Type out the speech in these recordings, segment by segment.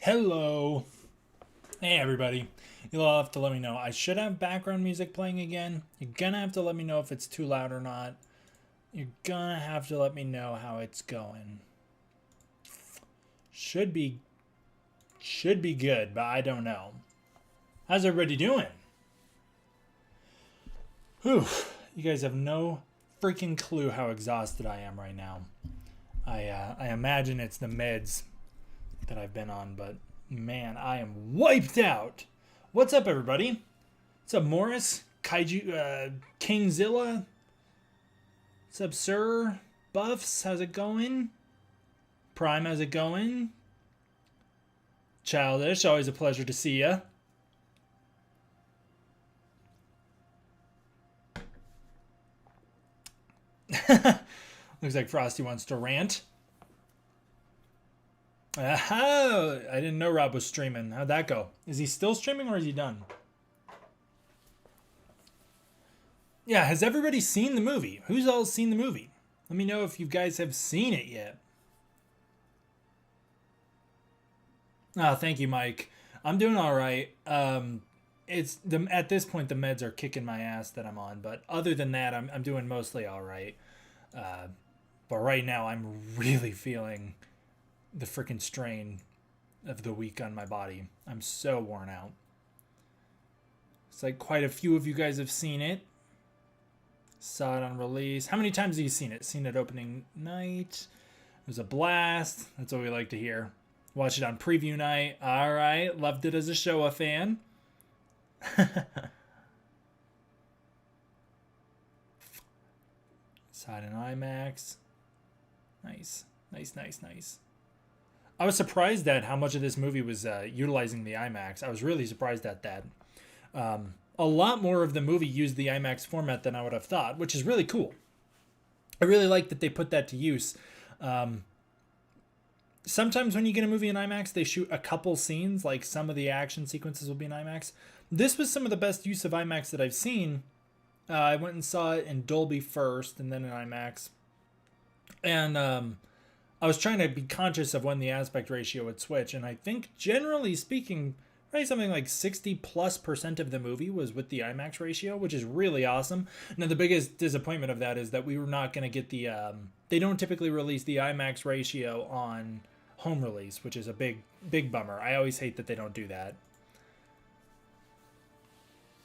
Hello. Hey everybody. You'll all have to let me know. I should have background music playing again. You're gonna have to let me know if it's too loud or not. You're gonna have to let me know how it's going. Should be good, but I don't know. How's everybody doing? Whew. You guys have no freaking clue how exhausted I am right now. I imagine it's the meds that I've been on, but man, I am wiped out. What's up, everybody? What's up, Morris? Kaiju, Kingzilla? What's up, Sir? Buffs, how's it going? Prime, how's it going? Childish, always a pleasure to see ya. Looks like Frosty wants to rant. Aha! I didn't know Rob was streaming. How'd that go? Is he still streaming or is he done? Yeah, has everybody seen the movie? Who's all seen the movie? Let me know if you guys have seen it yet. Oh, thank you, Mike. I'm doing all right. It's at this point the meds are kicking my ass that I'm on, but other than that, I'm doing mostly all right. But right now, I'm really feeling the freaking strain of the week on my body. I'm so worn out. It's like quite a few of you guys have seen it. Saw it on release. How many times have you seen it? Seen it opening night. It was a blast. That's what we like to hear. Watch it on preview night. All right. Loved it as a Showa fan. Saw it in IMAX. Nice. Nice. I was surprised at how much of this movie was utilizing the IMAX. I was really surprised at that. A lot more of the movie used the IMAX format than I would have thought, which is really cool. I really like that they put that to use. Sometimes when you get a movie in IMAX, they shoot a couple scenes, like some of the action sequences will be in IMAX. This was some of the best use of IMAX that I've seen. I went and saw it in Dolby first and then in IMAX. And I was trying to be conscious of when the aspect ratio would switch. And I think generally speaking, probably something like 60+% of the movie was with the IMAX ratio, which is really awesome. Now, the biggest disappointment of that is that we were not going to get the... they don't typically release the IMAX ratio on home release, which is a big bummer. I always hate that they don't do that.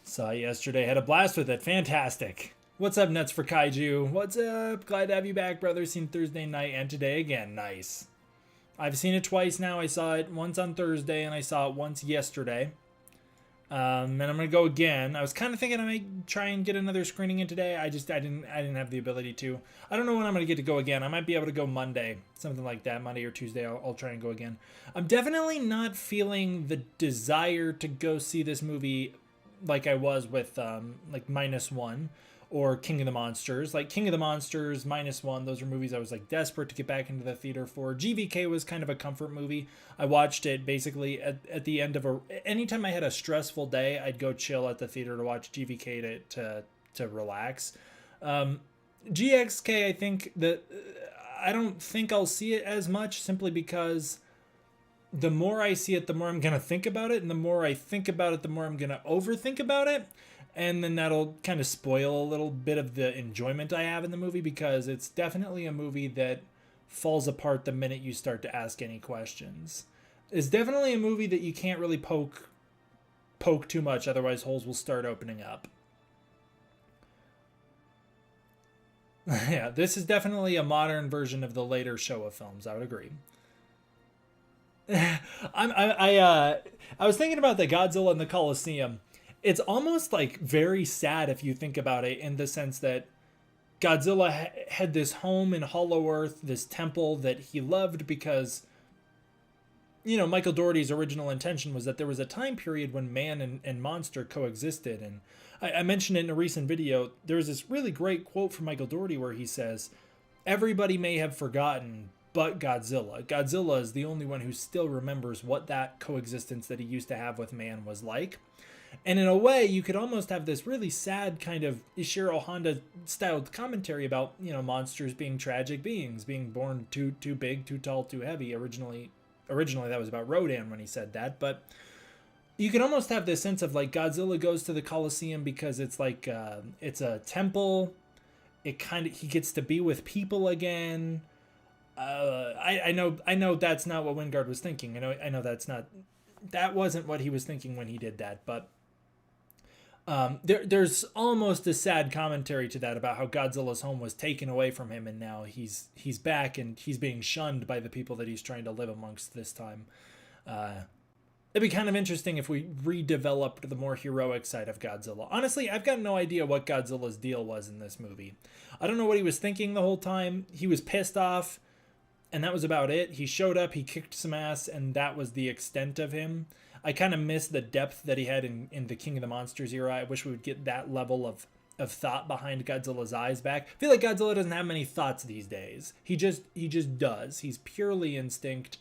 Saw yesterday, had a blast with it. Fantastic. What's up, Nuts for Kaiju? What's up? Glad to have you back, brother. Seen Thursday night and today again. Nice. I've seen it twice now. I saw it once on Thursday and I saw it once yesterday. And I'm gonna go again. I was kind of thinking I might try and get another screening in today. I didn't have the ability to. I don't know when I'm gonna get to go again. I might be able to go Monday, something like that. Monday or Tuesday, I'll try and go again. I'm definitely not feeling the desire to go see this movie like I was with like -1 or King of the Monsters. Like King of the Monsters, -1, those are movies I was like desperate to get back into the theater for. GVK was kind of a comfort movie. I watched it basically at the end of anytime I had a stressful day, I'd go chill at the theater to watch GVK to relax. GXK, I think that I don't think I'll see it as much simply because the more I see it, the more I'm going to think about it. And the more I think about it, the more I'm going to overthink about it. And then that'll kind of spoil a little bit of the enjoyment I have in the movie, because it's definitely a movie that falls apart the minute you start to ask any questions. It's definitely a movie that you can't really poke too much, otherwise holes will start opening up. Yeah, this is definitely a modern version of the later Showa films, I would agree. I was thinking about the Godzilla in the Colosseum. It's almost like very sad if you think about it, in the sense that Godzilla had this home in Hollow Earth, this temple that he loved because, you know, Michael Dougherty's original intention was that there was a time period when man and monster coexisted. And I mentioned it in a recent video. There's this really great quote from Michael Dougherty where he says, "Everybody may have forgotten, but Godzilla. Godzilla is the only one who still remembers what that coexistence that he used to have with man was like." And in a way, you could almost have this really sad kind of Ishiro Honda styled commentary about, you know, monsters being tragic beings, being born too big, too tall, too heavy, originally originally that was about Rodan when he said that, but you can almost have this sense of like Godzilla goes to the Colosseum because it's like it's a temple. He gets to be with people again. I know that's not what Wingard was thinking. I know that wasn't what he was thinking when he did that, but there's almost a sad commentary to that about how Godzilla's home was taken away from him, and now he's back and he's being shunned by the people that he's trying to live amongst this time. It'd be kind of interesting if we redeveloped the more heroic side of Godzilla. Honestly, I've got no idea what Godzilla's deal was in this movie. I don't know what he was thinking the whole time. He was pissed off, and that was about it. He showed up, he kicked some ass, and that was the extent of him. I kind of miss the depth that he had in the King of the Monsters era. I wish we would get that level of thought behind Godzilla's eyes back. I feel like Godzilla doesn't have many thoughts these days. He just does. He's purely instinct.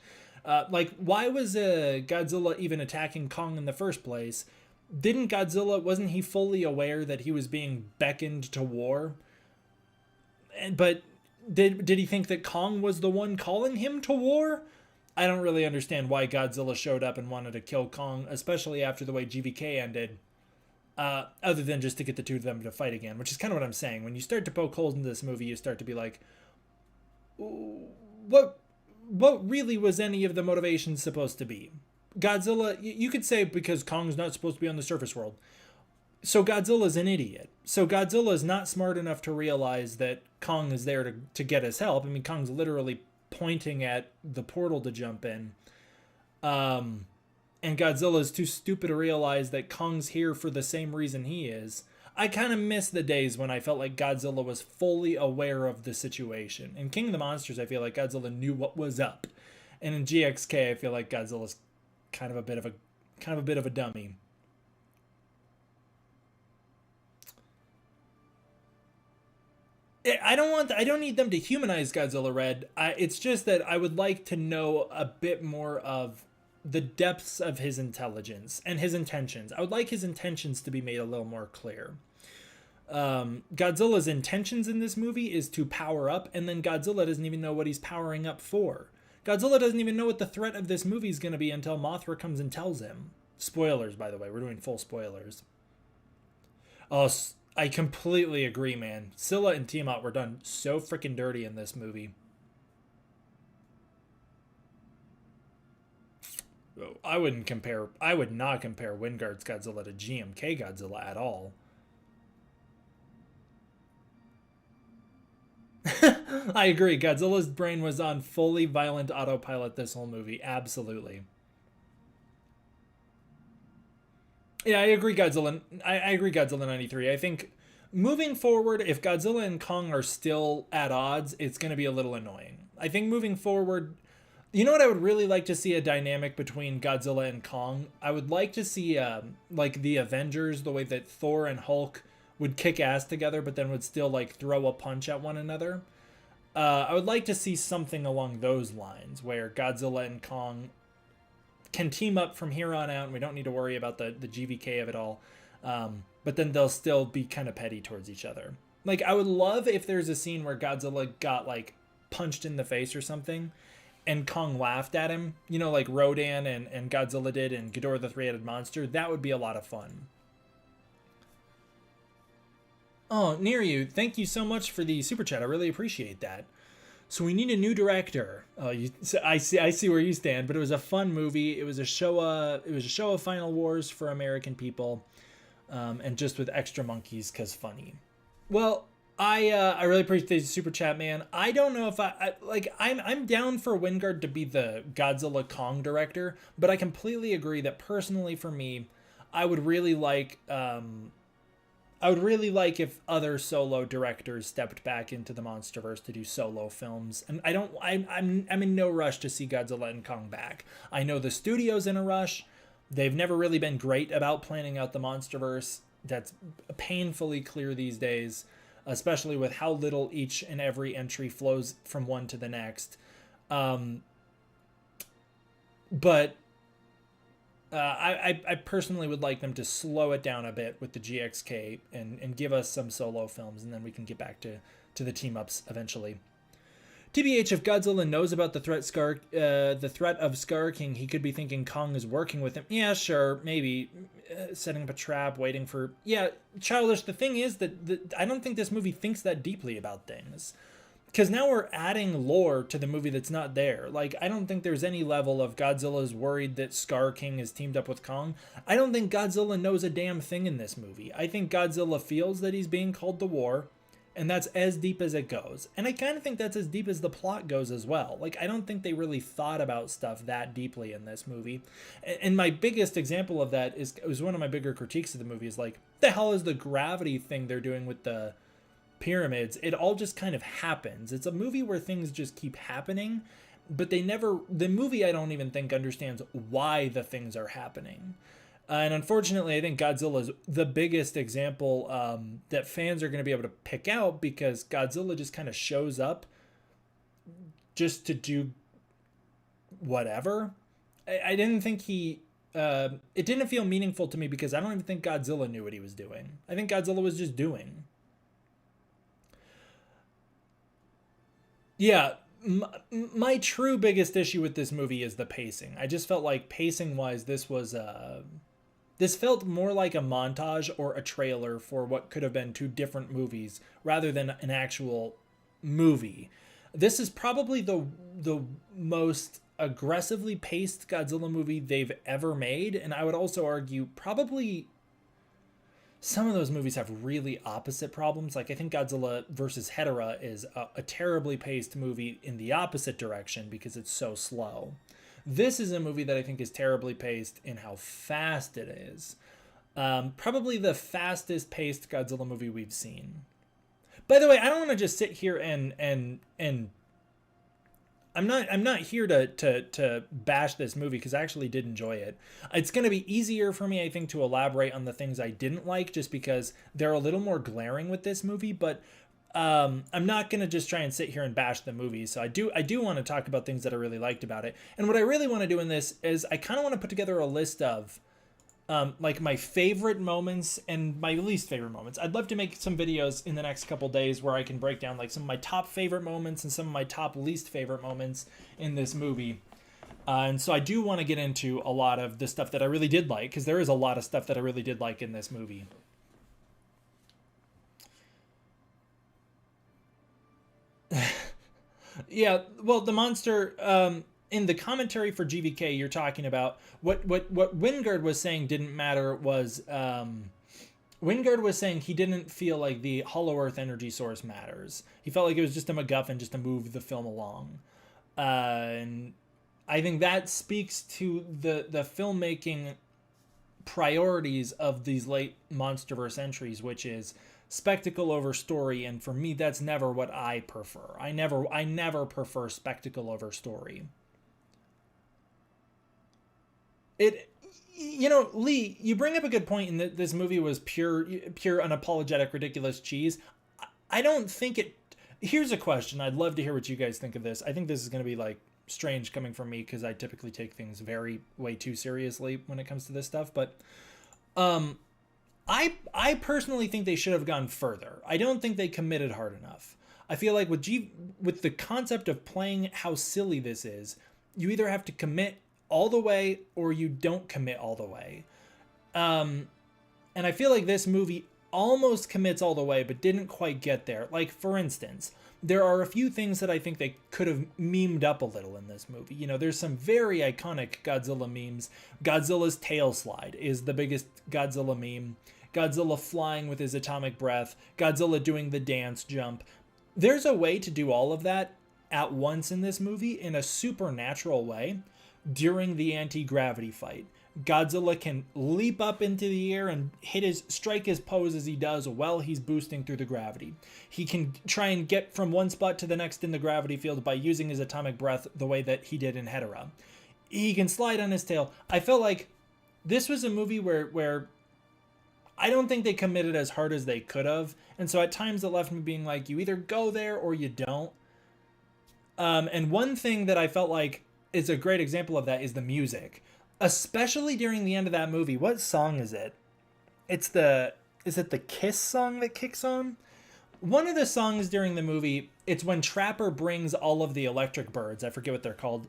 Like, why was Godzilla even attacking Kong in the first place? Wasn't he fully aware that he was being beckoned to war? But did he think that Kong was the one calling him to war? I don't really understand why Godzilla showed up and wanted to kill Kong, especially after the way GVK ended, other than just to get the two of them to fight again, which is kind of what I'm saying. When you start to poke holes into this movie, you start to be like, what really was any of the motivations supposed to be? Godzilla, you could say because Kong's not supposed to be on the surface world. So Godzilla's an idiot. So Godzilla is not smart enough to realize that Kong is there to get his help. I mean, Kong's literally pointing at the portal to jump in. And Godzilla is too stupid to realize that Kong's here for the same reason he is. I kind of miss the days when I felt like Godzilla was fully aware of the situation. In King of the Monsters, I feel like Godzilla knew what was up. And in GXK, I feel like Godzilla's kind of a bit of a dummy. I don't need them to humanize Godzilla Red. It's just that I would like to know a bit more of the depths of his intelligence and his intentions. I would like his intentions to be made a little more clear. Godzilla's intentions in this movie is to power up, and then Godzilla doesn't even know what he's powering up for. Godzilla doesn't even know what the threat of this movie is going to be until Mothra comes and tells him. Spoilers, by the way. We're doing full spoilers. Oh, I completely agree, man. Sila and Tiamat were done so freaking dirty in this movie. I would not compare Wingard's Godzilla to GMK Godzilla at all. I agree. Godzilla's brain was on fully violent autopilot this whole movie. Absolutely. Yeah, I agree, Godzilla. I agree, Godzilla 93. I think moving forward, if Godzilla and Kong are still at odds, it's going to be a little annoying. I think moving forward, you know what I would really like to see a dynamic between Godzilla and Kong? I would like to see, like, the Avengers, the way that Thor and Hulk would kick ass together, but then would still, like, throw a punch at one another. I would like to see something along those lines, where Godzilla and Kong can team up from here on out, and we don't need to worry about the GVK of it all. But then they'll still be kind of petty towards each other. Like, I would love if there's a scene where Godzilla got, like, punched in the face or something, and Kong laughed at him, you know, like Rodan and Godzilla did in Ghidorah the Three-Headed Monster. That would be a lot of fun. Oh, Near You, thank you so much for the super chat. I really appreciate that. So we need a new director. I see where you stand, but it was a fun movie. It was a show of Final Wars for American people, and just with extra monkeys cause funny. Well, I really appreciate the super chat, man. I don't know if I'm down for Wingard to be the Godzilla Kong director, but I completely agree that personally for me, I would really like if other solo directors stepped back into the MonsterVerse to do solo films. And I'm in no rush to see Godzilla and Kong back. I know the studio's in a rush. They've never really been great about planning out the MonsterVerse. That's painfully clear these days, especially with how little each and every entry flows from one to the next. But I personally would like them to slow it down a bit with the GXK and give us some solo films, and then we can get back to the team-ups eventually. TBH, if Godzilla knows about the threat of Scar King, he could be thinking Kong is working with him. Yeah, sure, maybe setting up a trap, waiting for. Yeah, childish. The thing is that I don't think this movie thinks that deeply about things. Because now we're adding lore to the movie that's not there. Like, I don't think there's any level of Godzilla's worried that Scar King is teamed up with Kong. I don't think Godzilla knows a damn thing in this movie. I think Godzilla feels that he's being called to war, and that's as deep as it goes. And I kind of think that's as deep as the plot goes as well. Like, I don't think they really thought about stuff that deeply in this movie. And my biggest example of that was one of my bigger critiques of the movie is like, the hell is the gravity thing they're doing with the pyramids? It all just kind of happens. It's a movie where things just keep happening, but the movie I don't even think understands why the things are happening. And unfortunately, I think Godzilla is the biggest example that fans are going to be able to pick out, because Godzilla just kind of shows up just to do whatever. I didn't think it didn't feel meaningful to me, because I don't even think Godzilla knew what he was doing. I think Godzilla was just doing. Yeah, my true biggest issue with this movie is the pacing. I just felt like pacing-wise, this felt more like a montage or a trailer for what could have been two different movies rather than an actual movie. This is probably the most aggressively paced Godzilla movie they've ever made, and I would also argue probably some of those movies have really opposite problems. Like, I think Godzilla vs. Hedorah is a terribly paced movie in the opposite direction because it's so slow. This is a movie that I think is terribly paced in how fast it is. Probably the fastest paced Godzilla movie we've seen. By the way, I don't want to just sit here and I'm not here to bash this movie, because I actually did enjoy it. It's going to be easier for me, I think, to elaborate on the things I didn't like, just because they're a little more glaring with this movie. But I'm not going to just try and sit here and bash the movie. So I do want to talk about things that I really liked about it. And what I really want to do in this is I kind of want to put together a list of like my favorite moments and my least favorite moments. I'd love to make some videos in the next couple days where I can break down like some of my top favorite moments and some of my top least favorite moments in this movie. And so I do want to get into a lot of the stuff that I really did like, because there is a lot of stuff that I really did like in this movie. Yeah, well, the monster... in the commentary for GVK, you're talking about what Wingard was saying didn't matter was Wingard was saying he didn't feel like the Hollow Earth energy source matters. He felt like it was just a MacGuffin just to move the film along. And I think that speaks to the filmmaking priorities of these late MonsterVerse entries, which is spectacle over story, and for me that's never what I prefer. I never prefer spectacle over story. Lee, you bring up a good point in that this movie was pure unapologetic, ridiculous cheese. I don't think it... Here's a question. I'd love to hear what you guys think of this. I think this is going to be like strange coming from me, because I typically take things way too seriously when it comes to this stuff. But I personally think they should have gone further. I don't think they committed hard enough. I feel like with the concept of playing how silly this is, you either have to commit all the way or you don't commit all the way. And I feel like this movie almost commits all the way but didn't quite get there. Like, for instance, there are a few things that I think they could have memed up a little in this movie. You know, there's some very iconic Godzilla memes. Godzilla's tail slide is the biggest Godzilla meme. Godzilla flying with his atomic breath. Godzilla doing the dance jump. There's a way to do all of that at once in this movie in a supernatural way. During the anti-gravity fight, Godzilla can leap up into the air and strike his pose as he does while he's boosting through the gravity. He can try and get from one spot to the next in the gravity field by using his atomic breath the way that he did in Hedorah. He can slide on his tail. I felt like this was a movie where I don't think they committed as hard as they could have, and so at times it left me being like, you either go there or you don't. And one thing that I felt like is a great example of that is the music, especially during the end of that movie. What song is it? Is it the Kiss song that kicks on? One of the songs during the movie it's when Trapper brings all of the electric birds. I forget what they're called.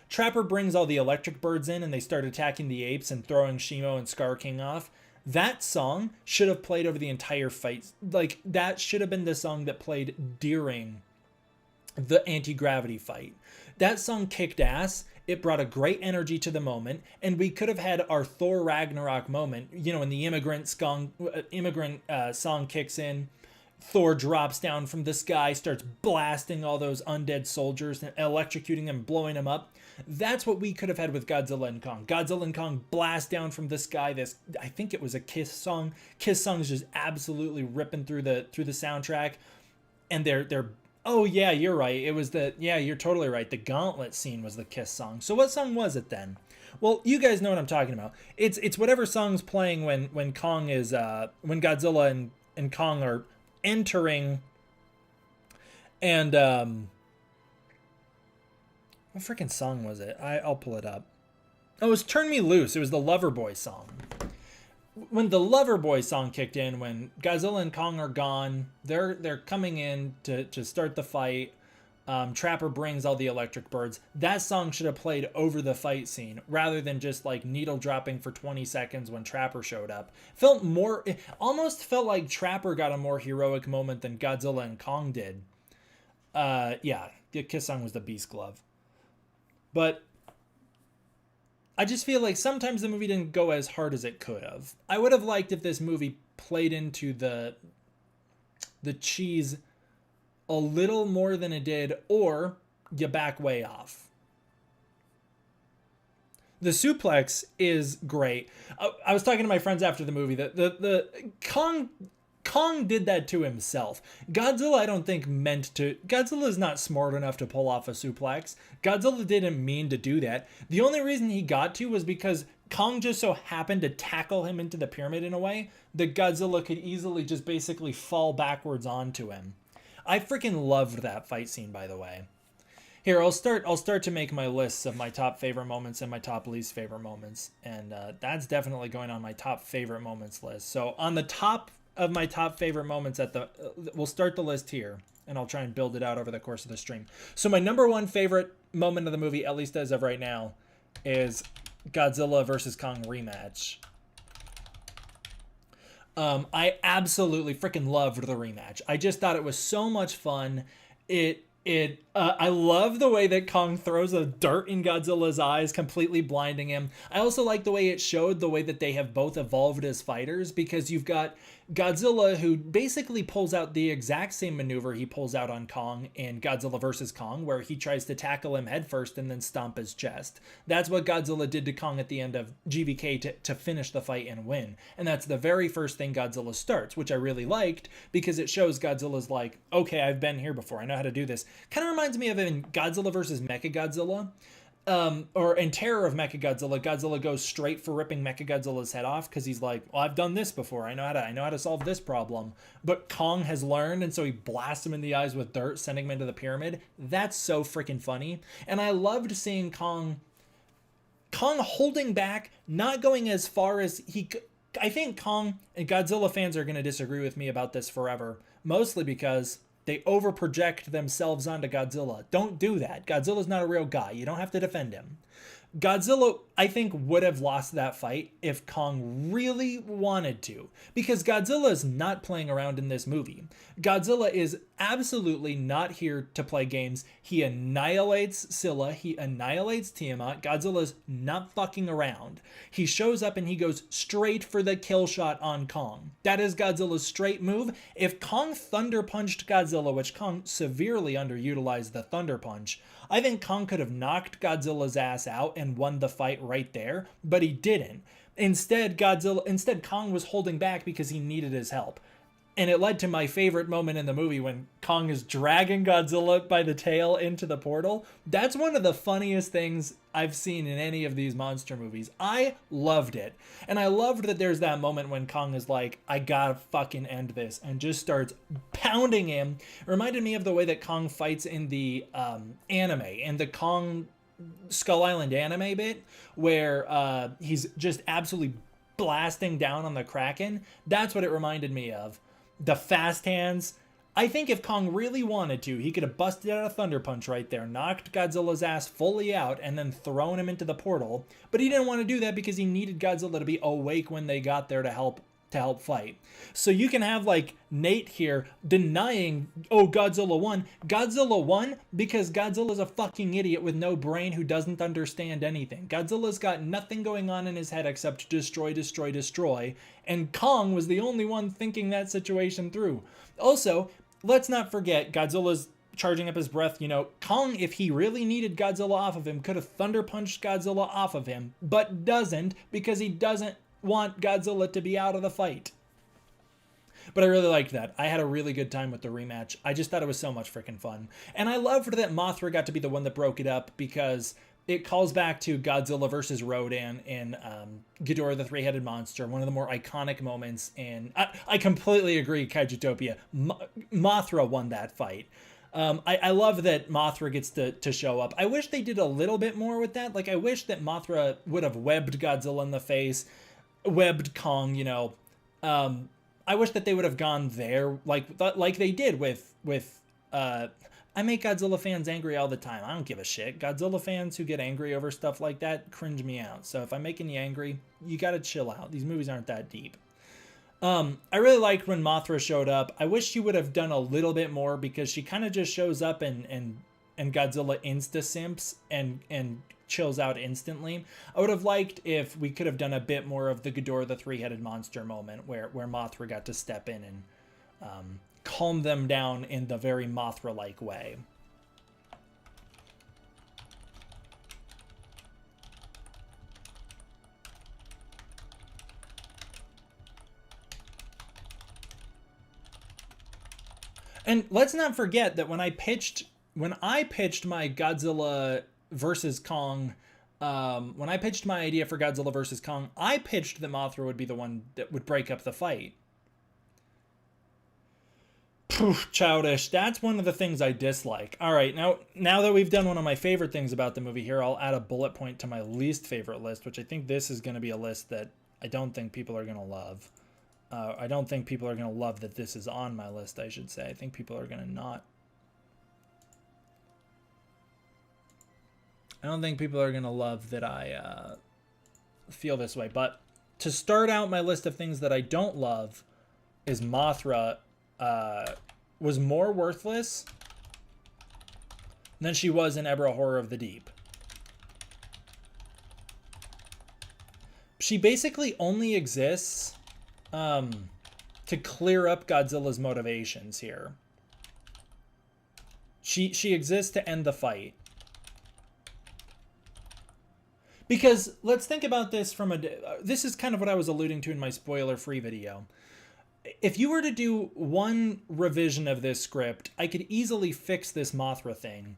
Trapper brings all the electric birds in and they start attacking the apes and throwing Shimo and Scar King off. That song should have played over the entire fight. Like, that should have been the song that played during the anti-gravity fight. That song kicked ass. It brought a great energy to the moment, and we could have had our Thor Ragnarok moment, you know, when the immigrant song kicks in. Thor drops down from the sky, starts blasting all those undead soldiers and electrocuting them, blowing them up. That's what we could have had with Godzilla and Kong. Godzilla and Kong blast down from the sky. This, I think it was a Kiss song. Kiss song is just absolutely ripping through the soundtrack, and they're oh yeah, you're right. It was you're totally right. The Gauntlet scene was the Kiss song. So what song was it then? Well, you guys know what I'm talking about. It's whatever song's playing when Kong is when Godzilla and Kong are entering, and what freaking song was it? I'll pull it up. Oh, it was Turn Me Loose. It was the Loverboy song. When the Loverboy song kicked in, when Godzilla and Kong are gone, they're coming in to start the fight. Trapper brings all the electric birds. That song should have played over the fight scene rather than just like needle dropping for 20 seconds when Trapper showed up. It almost felt like Trapper got a more heroic moment than Godzilla and Kong did. Yeah, the Kiss song was the Beast Glove. But I just feel like sometimes the movie didn't go as hard as it could have. I would have liked if this movie played into the cheese a little more than it did, or you back way off. The suplex is great. I was talking to my friends after the movie that the Kong did that to himself. Godzilla, I don't think meant to. Godzilla is not smart enough to pull off a suplex. Godzilla didn't mean to do that. The only reason he got to was because Kong just so happened to tackle him into the pyramid in a way that Godzilla could easily just basically fall backwards onto him. I freaking loved that fight scene, by the way. Here, I'll start to make my lists of my top favorite moments and my top least favorite moments, and that's definitely going on my top favorite moments list. So on the top of my top favorite moments we'll start the list here, and I'll try and build it out over the course of the stream. So my number one favorite moment of the movie, at least as of right now, is Godzilla vs. Kong rematch. I absolutely freaking loved the rematch. I just thought it was so much fun. I love the way that Kong throws a dart in Godzilla's eyes, completely blinding him. I also like the way it showed the way that they have both evolved as fighters, because you've got Godzilla, who basically pulls out the exact same maneuver he pulls out on Kong in Godzilla vs. Kong, where he tries to tackle him headfirst and then stomp his chest. That's what Godzilla did to Kong at the end of GVK to finish the fight and win. And that's the very first thing Godzilla starts, which I really liked, because it shows Godzilla's like, okay, I've been here before. I know how to do this. Kind of reminds me of in Godzilla vs. Mechagodzilla. Or in Terror of Mechagodzilla, Godzilla goes straight for ripping Mechagodzilla's head off because he's like, well, I've done this before. I know how to solve this problem. But Kong has learned, and so he blasts him in the eyes with dirt, sending him into the pyramid. That's so freaking funny. And I loved seeing Kong holding back, not going as far as he could. I think Kong and Godzilla fans are going to disagree with me about this forever, mostly because they overproject themselves onto Godzilla. Don't do that. Godzilla's not a real guy. You don't have to defend him. Godzilla, I think, would have lost that fight if Kong really wanted to, because Godzilla is not playing around in this movie. Godzilla is absolutely not here to play games. He annihilates Sila. He annihilates Tiamat. Godzilla's not fucking around. He shows up and he goes straight for the kill shot on Kong. That is Godzilla's straight move. If Kong thunder punched Godzilla, which Kong severely underutilized the thunder punch, I think Kong could have knocked Godzilla's ass out and won the fight right there, but he didn't. Instead, Kong was holding back because he needed his help. And it led to my favorite moment in the movie when Kong is dragging Godzilla by the tail into the portal. That's one of the funniest things I've seen in any of these monster movies. I loved it. And I loved that there's that moment when Kong is like, I gotta fucking end this, and just starts pounding him. It reminded me of the way that Kong fights in the anime, in the Kong Skull Island anime bit, where he's just absolutely blasting down on the Kraken. That's what it reminded me of. The fast hands, I think if Kong really wanted to, he could have busted out a Thunder Punch right there, knocked Godzilla's ass fully out, and then thrown him into the portal. But he didn't want to do that because he needed Godzilla to be awake when they got there to help fight. So you can have like Nate here denying, oh, Godzilla won. Godzilla won because Godzilla's a fucking idiot with no brain who doesn't understand anything. Godzilla's got nothing going on in his head except destroy, destroy, destroy. And Kong was the only one thinking that situation through. Also, let's not forget Godzilla's charging up his breath. You know, Kong, if he really needed Godzilla off of him, could have Thunder Punched Godzilla off of him, but doesn't because he doesn't want Godzilla to be out of the fight. But I really liked that. I had a really good time with the rematch. I just thought it was so much freaking fun. And I loved that Mothra got to be the one that broke it up because it calls back to Godzilla versus Rodan in Ghidorah the Three-Headed Monster, one of the more iconic moments in... I completely agree, Kaijutopia. Mothra won that fight. I love that Mothra gets to show up. I wish they did a little bit more with that. Like, I wish that Mothra would have webbed Godzilla in the face, webbed Kong, you know. I wish that they would have gone there like they did with I make Godzilla fans angry all the time. I don't give a shit. Godzilla fans who get angry over stuff like that cringe me out. So if I'm making you angry, you gotta chill out. These movies aren't that deep. I really liked when Mothra showed up. I wish she would have done a little bit more because she kind of just shows up and Godzilla insta-simps and chills out instantly. I would have liked if we could have done a bit more of the Ghidorah the Three-Headed Monster moment where Mothra got to step in and calm them down in the very Mothra-like way. And let's not forget that when I pitched my Godzilla versus Kong, when I pitched my idea for Godzilla versus Kong, I pitched that Mothra would be the one that would break up the fight. Poof, childish. That's one of the things I dislike. All right, now that we've done one of my favorite things about the movie here, I'll add a bullet point to my least favorite list, which I think this is going to be a list that I don't think people are going to love. I don't think people are going to love that this is on my list, I should say. I think people are going to not. I don't think people are going to love that I feel this way. But to start out my list of things that I don't love is Mothra was more worthless than she was in Ebra Horror of the Deep. She basically only exists to clear up Godzilla's motivations here. She exists to end the fight. Because let's think about this from this is kind of what I was alluding to in my spoiler-free video. If you were to do one revision of this script, I could easily fix this Mothra thing.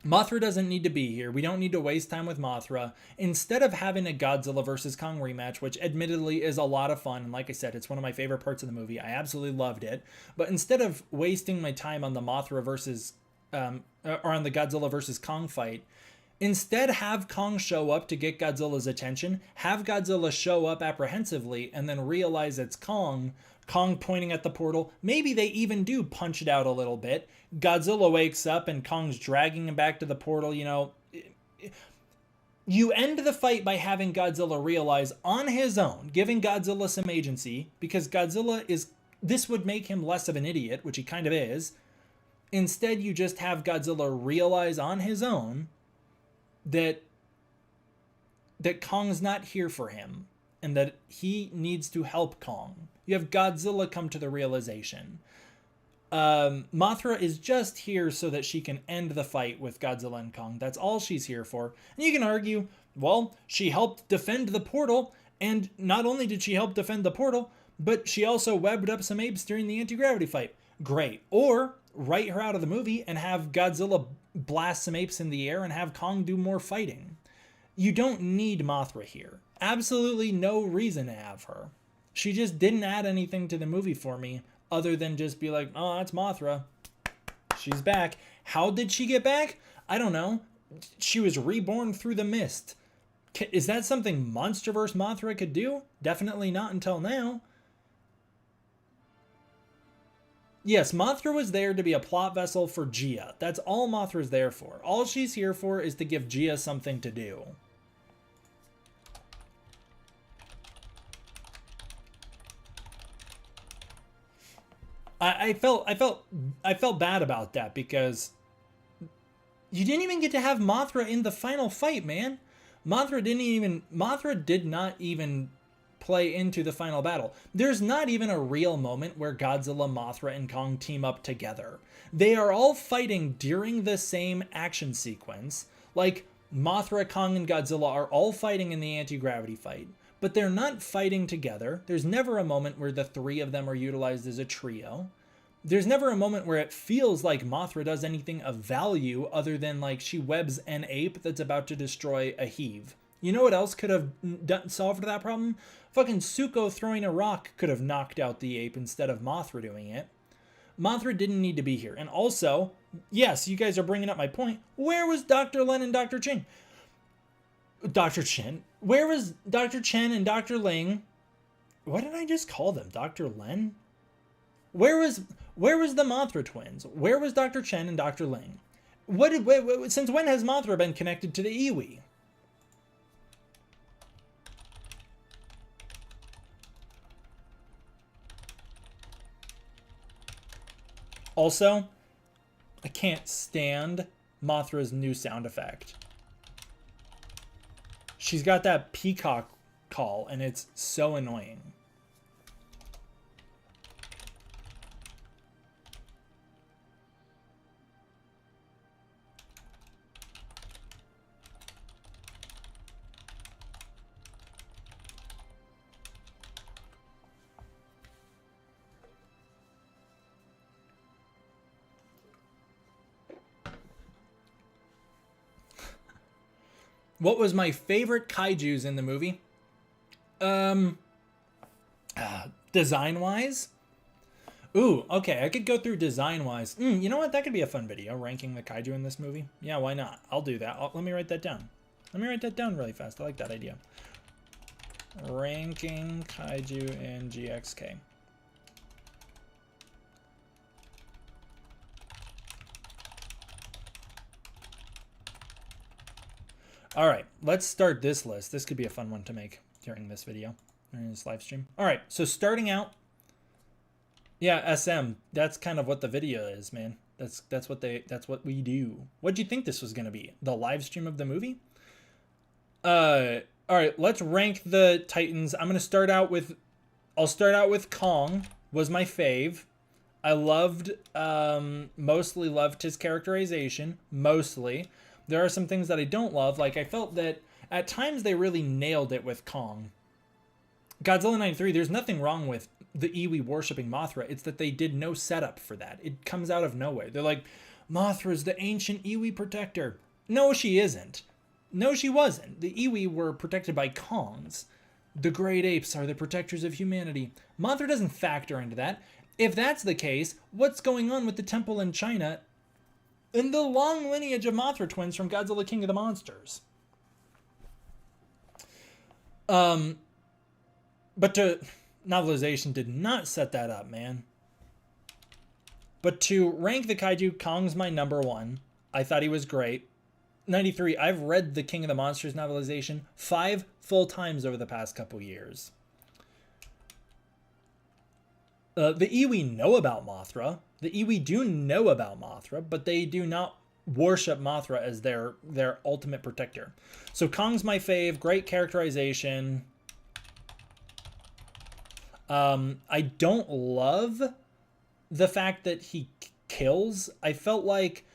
Mothra doesn't need to be here. We don't need to waste time with Mothra. Instead of having a Godzilla vs. Kong rematch, which admittedly is a lot of fun, and like I said, it's one of my favorite parts of the movie. I absolutely loved it. But instead of wasting my time on the Mothra versus, or on the Godzilla vs. Kong fight, instead have Kong show up to get Godzilla's attention, have Godzilla show up apprehensively, and then realize it's Kong pointing at the portal. Maybe they even do punch it out a little bit. Godzilla wakes up and Kong's dragging him back to the portal, you know. You end the fight by having Godzilla realize on his own, giving Godzilla some agency, because this would make him less of an idiot, which he kind of is. Instead, you just have Godzilla realize on his own that Kong's not here for him and that he needs to help Kong. You have Godzilla come to the realization. Mothra is just here so that she can end the fight with Godzilla and Kong. That's all she's here for. And you can argue, well, she helped defend the portal, and not only did she help defend the portal, but she also webbed up some apes during the anti-gravity fight. Great. Or write her out of the movie and have Godzilla blast some apes in the air and have Kong do more fighting. You don't need Mothra here. Absolutely no reason to have her. She just didn't add anything to the movie for me other than just be like, oh, that's Mothra. She's back. How did she get back? I don't know. She was reborn through the mist. Is that something MonsterVerse Mothra could do? Definitely not until now. Yes, Mothra was there to be a plot vessel for Gia. That's all Mothra's there for. All she's here for is to give Gia something to do. I felt bad about that because you didn't even get to have Mothra in the final fight, man. Mothra did not even play into the final battle. There's not even a real moment where Godzilla, Mothra, and Kong team up together. They are all fighting during the same action sequence. Like, Mothra, Kong, and Godzilla are all fighting in the anti-gravity fight, but they're not fighting together. There's never a moment where the three of them are utilized as a trio. There's never a moment where it feels like Mothra does anything of value other than, like, she webs an ape that's about to destroy a heave. You know what else could have solved that problem? Fucking Zuko throwing a rock could have knocked out the ape instead of Mothra doing it. Mothra didn't need to be here. And also, yes, you guys are bringing up my point. Where was Dr. Len and Dr. Ching? Dr. Chen? Where was Dr. Chen and Dr. Ling? What did I just call them? Dr. Len? Where was the Mothra twins? Where was Dr. Chen and Dr. Ling? Since when has Mothra been connected to the Iwi? Also, I can't stand Mothra's new sound effect. She's got that peacock call, and it's so annoying. What was my favorite kaijus in the movie? Design-wise? Ooh, okay, I could go through design-wise. You know what? That could be a fun video, ranking the kaiju in this movie. Yeah, why not? I'll do that. Let me write that down. Let me write that down really fast. I like that idea. Ranking kaiju in GXK. All right, let's start this list. This could be a fun one to make during this video, during this live stream. All right, so starting out, yeah, SM. That's kind of what the video is, man. That's what we do. What'd you think this was gonna be? The live stream of the movie? All right, let's rank the Titans. I'll start out with Kong. Was my fave. I mostly loved his characterization. Mostly. There are some things that I don't love. Like, I felt that at times they really nailed it with Kong. Godzilla 93, there's nothing wrong with the Iwi worshipping Mothra. It's that they did no setup for that. It comes out of nowhere. They're like, Mothra's the ancient Iwi protector. No, she isn't. No, she wasn't. The Iwi were protected by Kongs. The great apes are the protectors of humanity. Mothra doesn't factor into that. If that's the case, what's going on with the temple in China and the long lineage of Mothra twins from Godzilla King of the Monsters? But novelization did not set that up, man. But to rank the kaiju, Kong's my number one. I thought he was great. 93, I've read the King of the Monsters novelization 5 full times over the past couple years. The Iwi know about Mothra. The Iwi do know about Mothra, but they do not worship Mothra as their ultimate protector. So Kong's my fave. Great characterization. I don't love the fact that he kills. I felt like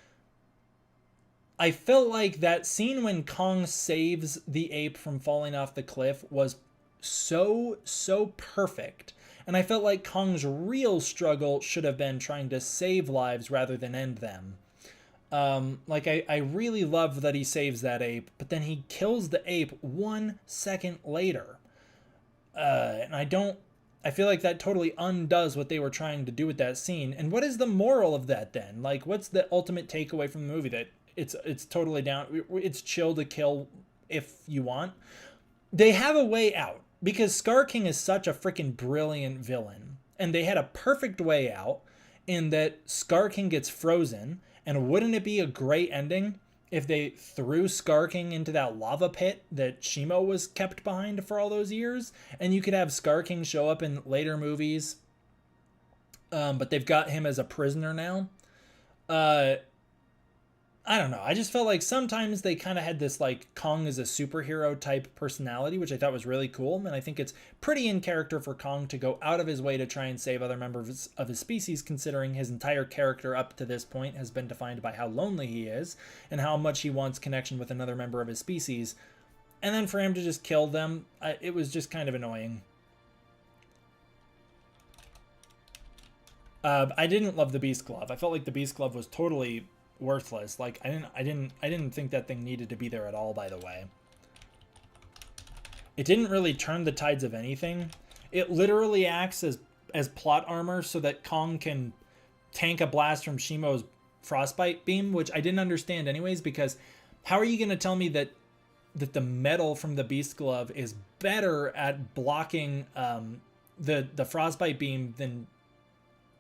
that scene when Kong saves the ape from falling off the cliff was so perfect. And I felt like Kong's real struggle should have been trying to save lives rather than end them. I really love that he saves that ape, but then he kills the ape 1 second later. And I feel like that totally undoes what they were trying to do with that scene. And what is the moral of that then? Like, what's the ultimate takeaway from the movie? That it's totally down. It's chill to kill if you want. They have a way out because Scar King is such a freaking brilliant villain, and they had a perfect way out. in that Scar King gets frozen, and wouldn't it be a great ending if they threw Scar King into that lava pit that Shimo was kept behind for all those years, and you could have Scar King show up in later movies, but they've got him as a prisoner now. I don't know. I just felt like sometimes they kind of had this like Kong is a superhero type personality, which I thought was really cool. And I think it's pretty in character for Kong to go out of his way to try and save other members of his species, considering his entire character up to this point has been defined by how lonely he is and how much he wants connection with another member of his species. And then for him to just kill them, it was just kind of annoying. I didn't love the Beast Glove. I felt like the Beast Glove was totally worthless. Like I didn't think that thing needed to be there at all, by the way. It didn't really turn the tides of anything. It literally acts as plot armor so that Kong can tank a blast from Shimo's frostbite beam, which I didn't understand anyways, because how are you going to tell me that the metal from the Beast Glove is better at blocking the frostbite beam than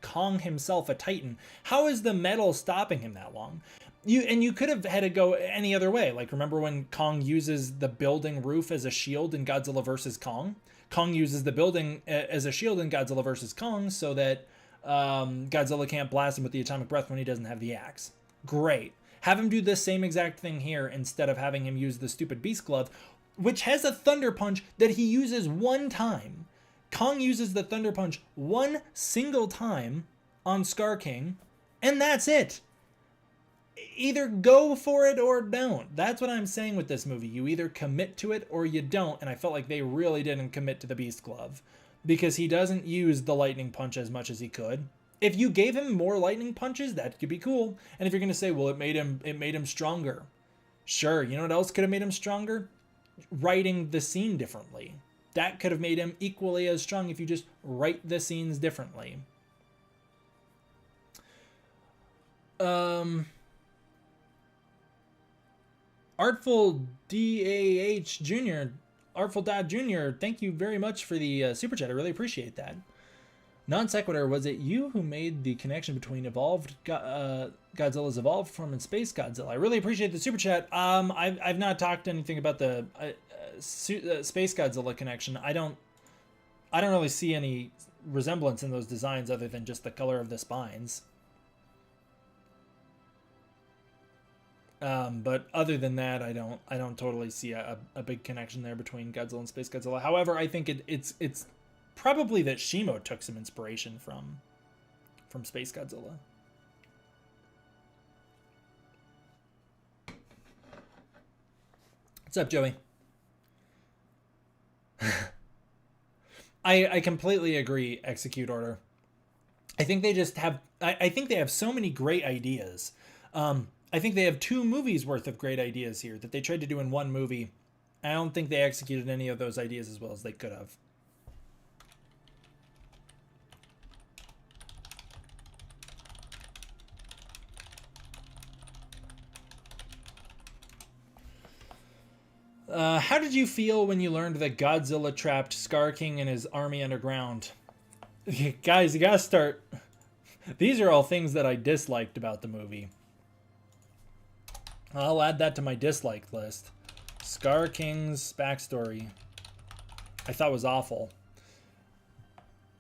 Kong himself, a Titan? How is the metal stopping him that long? You could have had it go any other way. Like, remember when Kong uses the building roof as a shield in Godzilla vs. Kong? Kong uses the building as a shield in Godzilla vs. Kong so that Godzilla can't blast him with the atomic breath when he doesn't have the axe. Great. Have him do the same exact thing here instead of having him use the stupid Beast Glove, which has a Thunder Punch that he uses one time. Kong uses the Thunder Punch one single time on Scar King, and that's it. Either go for it or don't. That's what I'm saying with this movie. You either commit to it or you don't, and I felt like they really didn't commit to the Beast Glove because he doesn't use the Lightning Punch as much as he could. If you gave him more lightning punches, that could be cool. And if you're going to say, well, it made him stronger. Sure, you know what else could have made him stronger? Writing the scene differently. That could have made him equally as strong if you just write the scenes differently. Artful DAH Jr., Artful Dad Jr., thank you very much for the super chat. I really appreciate that. Non sequitur, was it you who made the connection between Godzilla's evolved form and Space Godzilla? I really appreciate the super chat. I've not talked anything about the Space Godzilla connection. I don't really see any resemblance in those designs other than just the color of the spines. But other than that, I don't totally see a big connection there between Godzilla and Space Godzilla. However, I think it's probably that Shimo took some inspiration from Space Godzilla. What's up, Joey? I completely agree, Execute Order. I think they just have I think they have so many great ideas. I think they have 2 movies worth of great ideas here that they tried to do in one movie. I don't think they executed any of those ideas as well as they could have. How did you feel when you learned that Godzilla trapped Scar King and his army underground? Guys, you gotta start... These are all things that I disliked about the movie. I'll add that to my dislike list. Scar King's backstory I thought was awful.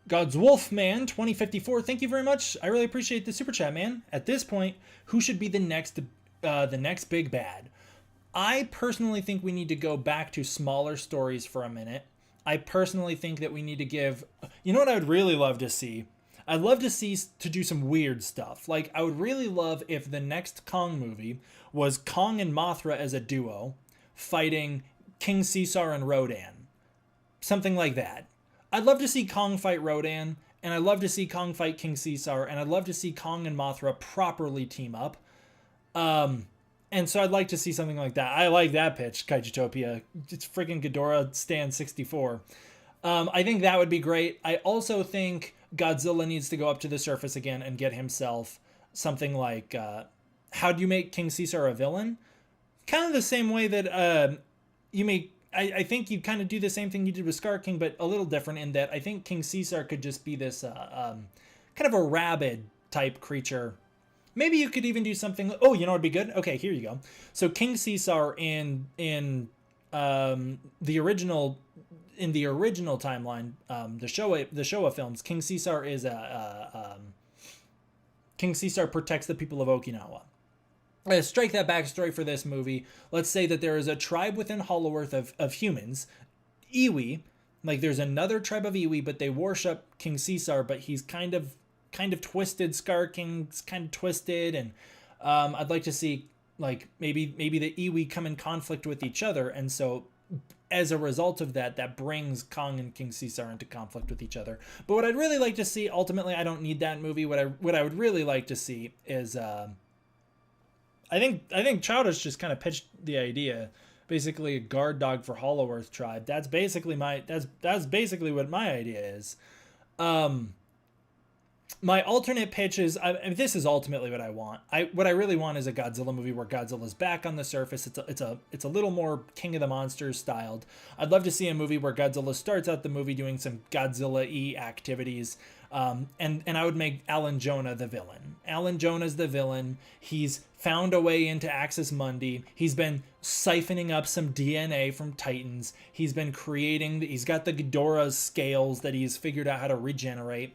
God's Wolfman 2054, thank you very much. I really appreciate the super chat, man. At this point, who should be the next big bad? I personally think we need to go back to smaller stories for a minute. I personally think that we need to give... You know what I would really love to see? I'd love to see to do some weird stuff. Like, I would really love if the next Kong movie was Kong and Mothra as a duo fighting King Caesar and Rodan. Something like that. I'd love to see Kong fight Rodan, and I'd love to see Kong fight King Caesar, and I'd love to see Kong and Mothra properly team up. And so I'd like to see something like that. I like that pitch, Kaijutopia. It's freaking Ghidorah Stand 64. I think that would be great. I also think Godzilla needs to go up to the surface again and get himself something like, how do you make King Caesar a villain? Kind of the same way that you make... I think you kind of do the same thing you did with Scar King, but a little different in that I think King Caesar could just be this kind of a rabid type creature. Maybe you could even do something. Oh, you know what'd be good? Okay, here you go. So King Caesar in the original timeline, the Showa films, King Caesar is King Caesar protects the people of Okinawa. Strike that backstory for this movie. Let's say that there is a tribe within Hollow-Earth of humans, Iwi. Like there's another tribe of Iwi, but they worship King Caesar, but he's kind of twisted. Scar King's kind of twisted, and I'd like to see like maybe the Iwi come in conflict with each other, and so as a result of that, that brings Kong and King Caesar into conflict with each other. But what I'd really like to see, ultimately, I don't need that movie. What I would really like to see is, I think Childish just kind of pitched the idea, basically a guard dog for Hollow-Earth tribe. That's basically what my idea is. My alternate pitch is, this is ultimately what I want. What I really want is a Godzilla movie where Godzilla's back on the surface. It's a little more King of the Monsters styled. I'd love to see a movie where Godzilla starts out the movie doing some Godzilla-y activities, and I would make Alan Jonah the villain. Alan Jonah's the villain. He's found a way into Axis Mundi. He's been siphoning up some DNA from Titans. He's been he's got the Ghidorah scales that he's figured out how to regenerate.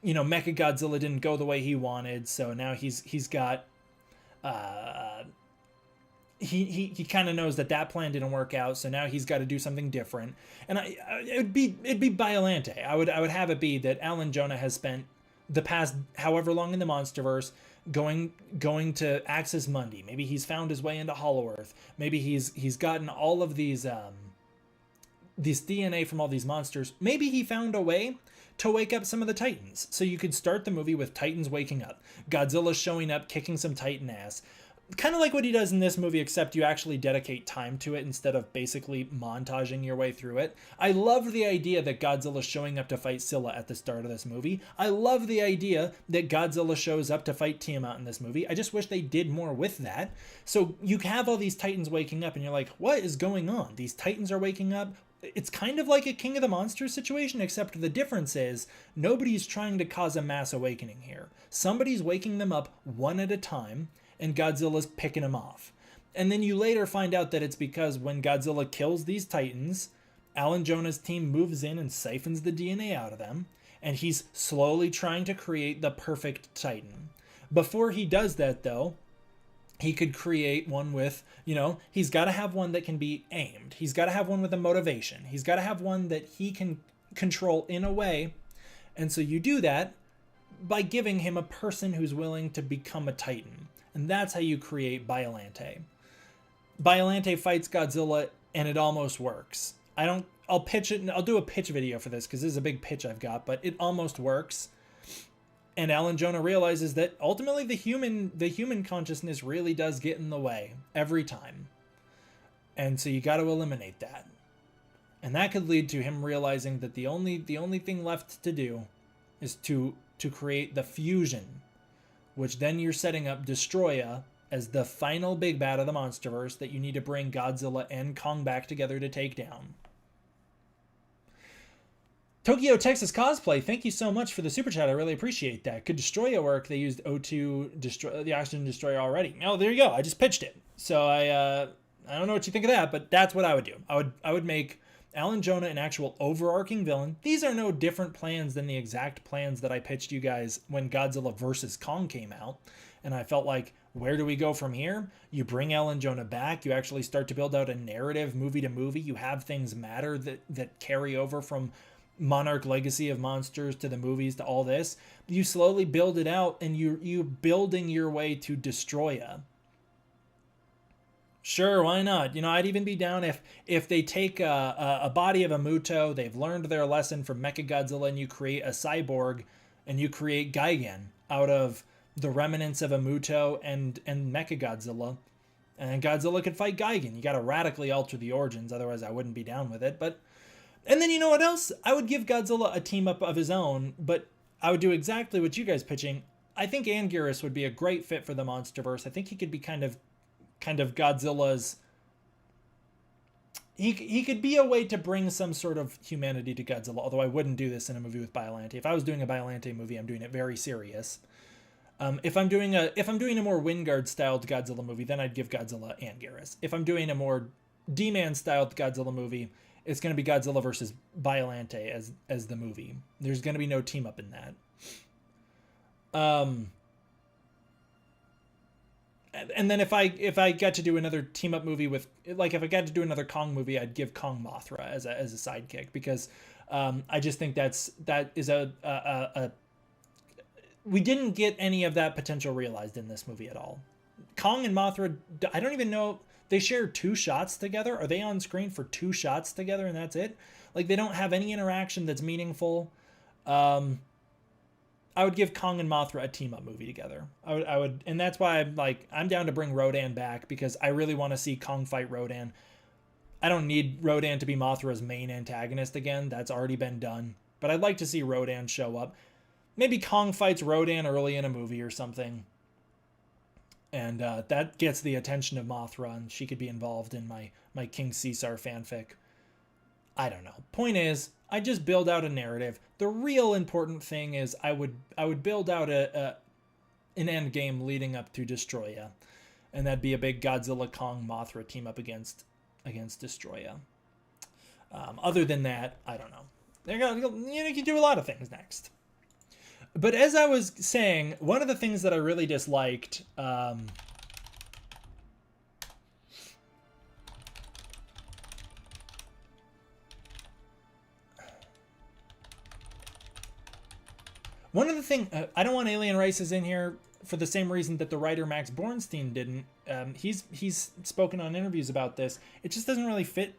Mechagodzilla didn't go the way he wanted, so now he's got he kind of knows that plan didn't work out, so now he's got to do something different. And it'd be Biolante. I would have it be that Alan Jonah has spent the past however long in the MonsterVerse going to Axis Mundi. Maybe he's found his way into Hollow-Earth. Maybe he's gotten all of these DNA from all these monsters. Maybe he found a way to wake up some of the Titans. So you could start the movie with Titans waking up, Godzilla showing up, kicking some Titan ass. Kind of like what he does in this movie, except you actually dedicate time to it instead of basically montaging your way through it. I love the idea that Godzilla's showing up to fight Sila at the start of this movie. I love the idea that Godzilla shows up to fight Tiamat in this movie. I just wish they did more with that. So you have all these Titans waking up and you're like, what is going on? These Titans are waking up. It's kind of like a King of the Monsters situation, except the difference is nobody's trying to cause a mass awakening here. Somebody's waking them up one at a time, and Godzilla's picking them off. And then you later find out that it's because when Godzilla kills these Titans, Alan Jonah's team moves in and siphons the DNA out of them, and he's slowly trying to create the perfect Titan. Before he does that, though, he could create one with, he's got to have one that can be aimed. He's got to have one with a motivation. He's got to have one that he can control in a way. And so you do that by giving him a person who's willing to become a Titan. And that's how you create Biolante. Biolante fights Godzilla and it almost works. I'll pitch it, and I'll do a pitch video for this because this is a big pitch I've got, but it almost works. And Alan Jonah realizes that ultimately the human consciousness really does get in the way every time. And so you got to eliminate that. And that could lead to him realizing that the only thing left to do is to create the fusion, which then you're setting up Destoroyah as the final big bad of the MonsterVerse that you need to bring Godzilla and Kong back together to take down. Tokyo, Texas Cosplay, thank you so much for the super chat. I really appreciate that. Could Destoroyah work? They used O2 the Oxygen Destroyer already. Oh, there you go. I just pitched it. So I don't know what you think of that, but that's what I would do. I would make Alan Jonah an actual overarching villain. These are no different plans than the exact plans that I pitched you guys when Godzilla vs. Kong came out. And I felt like, where do we go from here? You bring Alan Jonah back. You actually start to build out a narrative movie to movie. You have things matter that carry over from Monarch Legacy of Monsters to the movies to all this. You slowly build it out, and you building your way to Destoroyah. Sure, why not? I'd even be down if they take a body of a Muto, they've learned their lesson from Mechagodzilla, and you create a cyborg, and you create Gigan out of the remnants of a Muto and Mechagodzilla. And Godzilla could fight Gigan. You got to radically alter the origins, otherwise I wouldn't be down with it, but... And then you know what else? I would give Godzilla a team up of his own, but I would do exactly what you guys pitching. I think Anguirus would be a great fit for the MonsterVerse. I think he could be kind of Godzilla's... He could be a way to bring some sort of humanity to Godzilla, although I wouldn't do this in a movie with Biolante. If I was doing a Biolante movie, I'm doing it very serious. If I'm doing a more Wingard styled Godzilla movie, then I'd give Godzilla and Garrus. If I'm doing a more D-Man styled Godzilla movie, it's going to be Godzilla versus Biolante as the movie. There's going to be no team up in that. And then if I got to do another team up movie with, like, if I got to do another Kong movie, I'd give Kong Mothra as a sidekick, because I just think that is a we didn't get any of that potential realized in this movie at all. Kong and Mothra, I don't even know, they share 2 shots together. Are they on screen for 2 shots together and that's it? Like, they don't have any interaction that's meaningful. I would give Kong and Mothra a team-up movie together. I would, and that's why I'm down to bring Rodan back, because I really want to see Kong fight Rodan. I don't need Rodan to be Mothra's main antagonist again. That's already been done. But I'd like to see Rodan show up. Maybe Kong fights Rodan early in a movie or something. And that gets the attention of Mothra, and she could be involved in my King Caesar fanfic. I don't know. Point is, I just build out a narrative. The real important thing is I would build out an end game leading up to Destoroyah, and that'd be a big Godzilla Kong Mothra team up against Destoroyah. Other than that, I don't know. You can do a lot of things next. But as I was saying, one of the things that I really disliked, one of the things, I don't want alien races in here for the same reason that the writer Max Bornstein didn't. He's spoken on interviews about this. It just doesn't really fit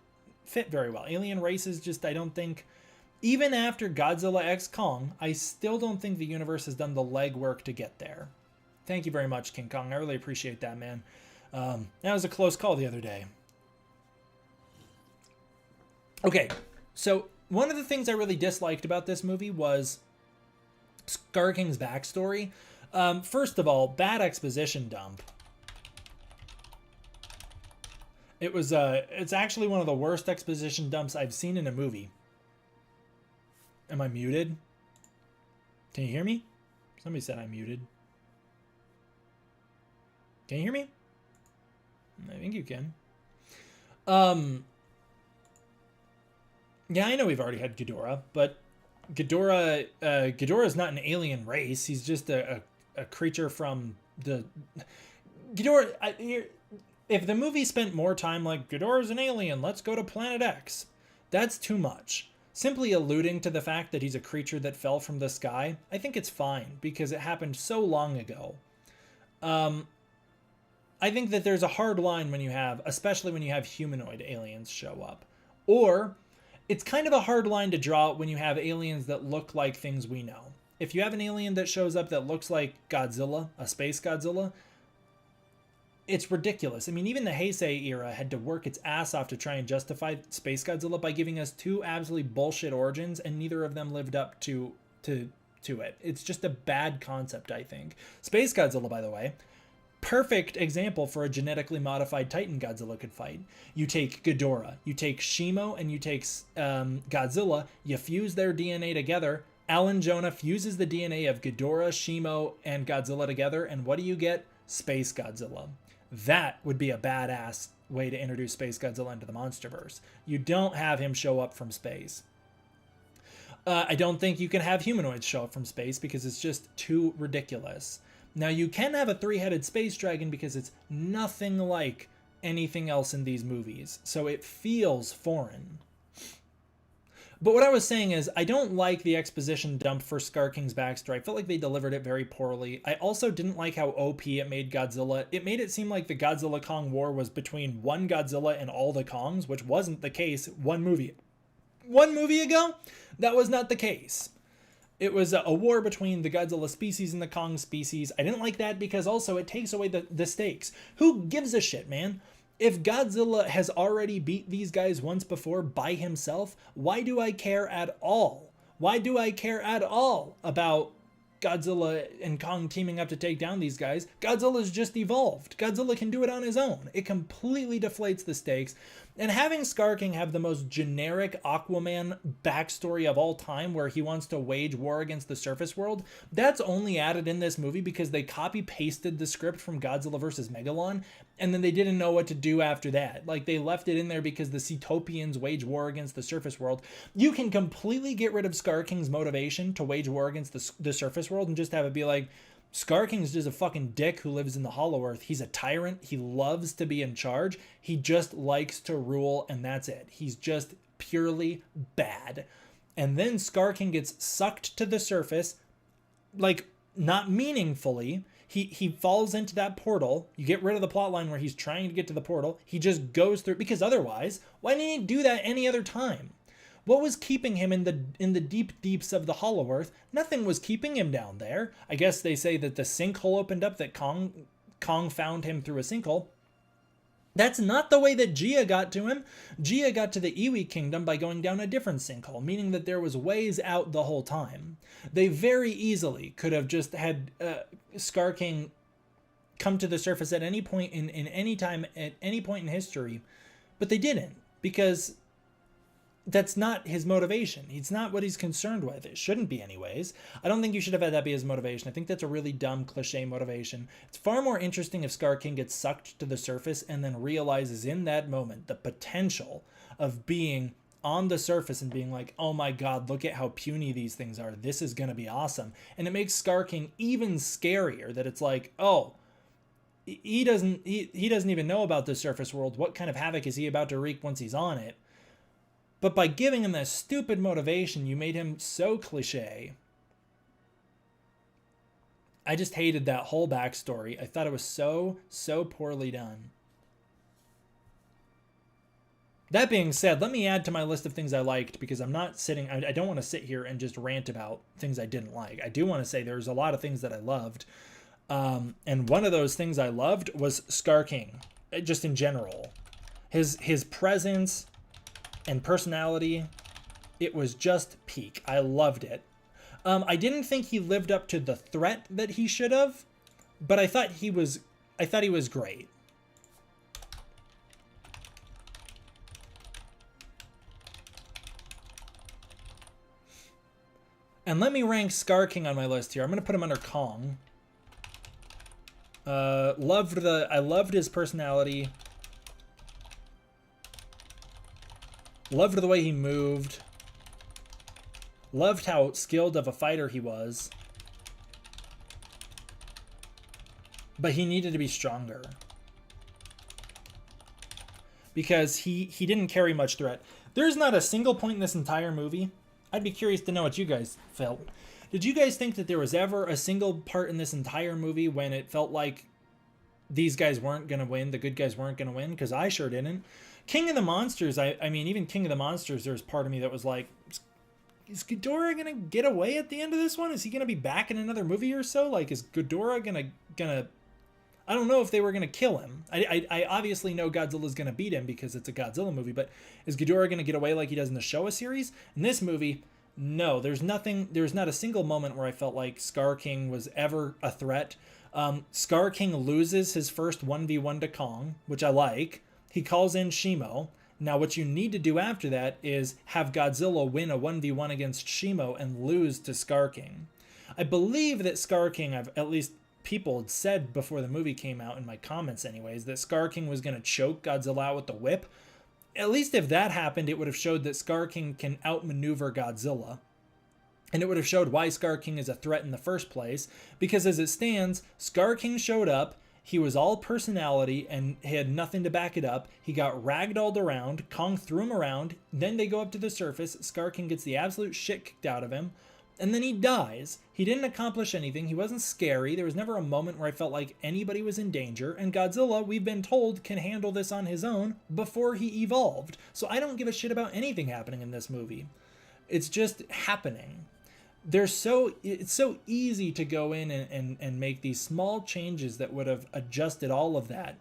very well. Alien races just, I don't think, even after Godzilla X Kong, I still don't think the universe has done the legwork to get there. Thank you very much, King Kong. I really appreciate that, man. That was a close call the other day. Okay, so one of the things I really disliked about this movie was Scar King's backstory. First of all, bad exposition dump. It's actually one of the worst exposition dumps I've seen in a movie. Am I muted? Can you hear me? Somebody said I'm muted. Can you hear me? I think you can. Yeah, I know we've already had Ghidorah, but Ghidorah is not an alien race. He's just a creature from the Ghidorah. If the movie spent more time like Ghidorah's an alien, let's go to Planet X, that's too much. Simply alluding to the fact that he's a creature that fell from the sky, I think it's fine because it happened so long ago. I think that there's a hard line when you have, especially when you have humanoid aliens show up. Or it's kind of a hard line to draw when you have aliens that look like things we know. If you have an alien that shows up that looks like Godzilla, a space Godzilla, it's ridiculous. I mean, even the Heisei era had to work its ass off to try and justify Space Godzilla by giving us 2 absolutely bullshit origins, and neither of them lived up to it. It's just a bad concept, I think. Space Godzilla, by the way, perfect example for a genetically modified Titan Godzilla could fight. You take Ghidorah, you take Shimo, and you take Godzilla, you fuse their DNA together. Alan Jonah fuses the DNA of Ghidorah, Shimo, and Godzilla together, and what do you get? Space Godzilla. That would be a badass way to introduce Space Godzilla into the MonsterVerse. You don't have him show up from space. I don't think you can have humanoids show up from space because it's just too ridiculous. Now, you can have a 3-headed space dragon because it's nothing like anything else in these movies, so it feels foreign. But what I was saying is, I don't like the exposition dump for Scar King's backstory. I felt like they delivered it very poorly. I also didn't like how OP it made Godzilla. It made it seem like the Godzilla-Kong war was between one Godzilla and all the Kongs, which wasn't the case one movie ago. That was not the case. It was a war between the Godzilla species and the Kong species. I didn't like that because also it takes away the stakes. Who gives a shit, man? If Godzilla has already beat these guys once before by himself, why do I care at all? Why do I care at all about Godzilla and Kong teaming up to take down these guys. Godzilla's just evolved. Godzilla can do it on his own. It completely deflates the stakes. And having Scar King have the most generic Aquaman backstory of all time, where he wants to wage war against the surface world, that's only added in this movie because they copy-pasted the script from Godzilla vs. Megalon, and then they didn't know what to do after that. Like, they left it in there because the Seatopians wage war against the surface world. You can completely get rid of Scar King's motivation to wage war against the surface world and just have it be like, Scar King's just a fucking dick who lives in the Hollow Earth. He's a tyrant. He loves to be in charge. He just likes to rule, and that's it. He's just purely bad. And then Scar King gets sucked to the surface, like, not meaningfully. He falls into that portal. You get rid of the plot line where he's trying to get to the portal. He just goes through, because otherwise, why didn't he do that any other time? What was keeping him in the deep deeps of the Hollow Earth? Nothing was keeping him down there. I guess they say that the sinkhole opened up, that Kong found him through a sinkhole. That's not the way that Gia got to him. Gia got to the Iwi Kingdom by going down a different sinkhole, meaning that there was ways out the whole time. They very easily could have just had Scar King come to the surface at any point in any time, at any point in history, but they didn't, because that's not his motivation. It's not what he's concerned with. It shouldn't be anyways. I don't think you should have had that be his motivation. I think that's a really dumb cliche motivation. It's far more interesting if Scar King gets sucked to the surface and then realizes in that moment the potential of being on the surface and being like, oh my god, look at how puny these things are. This is going to be awesome. And it makes Scar King even scarier, that it's like, oh, he doesn't even know about the surface world. What kind of havoc is he about to wreak once he's on it? But by giving him that stupid motivation, you made him so cliche. I just hated that whole backstory. I thought it was so poorly done. That being said, let me add to my list of things I liked, because I'm not sitting, I don't want to sit here and just rant about things I didn't like. I do want to say there's a lot of things that I loved. And one of those things I loved was Scar King, just in general. His presence and personality, it was just peak. I loved it. I didn't think he lived up to the threat that he should have, but I thought he was great. And let me rank Scar King on my list here. I'm going to put him under Kong. I loved his personality. Loved the way he moved. Loved how skilled of a fighter he was. But he needed to be stronger, because he didn't carry much threat. There's not a single point in this entire movie. I'd be curious to know what you guys felt. Did you guys think that there was ever a single part in this entire movie when it felt like these guys weren't going to win, the good guys weren't going to win? Because I sure didn't. King of the Monsters, I mean, even King of the Monsters, there's part of me that was like, is Ghidorah going to get away at the end of this one? Is he going to be back in another movie or so? Like, is Ghidorah going to I don't know if they were going to kill him. I obviously know Godzilla's going to beat him because it's a Godzilla movie, but is Ghidorah going to get away like he does in the Showa series? In this movie, no. There's not a single moment where I felt like Scar King was ever a threat. Scar King loses his first 1v1 to Kong, which I like. He calls in Shimo. Now, what you need to do after that is have Godzilla win a 1v1 against Shimo and lose to Scar King. I believe that Scar King, at least people had said before the movie came out, in my comments anyways, that Scar King was going to choke Godzilla out with the whip. At least if that happened, it would have showed that Scar King can outmaneuver Godzilla. And it would have showed why Scar King is a threat in the first place. Because as it stands, Scar King showed up. He was all personality and he had nothing to back it up. He got ragdolled around. Kong threw him around. Then they go up to the surface. Scar King gets the absolute shit kicked out of him. And then he dies. He didn't accomplish anything. He wasn't scary. There was never a moment where I felt like anybody was in danger. And Godzilla, we've been told, can handle this on his own before he evolved. So I don't give a shit about anything happening in this movie. It's just happening. It's so easy to go in and make these small changes that would have adjusted all of that.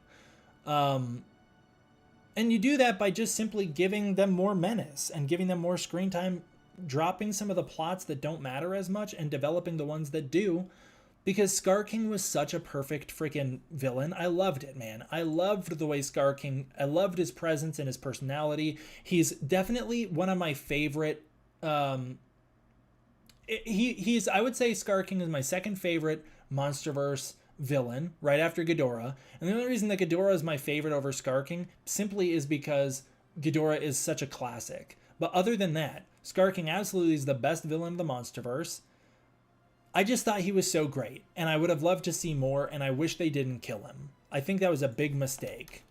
And you do that by just simply giving them more menace and giving them more screen time dropping some of the plots that don't matter as much and developing the ones that do, because Scar King was such a perfect freaking villain. I loved it, man. I loved the way Scar King, I loved his presence and his personality. He's definitely one of my favorite, he's, I would say Scar King is my second favorite MonsterVerse villain, right after Ghidorah. And the only reason that Ghidorah is my favorite over Scar King simply is because Ghidorah is such a classic. But other than that, Scar King absolutely is the best villain of the MonsterVerse. I just thought he was so great, and I would have loved to see more, and I wish they didn't kill him. I think that was a big mistake.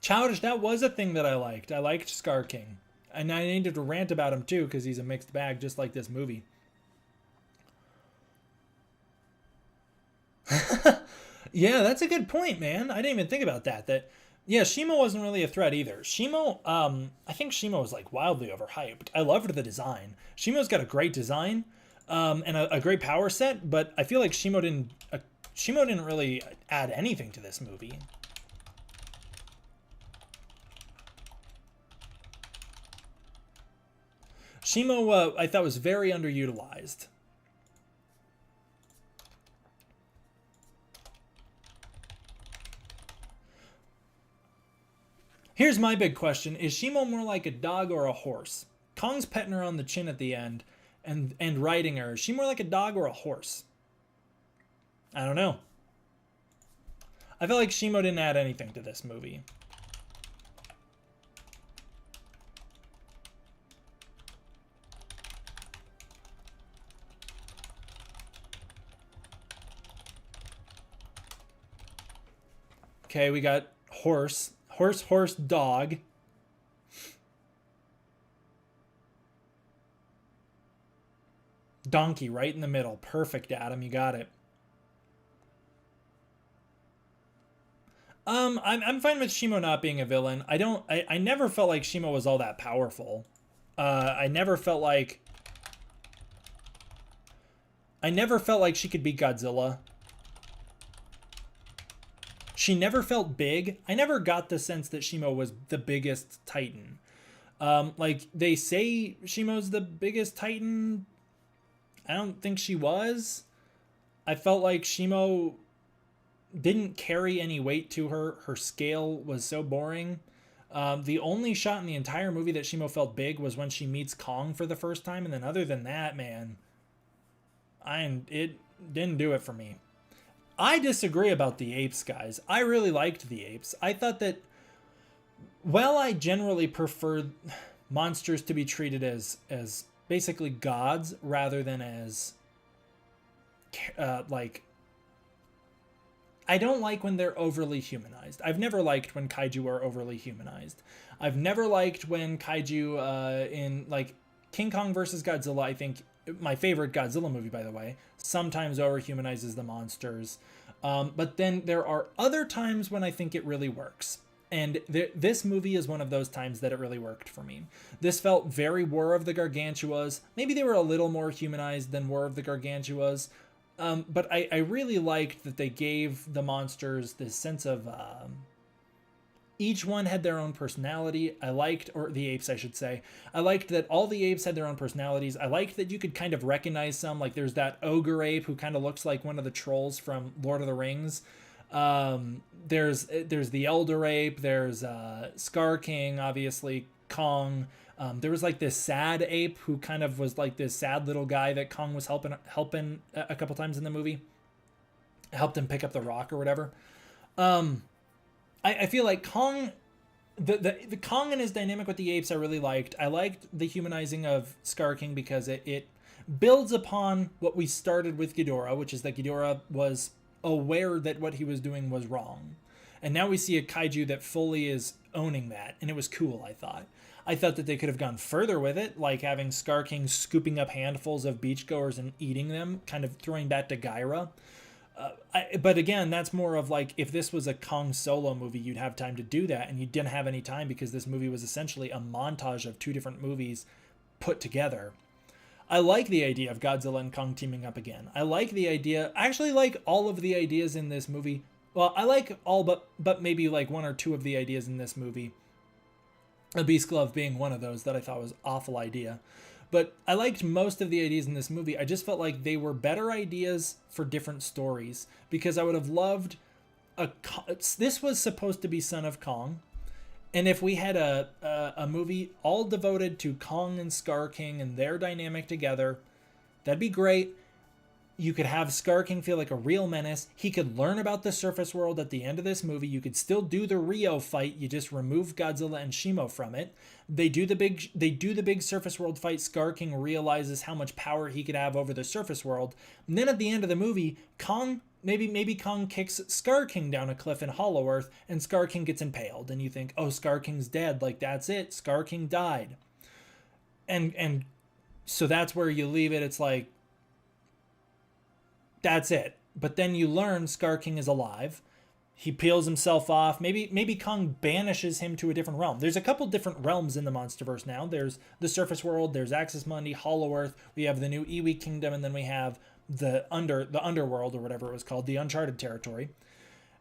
Childish, that was a thing that I liked. I liked Scar King. And I needed to rant about him too, because he's a mixed bag, just like this movie. Yeah, that's a good point, man. I didn't even think about that. Yeah, Shimo wasn't really a threat either. Shimo, I think Shimo was like wildly overhyped. I loved the design. Shimo's got a great design, and a great power set, but I feel like Shimo didn't really add anything to this movie. Shimo, I thought was very underutilized. Here's my big question. Is Shimo more like a dog or a horse? Kong's petting her on the chin at the end and riding her. Is she more like a dog or a horse? I don't know. I feel like Shimo didn't add anything to this movie. Okay, we got horse. Horse, dog. Donkey right in the middle. Perfect, Adam. You got it. I'm fine with Shimo not being a villain. I never felt like Shimo was all that powerful. I never felt like she could beat Godzilla. She never felt big. I never got the sense that Shimo was the biggest Titan. Like, they say Shimo's the biggest Titan. I don't think she was. I felt like Shimo didn't carry any weight to her. Her scale was so boring. The only shot in the entire movie that Shimo felt big was when she meets Kong for the first time. And then other than that, man, it didn't do it for me. I disagree about the apes, guys. I really liked the apes. I thought that, well, I generally prefer monsters to be treated as basically gods rather than as, like, I don't like when they're overly humanized. I've never liked when kaiju are overly humanized. I've never liked when kaiju in, like, King Kong versus Godzilla, I think, my favorite Godzilla movie, by the way, sometimes overhumanizes the monsters. But then there are other times when I think it really works. And this movie is one of those times that it really worked for me. This felt very War of the Gargantuas. Maybe they were a little more humanized than War of the Gargantuas. But I really liked that they gave the monsters this sense of... each one had their own personality. Or the apes, I should say. I liked that all the apes had their own personalities. I liked that you could kind of recognize some. Like, there's that ogre ape who kind of looks like one of the trolls from Lord of the Rings. There's the elder ape. There's Scar King, obviously. Kong. There was like this sad ape who kind of was like this sad little guy that Kong was helping a couple times in the movie. Helped him pick up the rock or whatever. I feel like Kong, the Kong and his dynamic with the apes I really liked. I liked the humanizing of Scar King because it builds upon what we started with Ghidorah, which is that Ghidorah was aware that what he was doing was wrong. And now we see a kaiju that fully is owning that, and it was cool, I thought. I thought that they could have gone further with it, like having Scar King scooping up handfuls of beachgoers and eating them, kind of throwing back to Gyra. But again, that's more of like, if this was a Kong solo movie, you'd have time to do that, and you didn't have any time because this movie was essentially a montage of two different movies put together. I like the idea of Godzilla and Kong teaming up again. I like the idea. I actually like all of the ideas in this movie. Well, I like all but maybe like one or two of the ideas in this movie. A Beast Glove being one of those that I thought was an awful idea. But I liked most of the ideas in this movie. I just felt like they were better ideas for different stories, because I would have loved this was supposed to be Son of Kong, and if we had a movie all devoted to Kong and Scar King and their dynamic together, that'd be great. You could have Scar King feel like a real menace. He could learn about the surface world at the end of this movie. You could still do the Rio fight. You just remove Godzilla and Shimo from it. They do the big surface world fight. Scar King realizes how much power he could have over the surface world. And then at the end of the movie, Kong maybe Kong kicks Scar King down a cliff in Hollow Earth, and Scar King gets impaled, and you think, oh, Scar King's dead. Like, that's it. Scar King died. And so that's where you leave it. It's like, that's it. But then you learn Scar King is alive. He peels himself off. Maybe Kong banishes him to a different realm. There's a couple different realms in the MonsterVerse now. There's the surface world, there's Axis Mundi, Hollow Earth, we have the new Iwi Kingdom, and then we have the underworld, or whatever it was called, the Uncharted territory.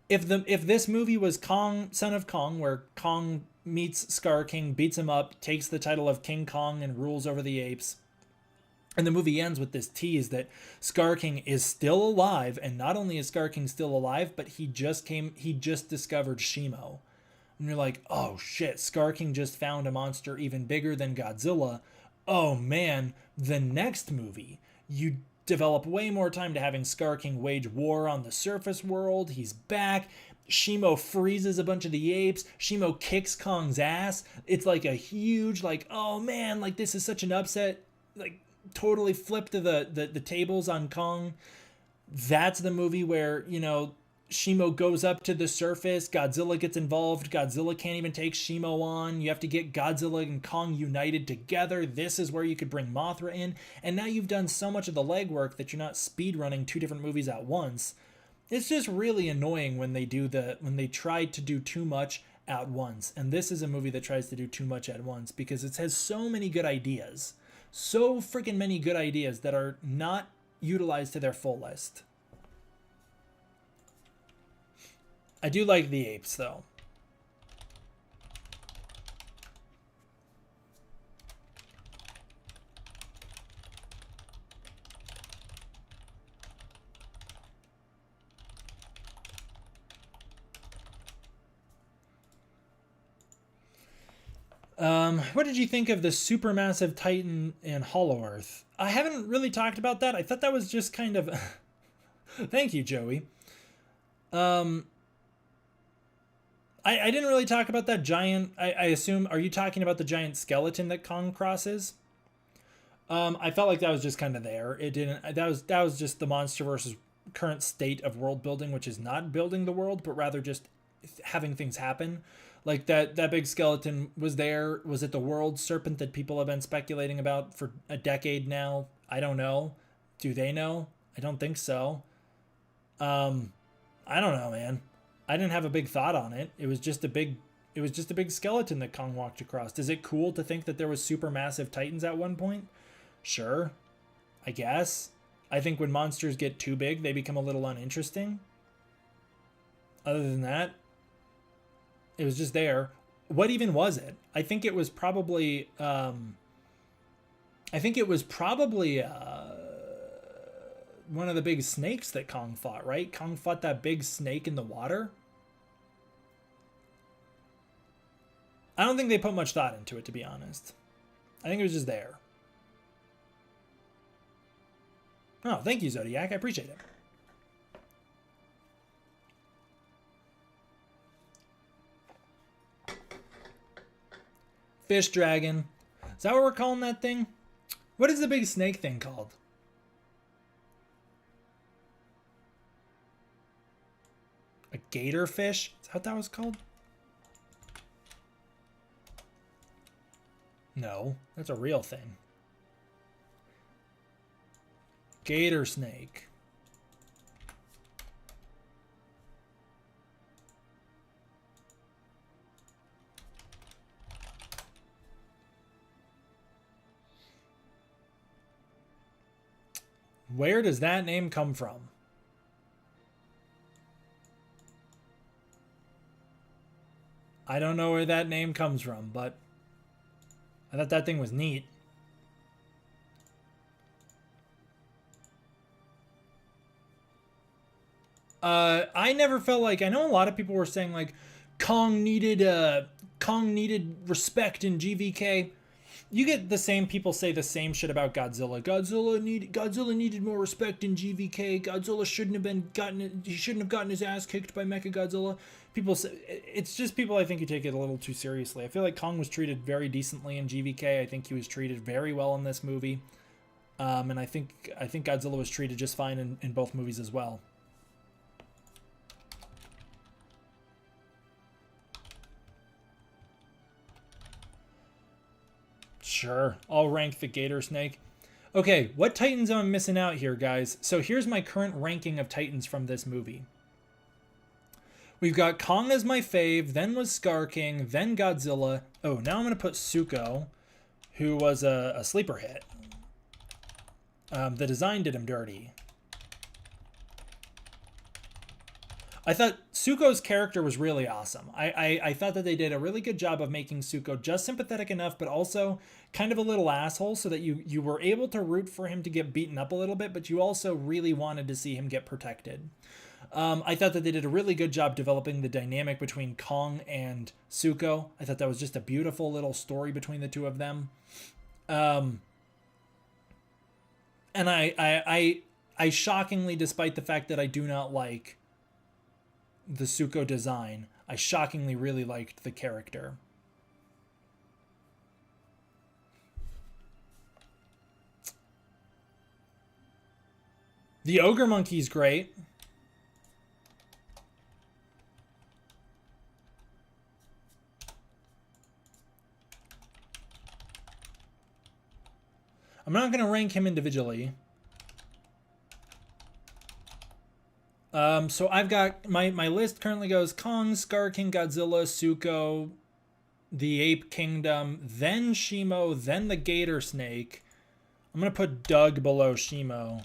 If this movie was Kong, Son of Kong, where Kong meets Scar King, beats him up, takes the title of King Kong and rules over the apes, and the movie ends with this tease that Scar King is still alive, and not only is Scar King still alive, but he just discovered Shimo. And you're like, oh shit, Scar King just found a monster even bigger than Godzilla. Oh man, the next movie, you develop way more time to having Scar King wage war on the surface world. He's back. Shimo freezes a bunch of the apes. Shimo kicks Kong's ass. It's like a huge, like, oh man, like this is such an upset, like, totally flipped the tables on Kong. That's the movie where, you know, Shimo goes up to the surface, Godzilla gets involved, Godzilla can't even take Shimo on, you have to get Godzilla and Kong united together. This is where you could bring Mothra in, and now you've done so much of the legwork that you're not speed running two different movies at once. It's just really annoying when they try to do too much at once, and this is a movie that tries to do too much at once because it has so many good ideas. So freaking many good ideas that are not utilized to their fullest. I do like the apes, though. What did you think of the supermassive Titan in Hollow Earth? I haven't really talked about that. I thought that was just kind of... Thank you, Joey. I didn't really talk about that giant... I assume... Are you talking about the giant skeleton that Kong crosses? I felt like that was just kind of there. It didn't... That was just the MonsterVerse's current state of world building, which is not building the world, but rather just having things happen. Like that big skeleton was there. Was it the world serpent that people have been speculating about for a decade now? I don't know. Do they know? I don't think so. I don't know, man. I didn't have a big thought on it. It was just a big skeleton that Kong walked across. Is it cool to think that there was supermassive titans at one point? Sure. I guess. I think when monsters get too big, they become a little uninteresting. Other than that, it was just there. What even was it? I think it was probably one of the big snakes that Kong fought, right? Kong fought that big snake in the water. I don't think they put much thought into it, to be honest. I think it was just there. Oh, thank you, Zodiac. I appreciate it. Fish dragon. Is that what we're calling that thing? What is the big snake thing called? A gator fish? Is that what that was called? No, that's a real thing. Gator snake. Where does that name come from? I don't know where that name comes from, but I thought that thing was neat. I never felt like, I know a lot of people were saying like Kong needed respect in GVK. You get the same people say the same shit about Godzilla. Godzilla needed more respect in GVK. Godzilla shouldn't have gotten his ass kicked by Mechagodzilla. People say, it's just people I think who take it a little too seriously. I feel like Kong was treated very decently in GVK. I think he was treated very well in this movie. And I think Godzilla was treated just fine in both movies as well. Sure, I'll rank the Gator Snake. Okay, what Titans am I missing out here, guys? So here's my current ranking of Titans from this movie. We've got Kong as my fave, then was Scar King, then Godzilla. Oh, now I'm going to put Suko, who was a sleeper hit. The design did him dirty. I thought Suko's character was really awesome. I thought that they did a really good job of making Suko just sympathetic enough, but also kind of a little asshole so that you were able to root for him to get beaten up a little bit, but you also really wanted to see him get protected. I thought that they did a really good job developing the dynamic between Kong and Suko. I thought that was just a beautiful little story between the two of them. And I shockingly, despite the fact that I do not like the Suko design, I shockingly really liked the character. The Ogre Monkey's great. I'm not going to rank him individually. So I've got my list currently goes Kong, Scar King, Godzilla, Suko, the Ape Kingdom, then Shimo, then the Gator Snake. I'm gonna put Doug below Shimo.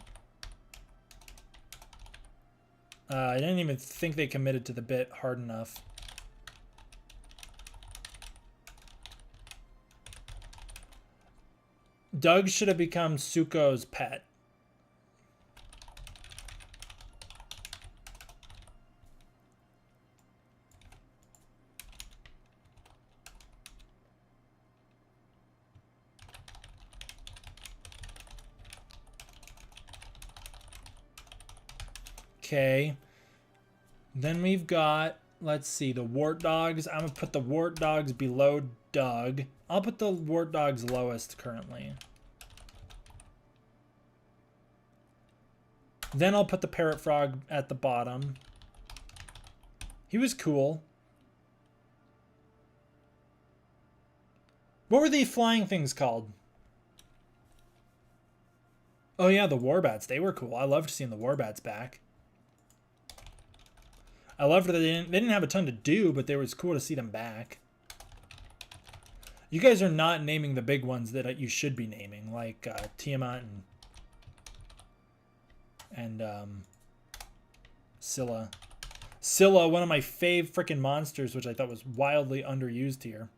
I didn't even think they committed to the bit hard enough. Doug should have become Suko's pet. Okay. Then we've got, let's see, the Wart Dogs. I'm going to put the Wart Dogs below Doug. I'll put the Wart Dogs lowest currently. Then I'll put the Parrot Frog at the bottom. He was cool. What were the flying things called? Oh yeah, the Warbats. They were cool. I loved seeing the Warbats back. I loved that they didn't have a ton to do, but it was cool to see them back. You guys are not naming the big ones that you should be naming, like Tiamat and Sila. Sila, one of my fave freaking monsters, which I thought was wildly underused here.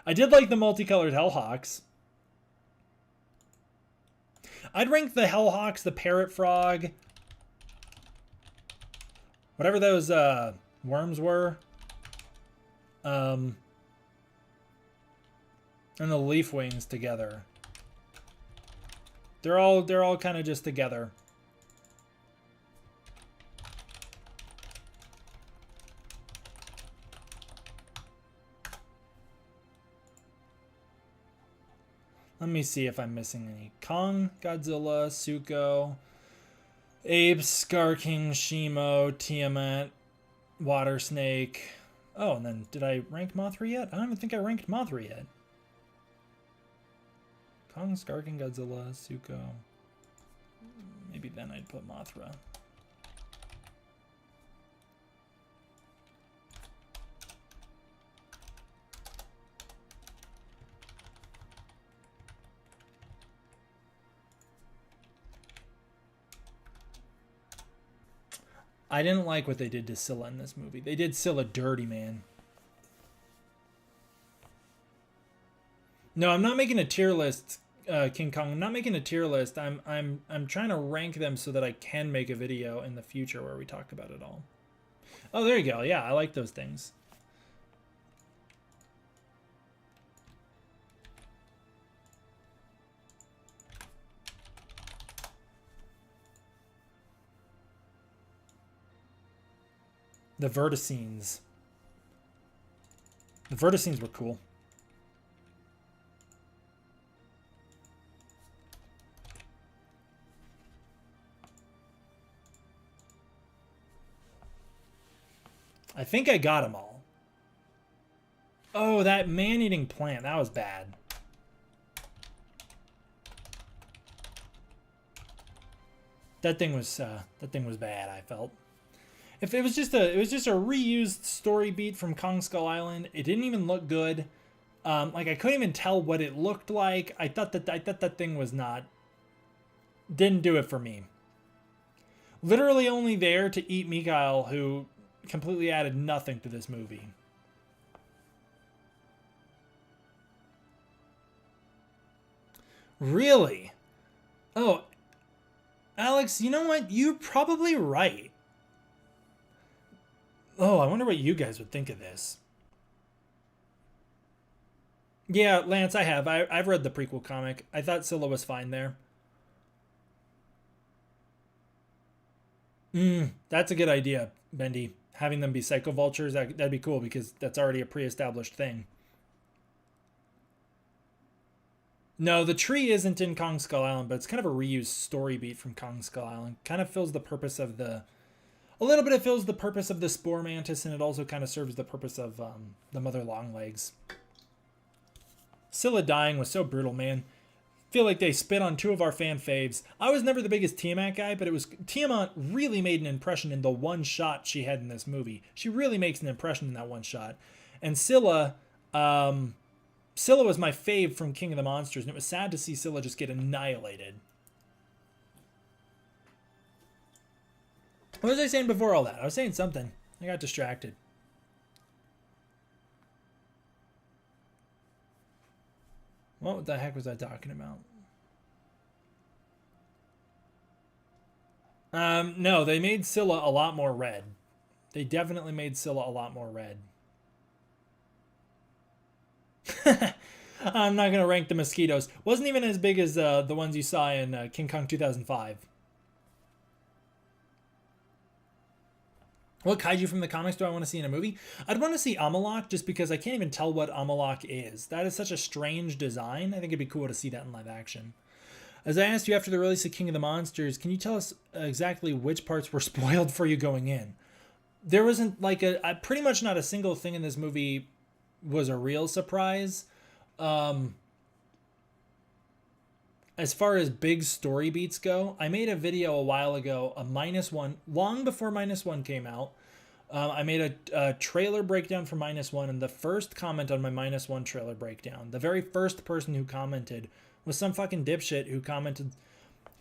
I did like the multicolored Hellhawks. I'd rank the Hellhawks, the Parrot Frog, whatever those worms were, and the Leaf Wings together. They're all kind of just together. Let me see if I'm missing any. Kong, Godzilla, Suko, Ape, Scar King, Shimo, Tiamat, Water Snake. Oh, and then did I rank Mothra yet? I don't even think I ranked Mothra yet. Kong, Scar King, Godzilla, Suko. Maybe then I'd put Mothra. I didn't like what they did to Sila in this movie. They did Sila dirty, man. No, I'm not making a tier list, King Kong. I'm not making a tier list. I'm trying to rank them so that I can make a video in the future where we talk about it all. Oh, there you go. Yeah, I like those things. The verticines. The verticines were cool. I think I got them all. Oh, that man-eating plant. That was bad. That thing was bad, I felt. If it was just a reused story beat from Kong Skull Island, it didn't even look good. Like I couldn't even tell what it looked like. I thought that thing was not, didn't do it for me. Literally only there to eat Mikhail, who completely added nothing to this movie. Really? Oh, Alex, you know what? You're probably right. Oh, I wonder what you guys would think of this. Yeah, Lance, I have. I've read the prequel comic. I thought Scylla was fine there. That's a good idea, Bendy. Having them be psycho vultures, that'd be cool because that's already a pre-established thing. No, the tree isn't in Kong Skull Island, but it's kind of a reused story beat from Kong Skull Island. Kind of fills the purpose of the... A little bit it fills the purpose of the Spore Mantis, and it also kind of serves the purpose of the Mother Longlegs. Scylla dying was so brutal, man. Feel like they spit on two of our fan faves. I was never the biggest Tiamat guy, but Tiamat really made an impression in the one shot she had in this movie. She really makes an impression in that one shot. And Scylla was my fave from King of the Monsters, and it was sad to see Scylla just get annihilated. What was I saying before all that? I was saying something. I got distracted. What the heck was I talking about? No, they made Scylla a lot more red. They definitely made Scylla a lot more red. I'm not going to rank the mosquitoes. Wasn't even as big as the ones you saw in King Kong 2005. What kaiju from the comics do I want to see in a movie? I'd want to see Amalok just because I can't even tell what Amalok is. That is such a strange design. I think it'd be cool to see that in live action. As I asked you after the release of King of the Monsters, can you tell us exactly which parts were spoiled for you going in? There wasn't like pretty much not a single thing in this movie was a real surprise. As far as big story beats go, I made a video a while ago, a -1, long before -1 came out. I made a trailer breakdown for -1, and the first comment on my -1 trailer breakdown, the very first person who commented was some fucking dipshit who commented,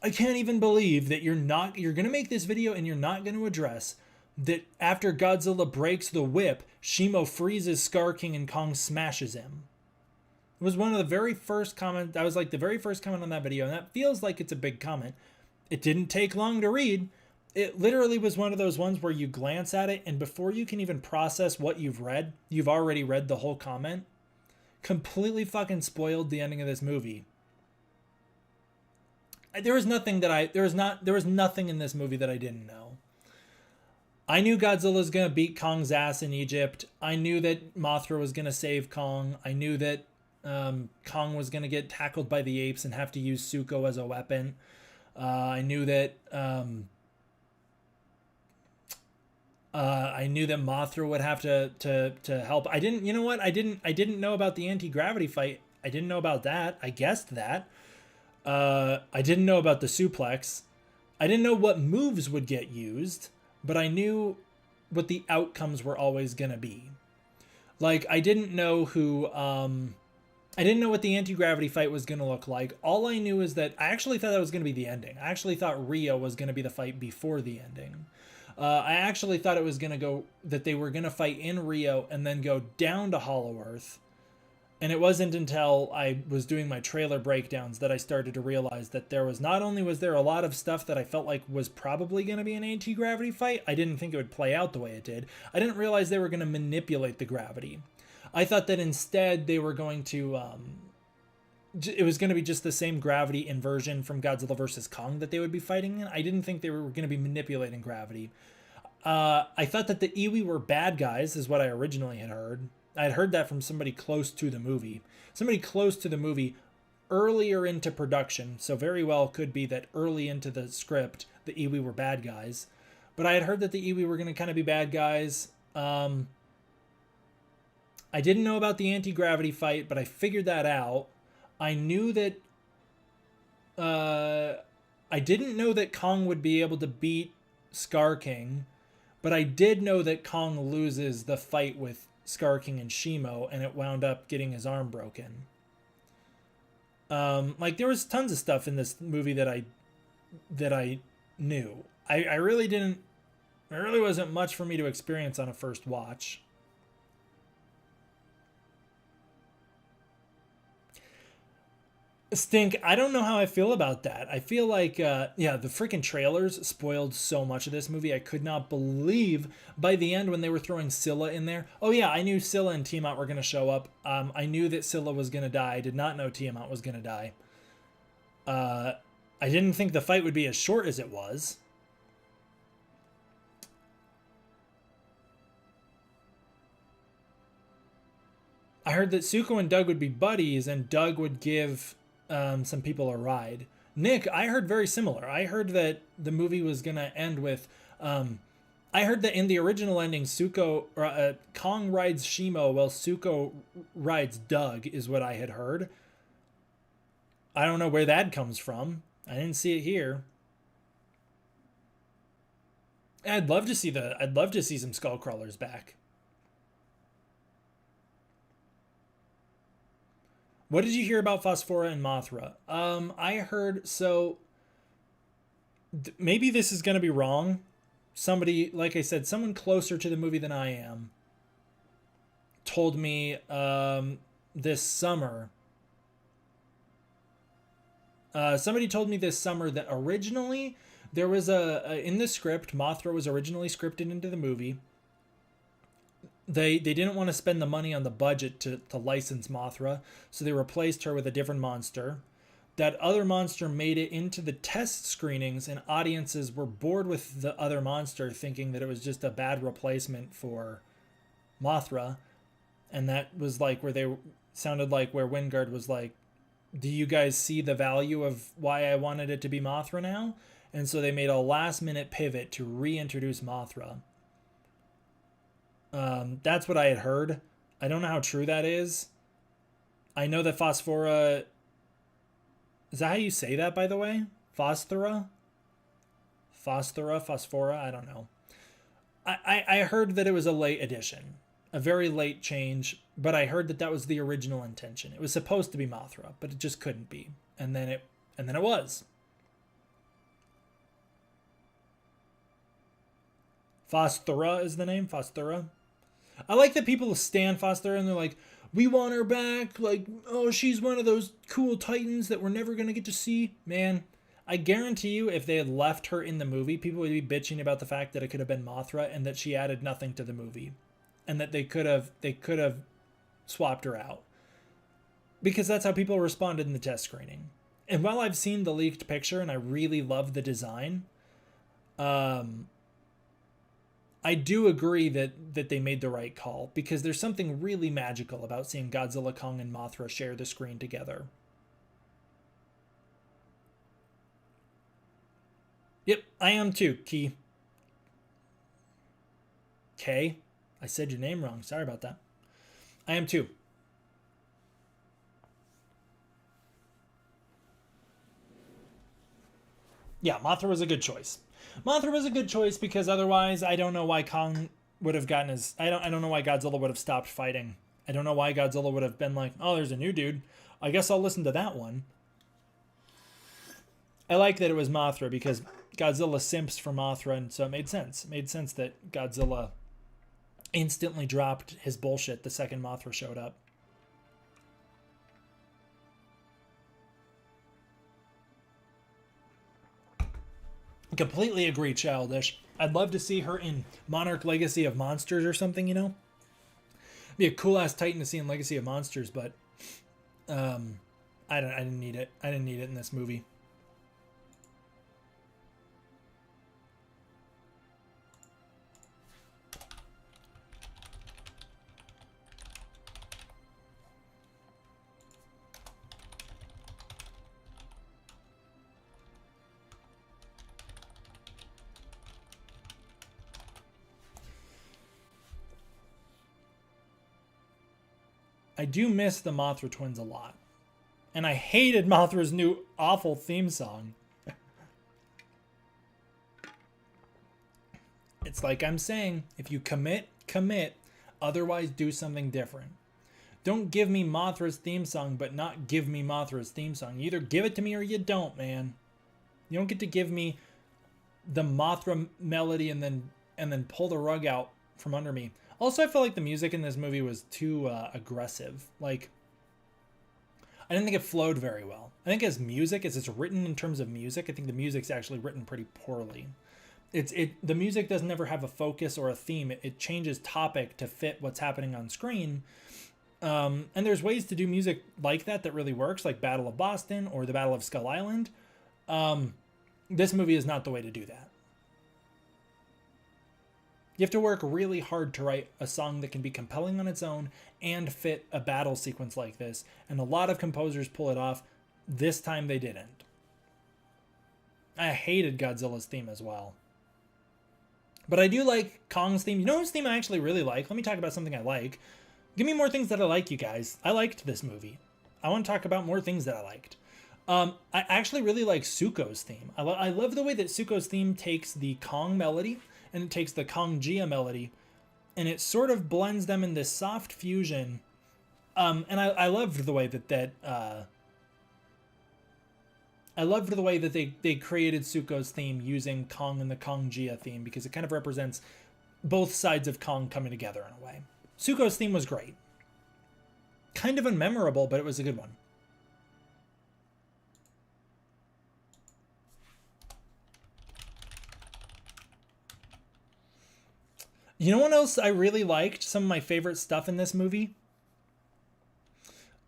I can't even believe that you're going to make this video and you're not going to address that after Godzilla breaks the whip, Shimo freezes Scar King and Kong smashes him. It was one of the very first comments. That was like the very first comment on that video, and that feels like it's a big comment. It didn't take long to read. It literally was one of those ones where you glance at it, and before you can even process what you've read, you've already read the whole comment. Completely fucking spoiled the ending of this movie. There was nothing in this movie that I didn't know. I knew Godzilla's gonna beat Kong's ass in Egypt. I knew that Mothra was gonna save Kong. I knew that Kong was going to get tackled by the apes and have to use Suko as a weapon. I knew that Mothra would have to help. I didn't, you know what? I didn't know about the anti-gravity fight. I didn't know about that. I guessed that. I didn't know about the suplex. I didn't know what moves would get used, but I knew what the outcomes were always going to be. Like, I didn't know I didn't know what the anti-gravity fight was going to look like. All I knew is that I actually thought that was going to be the ending. I actually thought Rio was going to be the fight before the ending. I actually thought it was going to go that they were going to fight in Rio and then go down to Hollow Earth. And it wasn't until I was doing my trailer breakdowns that I started to realize that there was not only was there a lot of stuff that I felt like was probably going to be an anti-gravity fight, I didn't think it would play out the way it did. I didn't realize they were going to manipulate the gravity. I thought that instead they were going to, it was going to be just the same gravity inversion from Godzilla vs. Kong that they would be fighting in. I didn't think they were going to be manipulating gravity. I thought that the Iwi were bad guys, is what I originally had heard. I had heard that from somebody close to the movie. Somebody close to the movie earlier into production, so very well could be that early into the script, the Iwi were bad guys. But I had heard that the Iwi were going to kind of be bad guys. I didn't know about the anti-gravity fight, but I figured that out. I knew that... I didn't know that Kong would be able to beat Scar King, but I did know that Kong loses the fight with Scar King and Shimo, and it wound up getting his arm broken. Like, there was tons of stuff in this movie that I knew. I really didn't... There really wasn't much for me to experience on a first watch. Stink, I don't know how I feel about that. I feel like, yeah, the freaking trailers spoiled so much of this movie. I could not believe by the end when they were throwing Sila in there. Oh yeah, I knew Sila and Tiamat were going to show up. I knew that Sila was going to die. I did not know Tiamat was going to die. I didn't think the fight would be as short as it was. I heard that Zuko and Doug would be buddies, and Doug would give... some people a ride. Nick, I heard very similar. I heard that the movie was going to end with... I heard that in the original ending, Kong rides Shimo while Zuko rides Doug, is what I had heard. I don't know where that comes from. I didn't see it here. I'd love to see some Skullcrawlers back. What did you hear about Phosphora and Mothra? I heard, so maybe this is going to be wrong. Somebody, like I said, someone closer to the movie than I am told me this summer. Somebody told me this summer that originally there was in the script, Mothra was originally scripted into the movie. They didn't want to spend the money on the budget to license Mothra, so they replaced her with a different monster. That other monster made it into the test screenings, and audiences were bored with the other monster, thinking that it was just a bad replacement for Mothra. And that was like where they sounded like where Wingard was like, do you guys see the value of why I wanted it to be Mothra now? And so they made a last minute pivot to reintroduce Mothra. That's what I had heard. I don't know how true that is. I know that Phosphora... Is that how you say that, by the way? Phosphora? Phosphora? I don't know. I heard that it was a late addition. A very late change. But I heard that that was the original intention. It was supposed to be Mothra, but it just couldn't be. And then it was. Phosphora is the name? Phosphora? I like that people stand Phosphora and they're like, we want her back. Like, oh, she's one of those cool titans that we're never going to get to see. Man, I guarantee you if they had left her in the movie, people would be bitching about the fact that it could have been Mothra and that she added nothing to the movie. And that they could have swapped her out. Because that's how people responded in the test screening. And while I've seen the leaked picture and I really love the design, I do agree that they made the right call, because there's something really magical about seeing Godzilla, Kong, and Mothra share the screen together. Yep, I am too, Key. K? I said your name wrong. Sorry about that. I am too. Yeah, Mothra was a good choice. Mothra was a good choice because otherwise I don't know why Kong would have gotten his... I don't know why Godzilla would have stopped fighting. I don't know why Godzilla would have been like, oh, there's a new dude. I guess I'll listen to that one. I like that it was Mothra because Godzilla simps for Mothra, and so it made sense. It made sense that Godzilla instantly dropped his bullshit the second Mothra showed up. Completely agree, Childish. I'd love to see her in Monarch Legacy of Monsters or something, you know? Be a cool ass Titan to see in Legacy of Monsters, but I didn't need it. I didn't need it in this movie. I do miss the Mothra twins a lot. And I hated Mothra's new awful theme song. It's like I'm saying, if you commit, commit. Otherwise, do something different. Don't give me Mothra's theme song, but not give me Mothra's theme song. You either give it to me or you don't, man. You don't get to give me the Mothra melody and then pull the rug out from under me. Also, I felt like the music in this movie was too aggressive. Like, I didn't think it flowed very well. I think as music, as it's written in terms of music, I think the music's actually written pretty poorly. The music doesn't ever have a focus or a theme. It changes topic to fit what's happening on screen. And there's ways to do music like that really works, like Battle of Boston or the Battle of Skull Island. This movie is not the way to do that. You have to work really hard to write a song that can be compelling on its own and fit a battle sequence like this. And a lot of composers pull it off. This time they didn't. I hated Godzilla's theme as well. But I do like Kong's theme. You know whose theme I actually really like? Let me talk about something I like. Give me more things that I like, you guys. I liked this movie. I want to talk about more things that I liked. I actually really like Zuko's theme. I love the way that Zuko's theme takes the Kong melody and it takes the Kong Gia melody, and it sort of blends them in this soft fusion. And I loved the way that I loved the way that they created Zuko's theme using Kong and the Kong Gia theme, because it kind of represents both sides of Kong coming together in a way. Zuko's theme was great. Kind of unmemorable, but it was a good one. You know what else I really liked? Some of my favorite stuff in this movie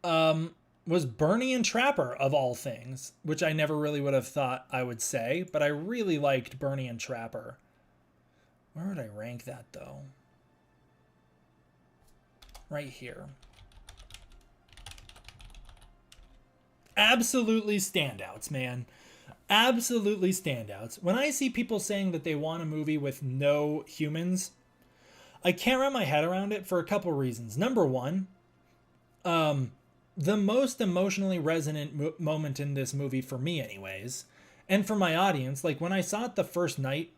was Bernie and Trapper, of all things, which I never really would have thought I would say, but I really liked Bernie and Trapper. Where would I rank that, though? Right here. Absolutely standouts, man. Absolutely standouts. When I see people saying that they want a movie with no humans, I can't wrap my head around it for a couple reasons. Number one, the most emotionally resonant moment in this movie, for me anyways, and for my audience, like when I saw it the first night,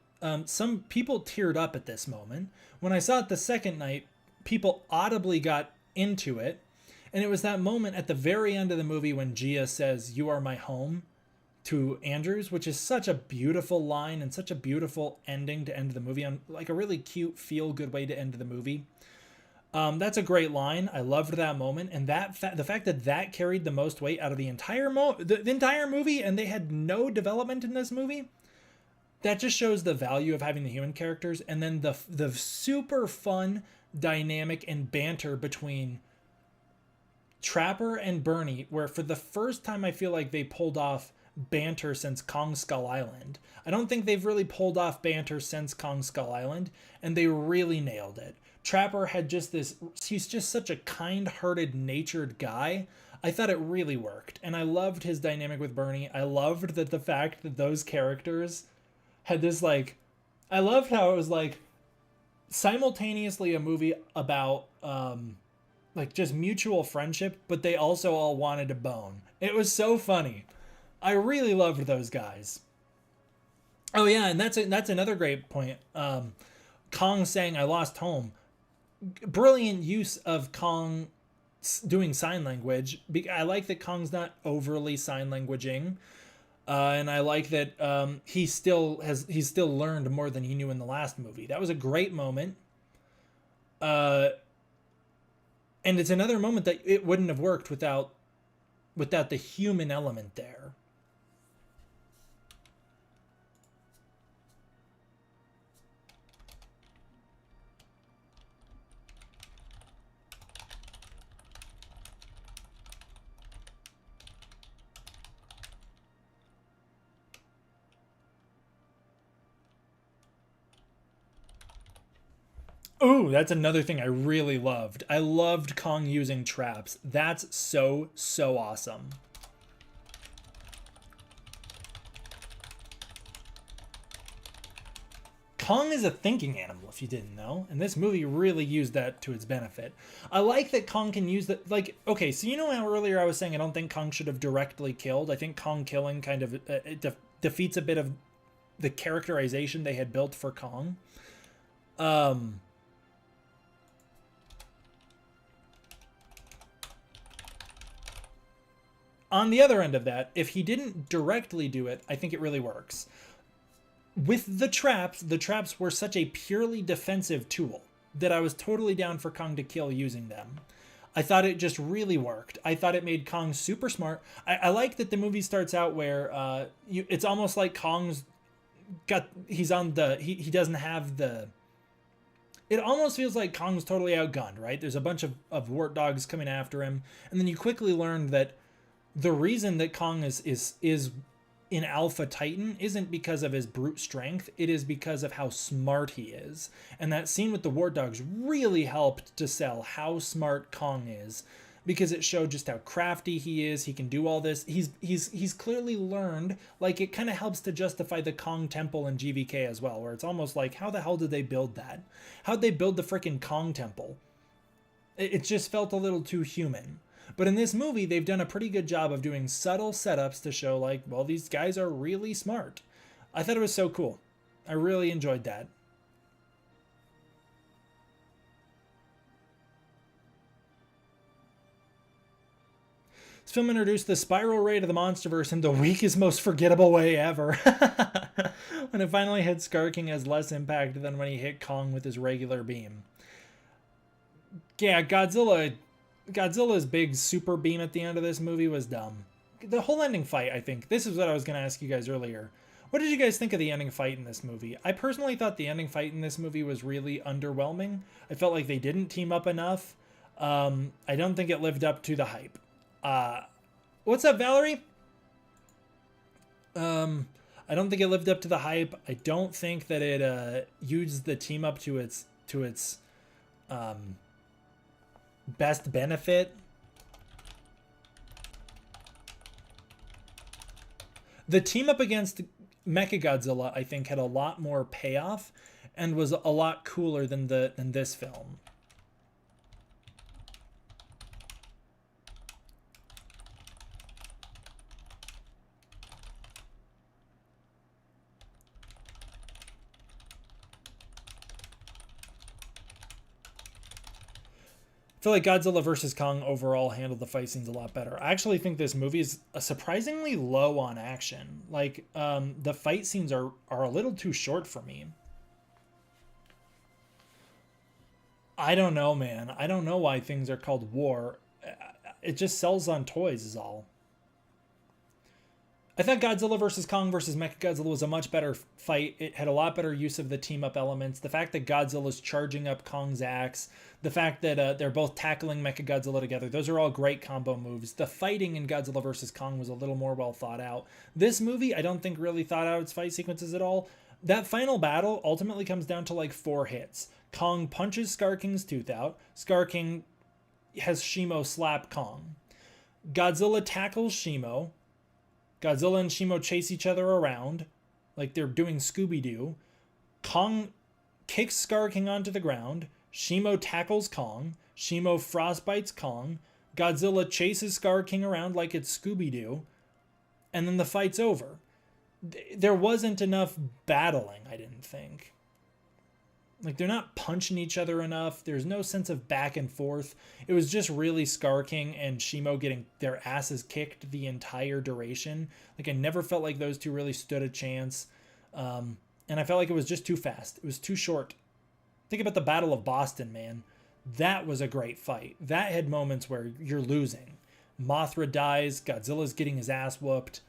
some people teared up at this moment. When I saw it the second night, people audibly got into it. And it was that moment at the very end of the movie when Gia says, "You are my home," to Andrews, which is such a beautiful line and such a beautiful ending to end the movie on, like a really cute, feel-good way to end the movie. That's a great line. I loved that moment, and the fact that carried the most weight out of the entire the entire movie, and they had no development in this movie. That just shows the value of having the human characters, and then the super fun dynamic and banter between Trapper and Bernie, where for the first time I feel like they pulled off banter since Kong Skull Island. I don't think they've really pulled off banter since Kong Skull Island, and they really nailed it. Trapper had he's just such a kind-hearted, natured guy. I thought it really worked, and I loved his dynamic with Bernie. I loved the fact that those characters had this, like, I loved how it was like simultaneously a movie about like just mutual friendship, but they also all wanted to bone. It was so funny. I really loved those guys. Oh yeah, and that's another great point. Kong saying, "I lost home." Brilliant use of Kong doing sign language. I like that Kong's not overly sign languaging. And I like that he's still learned more than he knew in the last movie. That was a great moment. Uh, and it's another moment that it wouldn't have worked without the human element there. Ooh, that's another thing I really loved. I loved Kong using traps. That's so awesome. Kong is a thinking animal, if you didn't know, and this movie really used that to its benefit. I like that Kong can use that. Like, okay, so you know how earlier I was saying I don't think Kong should have directly killed? I think Kong killing kind of defeats a bit of the characterization they had built for Kong. On the other end of that, if he didn't directly do it, I think it really works. With the traps were such a purely defensive tool that I was totally down for Kong to kill using them. I thought it just really worked. I thought it made Kong super smart. I like that the movie starts out where it's almost like Kong's he doesn't have the. It almost feels like Kong's totally outgunned, right? There's a bunch of wart dogs coming after him, and then you quickly learn that the reason that Kong is in Alpha Titan isn't because of his brute strength, it is because of how smart he is. And that scene with the wart dogs really helped to sell how smart Kong is, because it showed just how crafty he is. He can do all this. He's clearly learned. Like, it kind of helps to justify the Kong temple in GVK as well, where it's almost like, how the hell did they build that? How'd they build the freaking Kong temple? It just felt a little too human. But in this movie, they've done a pretty good job of doing subtle setups to show, like, well, these guys are really smart. I thought it was so cool. I really enjoyed that. This film introduced the spiral rate of the MonsterVerse in the weakest, most forgettable way ever. When it finally hit Scar King has less impact than when he hit Kong with his regular beam. Yeah, Godzilla's big super beam at the end of this movie was dumb. The whole ending fight, I think. This is what I was going to ask you guys earlier. What did you guys think of the ending fight in this movie? I personally thought the ending fight in this movie was really underwhelming. I felt like they didn't team up enough. I don't think it lived up to the hype. What's up, Valerie? I don't think it lived up to the hype. I don't think that it used the team up to its best benefit. The team up against Mechagodzilla, I think, had a lot more payoff and was a lot cooler than this film. I feel like Godzilla vs. Kong overall handled the fight scenes a lot better. I actually think this movie is surprisingly low on action. Like, the fight scenes are a little too short for me. I don't know, man. I don't know why things are called war. It just sells on toys is all. I thought Godzilla vs. Kong vs. Mechagodzilla was a much better fight. It had a lot better use of the team-up elements. The fact that Godzilla's charging up Kong's axe, the fact that they're both tackling Mechagodzilla together, those are all great combo moves. The fighting in Godzilla vs. Kong was a little more well thought out. This movie, I don't think really thought out its fight sequences at all. That final battle ultimately comes down to like 4 hits. Kong punches Scar King's tooth out. Scar King has Shimo slap Kong. Godzilla tackles Shimo. Godzilla and Shimo chase each other around like they're doing Scooby-Doo. Kong kicks Scar King onto the ground. Shimo tackles Kong. Shimo frostbites Kong. Godzilla chases Scar King around like it's Scooby-Doo. And then the fight's over. There wasn't enough battling, I didn't think. Like, they're not punching each other enough. There's no sense of back and forth. It was just really Scar King and Shimo getting their asses kicked the entire duration. Like, I never felt like those two really stood a chance. And I felt like it was just too fast. It was too short. Think about the Battle of Boston, man. That was a great fight. That had moments where you're losing. Mothra dies. Godzilla's getting his ass whooped.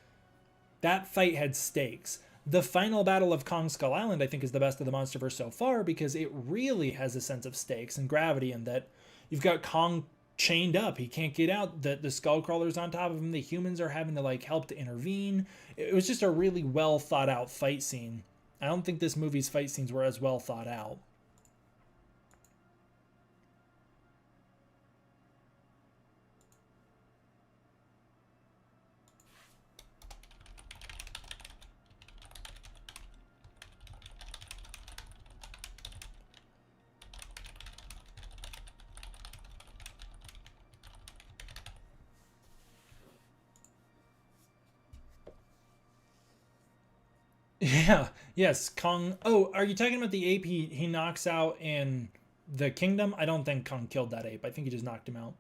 That fight had stakes. The final battle of Kong Skull Island, I think, is the best of the MonsterVerse so far because it really has a sense of stakes and gravity, in that you've got Kong chained up. He can't get out. The skull crawlers on top of him. The humans are having to like help to intervene. It was just a really well thought out fight scene. I don't think this movie's fight scenes were as well thought out. Yeah, yes, Kong. Oh, are you talking about the ape he knocks out in the kingdom? I don't think Kong killed that ape. I think he just knocked him out.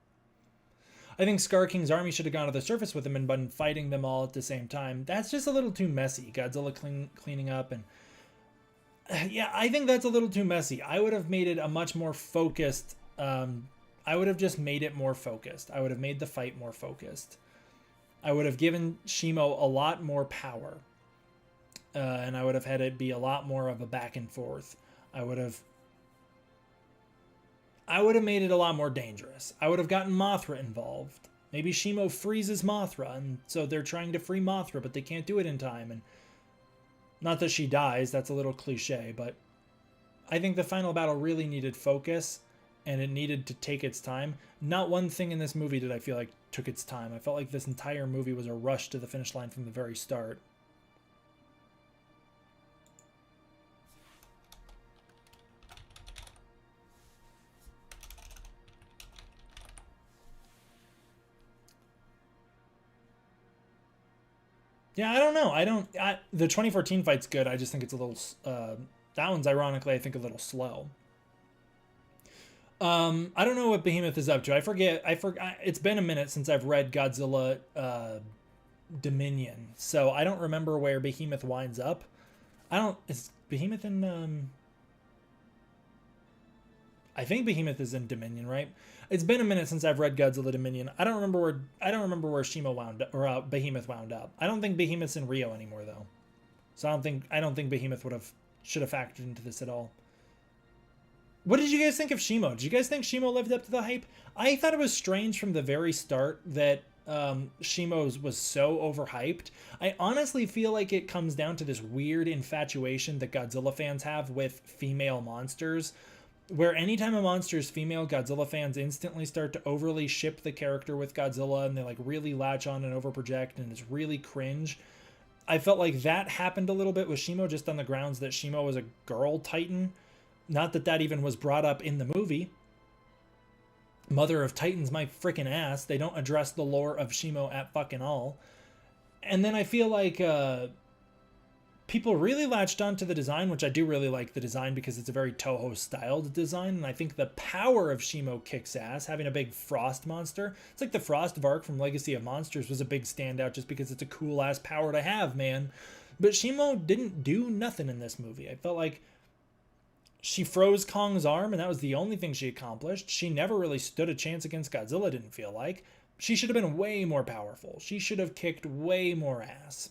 I think Scar King's army should have gone to the surface with him and been fighting them all at the same time. That's just a little too messy. Godzilla cleaning up and yeah, I think that's a little too messy. I would have made it a much more focused. I would have just made it more focused. I would have made the fight more focused. I would have given Shimo a lot more power. And I would have had it be a lot more of a back and forth. I would have made it a lot more dangerous. I would have gotten Mothra involved. Maybe Shimo freezes Mothra, and so they're trying to free Mothra, but they can't do it in time. And not that she dies, that's a little cliche, but I think the final battle really needed focus, and it needed to take its time. Not one thing in this movie did I feel like took its time. I felt like this entire movie was a rush to the finish line from the very start. Yeah, I don't know. The 2014 fight's good. I just think it's a little. That one's ironically, I think, a little slow. I don't know what Behemoth is up to. I forget. It's been a minute since I've read Godzilla Dominion, so I don't remember where Behemoth winds up. I don't. Is Behemoth in? I think Behemoth is in Dominion, right? It's been a minute since I've read Godzilla Dominion. I don't remember where Shimo wound up, or Behemoth wound up. I don't think Behemoth's in Rio anymore though. So I don't think Behemoth should have factored into this at all. What did you guys think of Shimo? Did you guys think Shimo lived up to the hype? I thought it was strange from the very start that Shimo's was so overhyped. I honestly feel like it comes down to this weird infatuation that Godzilla fans have with female monsters, where anytime a monster is female, Godzilla fans instantly start to overly ship the character with Godzilla, and they like really latch on and overproject, and it's really cringe. I felt like that happened a little bit with Shimo, just on the grounds that Shimo was a girl titan. Not that that even was brought up in the movie. Mother of Titans, my freaking ass. They don't address the lore of Shimo at fucking all. And then I feel like people really latched onto the design, which I do really like the design because it's a very Toho styled design. And I think the power of Shimo kicks ass, having a big frost monster. It's like the Frost Vark from Legacy of Monsters was a big standout just because it's a cool ass power to have, man. But Shimo didn't do nothing in this movie. I felt like she froze Kong's arm, and that was the only thing she accomplished. She never really stood a chance against Godzilla, didn't feel like. She should have been way more powerful. She should have kicked way more ass.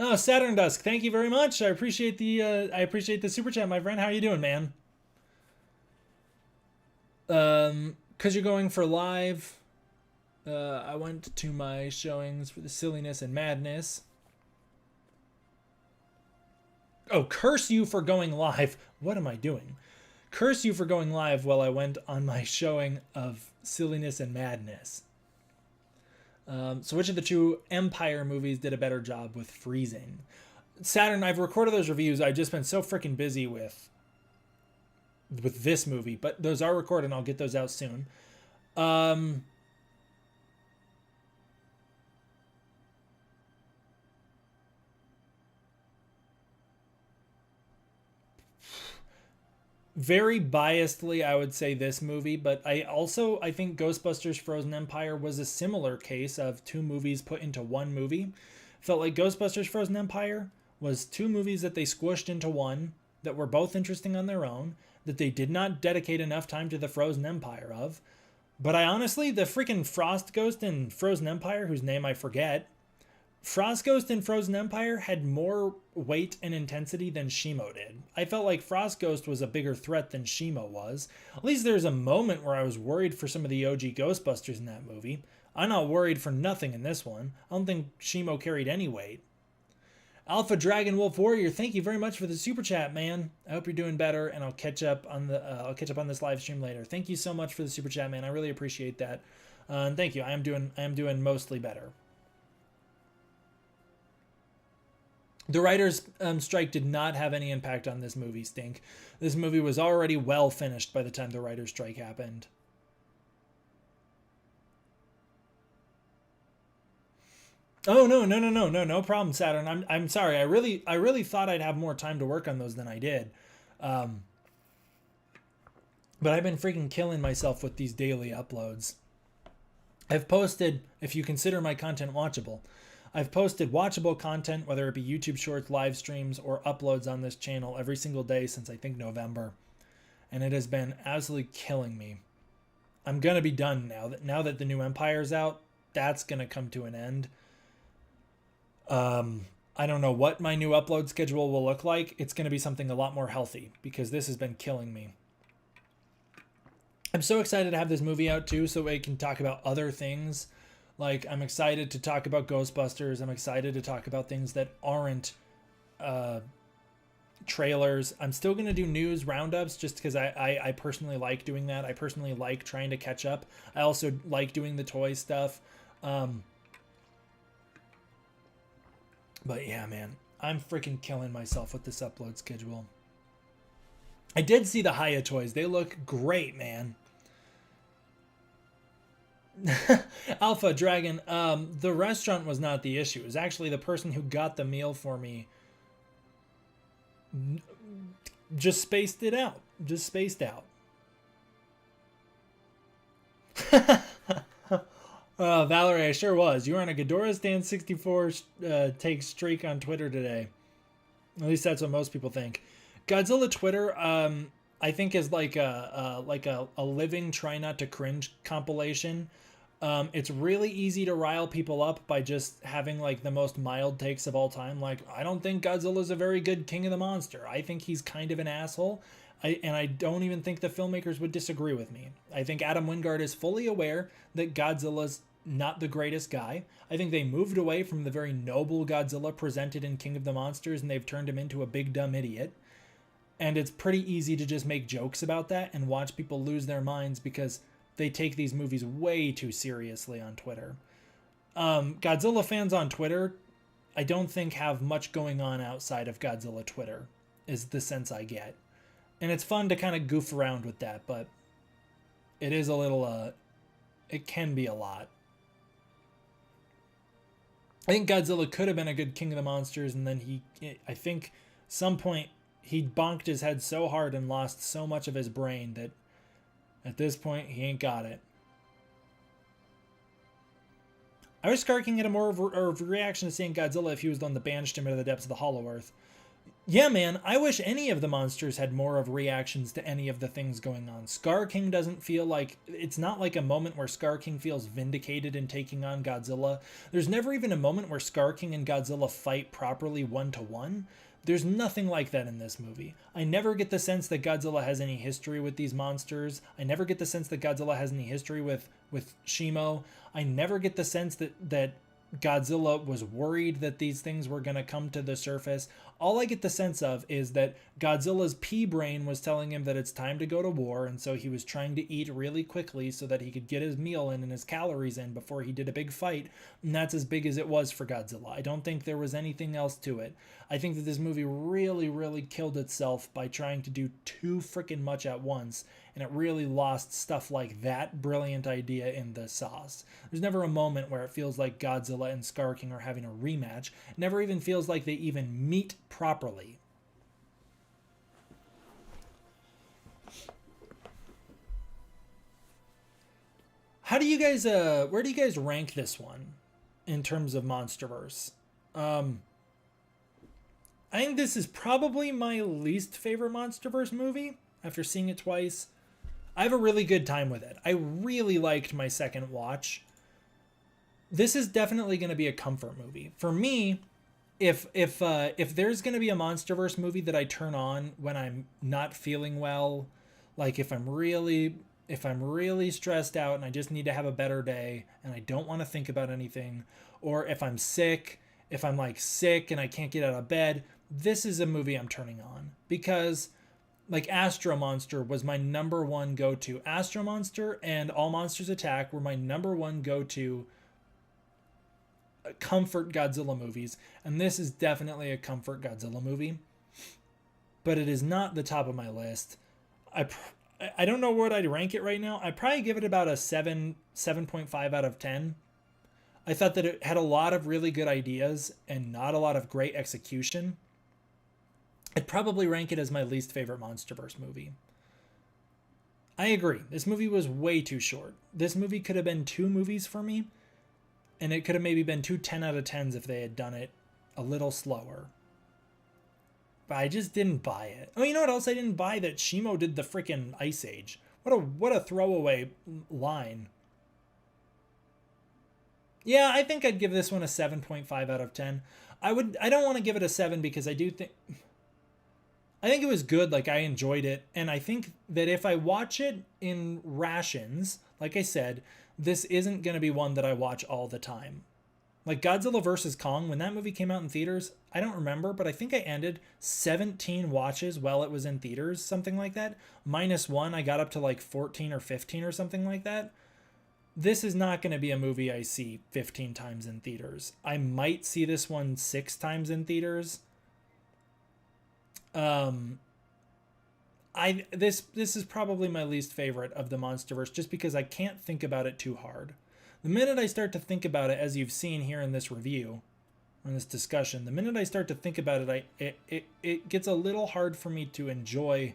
Oh, Saturn Dusk, thank you very much. I appreciate the super chat, my friend. How are you doing, man? Cause you're going for live. I went to my showings for the silliness and madness. Oh, curse you for going live. What am I doing? Curse you for going live while I went on my showing of Silliness and Madness. So which of the two Empire movies did a better job with freezing? Saturn, I've recorded those reviews. I've just been so freaking busy with this movie, but those are recorded and I'll get those out soon. Very biasedly, I would say this movie, but I think Ghostbusters Frozen Empire was a similar case of two movies put into one movie. Felt like Ghostbusters Frozen Empire was two movies that they squished into one that were both interesting on their own, that they did not dedicate enough time to the Frozen Empire of. But I honestly, the freaking Frost Ghost in Frozen Empire, whose name I forget, Frost Ghost in Frozen Empire had more weight and intensity than Shimo did. I felt like Frost Ghost was a bigger threat than Shimo was. At least there's a moment where I was worried for some of the OG Ghostbusters in that movie. I'm not worried for nothing in this one. I don't think Shimo carried any weight. Alpha Dragon Wolf Warrior, thank you very much for the super chat, man. I hope you're doing better, and I'll catch up on this live stream later. Thank you so much for the super chat, man. I really appreciate that. And thank you. I am doing mostly better. The writers' strike did not have any impact on this movie, Stink. This movie was already well finished by the time the writers' strike happened. Oh no problem, Saturn. I'm sorry. I really thought I'd have more time to work on those than I did. But I've been freaking killing myself with these daily uploads. I've posted, if you consider my content watchable, I've posted watchable content, whether it be YouTube Shorts, live streams, or uploads on this channel every single day since I think November. And it has been absolutely killing me. I'm going to be done now. Now that the new Empire's out, that's going to come to an end. I don't know what my new upload schedule will look like. It's going to be something a lot more healthy because this has been killing me. I'm so excited to have this movie out too so we can talk about other things. Like, I'm excited to talk about Ghostbusters. I'm excited to talk about things that aren't trailers. I'm still going to do news roundups just because I personally like doing that. I personally like trying to catch up. I also like doing the toy stuff. But yeah, man, I'm freaking killing myself with this upload schedule. I did see the Haya toys. They look great, man. Alpha Dragon, the restaurant was not the issue. It was actually the person who got the meal for me just spaced it out. Just spaced out. Valerie, I sure was. You were on a Ghidorah Stand 64 take streak on Twitter today. At least that's what most people think. Godzilla Twitter, I think is like a living try not to cringe compilation. It's really easy to rile people up by just having like the most mild takes of all time. Like, I don't think Godzilla's a very good king of the monster. I think he's kind of an asshole. And I don't even think the filmmakers would disagree with me. I think Adam Wingard is fully aware that Godzilla's not the greatest guy. I think they moved away from the very noble Godzilla presented in King of the Monsters, and they've turned him into a big dumb idiot. And it's pretty easy to just make jokes about that and watch people lose their minds because they take these movies way too seriously on Twitter. Godzilla fans on Twitter, I don't think have much going on outside of Godzilla Twitter, is the sense I get. And it's fun to kind of goof around with that, but it is a little, it can be a lot. I think Godzilla could have been a good King of the Monsters, and then I think some point he bonked his head so hard and lost so much of his brain that at this point he ain't got it. I wish Scar King had more of a reaction to seeing Godzilla if he was the one that banished him into the depths of the Hollow Earth. Yeah, man, I wish any of the monsters had more of reactions to any of the things going on. Scar King doesn't feel like... It's not like a moment where Scar King feels vindicated in taking on Godzilla. There's never even a moment where Scar King and Godzilla fight properly one-to-one. There's nothing like that in this movie. I never get the sense that Godzilla has any history with these monsters. I never get the sense that Godzilla has any history with Shimo. I never get the sense that Godzilla was worried that these things were going to come to the surface. All I get the sense of is that Godzilla's pea brain was telling him that it's time to go to war, and so he was trying to eat really quickly so that he could get his meal in and his calories in before he did a big fight, and that's as big as it was for Godzilla. I don't think there was anything else to it. I think that this movie really, really killed itself by trying to do too freaking much at once, and it really lost stuff like that brilliant idea in the sauce. There's never a moment where it feels like Godzilla and Scar King are having a rematch. It never even feels like they even meet properly. How do you guys where do you guys rank this one in terms of MonsterVerse? I think this is probably my least favorite MonsterVerse movie after seeing it twice. I have a really good time with it. I really liked my second watch. This is definitely going to be a comfort movie. For me, if there's going to be a MonsterVerse movie that I turn on when I'm not feeling well, like if I'm really stressed out and I just need to have a better day and I don't want to think about anything, or if I'm sick, if I'm like sick and I can't get out of bed, this is a movie I'm turning on. Because like Astro Monster was my number one go-to. Astro Monster and All Monsters Attack were my number one go-to comfort Godzilla movies, and this is definitely a comfort Godzilla movie, but it is not the top of my list. I don't know what I'd rank it right now. I'd probably give it about a 7.5 out of 10. I thought that it had a lot of really good ideas and not a lot of great execution. I'd probably rank it as my least favorite MonsterVerse movie. I agree. This movie was way too short. This movie could have been 2 movies for me, and it could have maybe been 2 10 out of 10s if they had done it a little slower. But I just didn't buy it. Oh, you know what else I didn't buy? That Shimo did the freaking Ice Age. What a throwaway line. Yeah, I think I'd give this one a 7.5 out of 10. I don't want to give it a 7 because I think it was good. Like, I enjoyed it. And I think that if I watch it in rations, like I said, this isn't going to be one that I watch all the time. Like Godzilla vs. Kong, when that movie came out in theaters, I don't remember, but I think I ended 17 watches while it was in theaters, something like that. -1, I got up to like 14 or 15 or something like that. This is not going to be a movie I see 15 times in theaters. I might see this one 6 times in theaters. This is probably my least favorite of the MonsterVerse just because I can't think about it too hard. The minute I start to think about it, as you've seen here in this review, in this discussion, the minute I start to think about it, it gets a little hard for me to enjoy.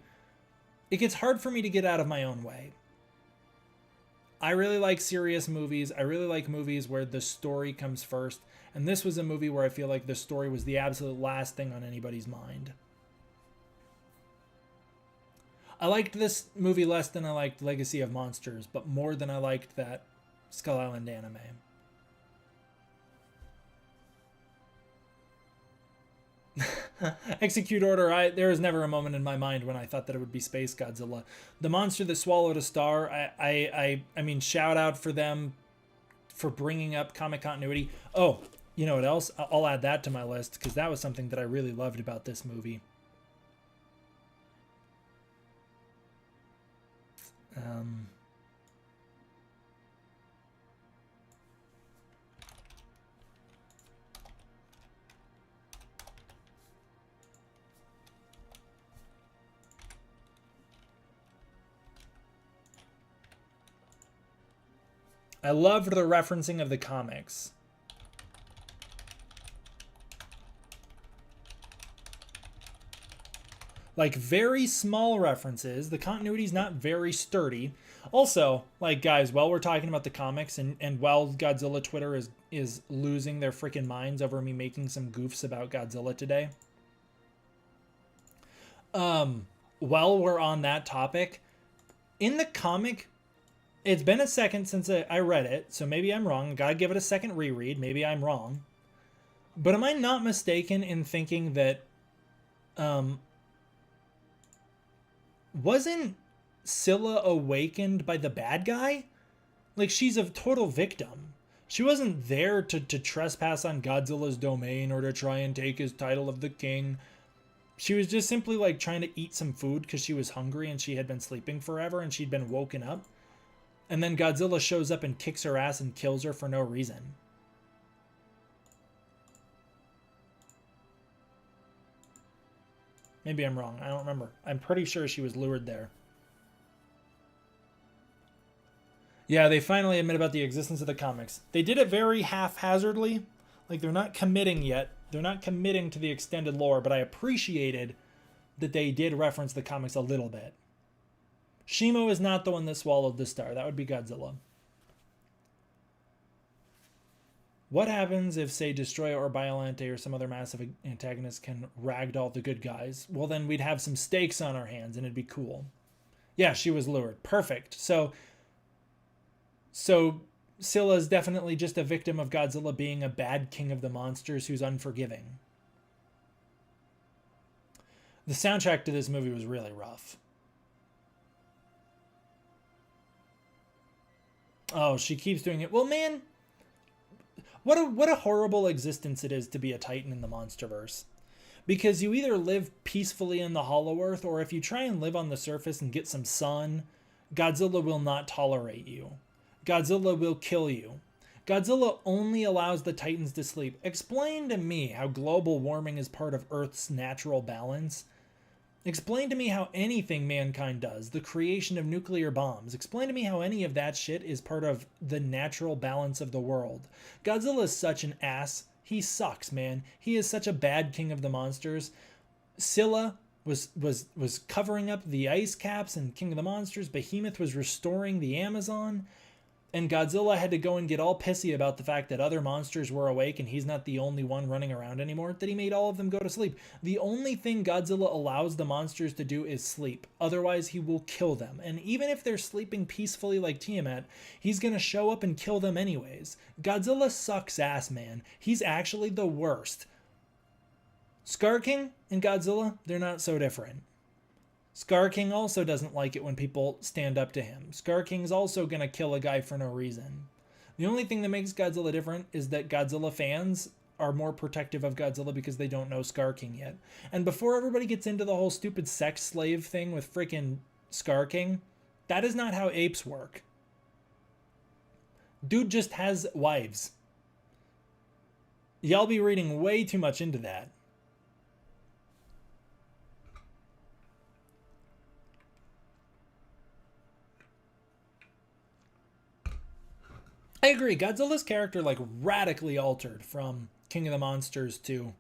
It gets hard for me to get out of my own way. I really like serious movies. I really like movies where the story comes first. And this was a movie where I feel like the story was the absolute last thing on anybody's mind. I liked this movie less than I liked Legacy of Monsters, but more than I liked that Skull Island anime. Execute Order. There was never a moment in my mind when I thought that it would be Space Godzilla. The Monster That Swallowed a Star. I mean, shout out for them for bringing up comic continuity. Oh, you know what else? I'll add that to my list because that was something that I really loved about this movie. I loved the referencing of the comics. Like, very small references. The continuity's not very sturdy. Also, like, guys, while we're talking about the comics and while Godzilla Twitter is losing their freaking minds over me making some goofs about Godzilla today, while we're on that topic, in the comic, it's been a second since I read it, so maybe I'm wrong. Gotta give it a second reread. Maybe I'm wrong. But am I not mistaken in thinking that wasn't Sila awakened by the bad guy? Like, she's a total victim. She wasn't there to trespass on Godzilla's domain or to try and take his title of the king. She was just simply like trying to eat some food because she was hungry and she had been sleeping forever and she'd been woken up. And then Godzilla shows up and kicks her ass and kills her for no reason. Maybe I'm wrong. I don't remember. I'm pretty sure she was lured there. Yeah, they finally admit about the existence of the comics. They did it very haphazardly. Like, they're not committing yet. They're not committing to the extended lore, but I appreciated that they did reference the comics a little bit. Shimo is not the one that swallowed the star. That would be Godzilla. What happens if, say, Destoroyah or Biolante or some other massive antagonist can ragdoll the good guys? Well, then we'd have some stakes on our hands and it'd be cool. Yeah, she was lured. Perfect. So Sila's definitely just a victim of Godzilla being a bad king of the monsters who's unforgiving. The soundtrack to this movie was really rough. Oh, she keeps doing it. Well, man, what a horrible existence it is to be a Titan in the MonsterVerse. Because you either live peacefully in the Hollow Earth, or if you try and live on the surface and get some sun, Godzilla will not tolerate you. Godzilla will kill you. Godzilla only allows the Titans to sleep. Explain to me how global warming is part of Earth's natural balance. Explain to me how anything mankind does, the creation of nuclear bombs. Explain to me how any of that shit is part of the natural balance of the world. Godzilla is such an ass. He sucks, man. He is such a bad king of the monsters. Sila was covering up the ice caps and King of the Monsters. Behemoth was restoring the Amazon. And Godzilla had to go and get all pissy about the fact that other monsters were awake and he's not the only one running around anymore, that he made all of them go to sleep. The only thing Godzilla allows the monsters to do is sleep. Otherwise, he will kill them. And even if they're sleeping peacefully like Tiamat, he's going to show up and kill them anyways. Godzilla sucks ass, man. He's actually the worst. Scar King and Godzilla, they're not so different. Scar King also doesn't like it when people stand up to him. Scar King's also gonna kill a guy for no reason. The only thing that makes Godzilla different is that Godzilla fans are more protective of Godzilla because they don't know Scar King yet. And before everybody gets into the whole stupid sex slave thing with freaking Scar King, that is not how apes work. Dude just has wives. Y'all be reading way too much into that. I agree. Godzilla's character radically altered from King of the Monsters to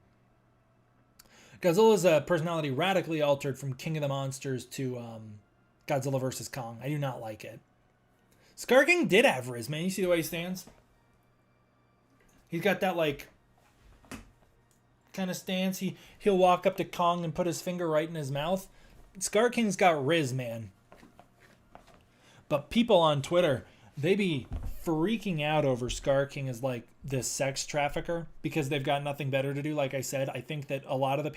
Godzilla's personality radically altered from King of the Monsters to Godzilla vs. Kong. I do not like it. Scar King did have Riz, man. You see the way he stands? He's got that kind of stance. He'll walk up to Kong and put his finger right in his mouth. Scar King's got Riz, man. But people on Twitter, they be freaking out over Scar King as this sex trafficker because they've got nothing better to do. Like I said, I think that a lot of the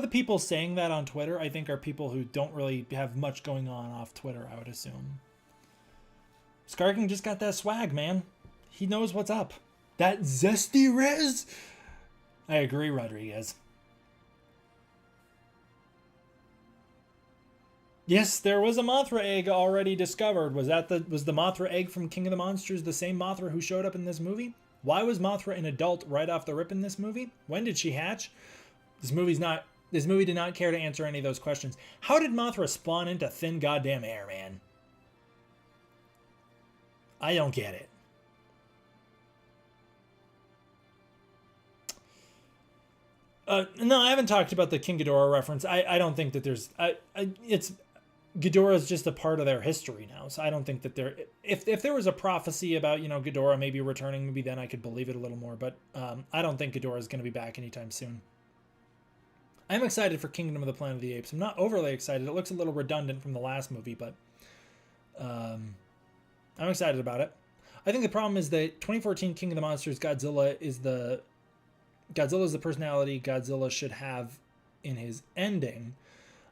people saying that on Twitter, I think are people who don't really have much going on off Twitter, I would assume. Scar King just got that swag, man. He knows what's up. That zesty Riz. I agree, Rodriguez. Yes, there was a Mothra egg already discovered. Was the Mothra egg from King of the Monsters the same Mothra who showed up in this movie? Why was Mothra an adult right off the rip in this movie? When did she hatch? This movie did not care to answer any of those questions. How did Mothra spawn into thin goddamn air, man? I don't get it. No, I haven't talked about the King Ghidorah reference. I don't think that there's... Ghidorah is just a part of their history now, so I don't think that there... If there was a prophecy about, Ghidorah maybe returning, maybe then I could believe it a little more, but I don't think Ghidorah is going to be back anytime soon. I'm excited for Kingdom of the Planet of the Apes. I'm not overly excited. It looks a little redundant from the last movie, but I'm excited about it. I think the problem is that 2014 King of the Monsters Godzilla's the personality Godzilla should have in his ending.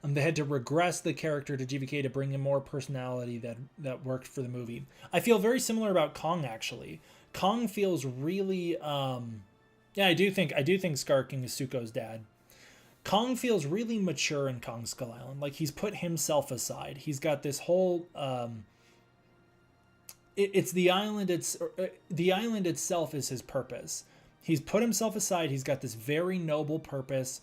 They had to regress the character to GVK to bring in more personality that worked for the movie. I feel very similar about Kong, actually. Kong feels really... I do think Scar King is Zuko's dad. Kong feels really mature in Kong Skull Island. He's put himself aside. He's got this whole... It's the island. The island itself is his purpose. He's put himself aside. He's got this very noble purpose.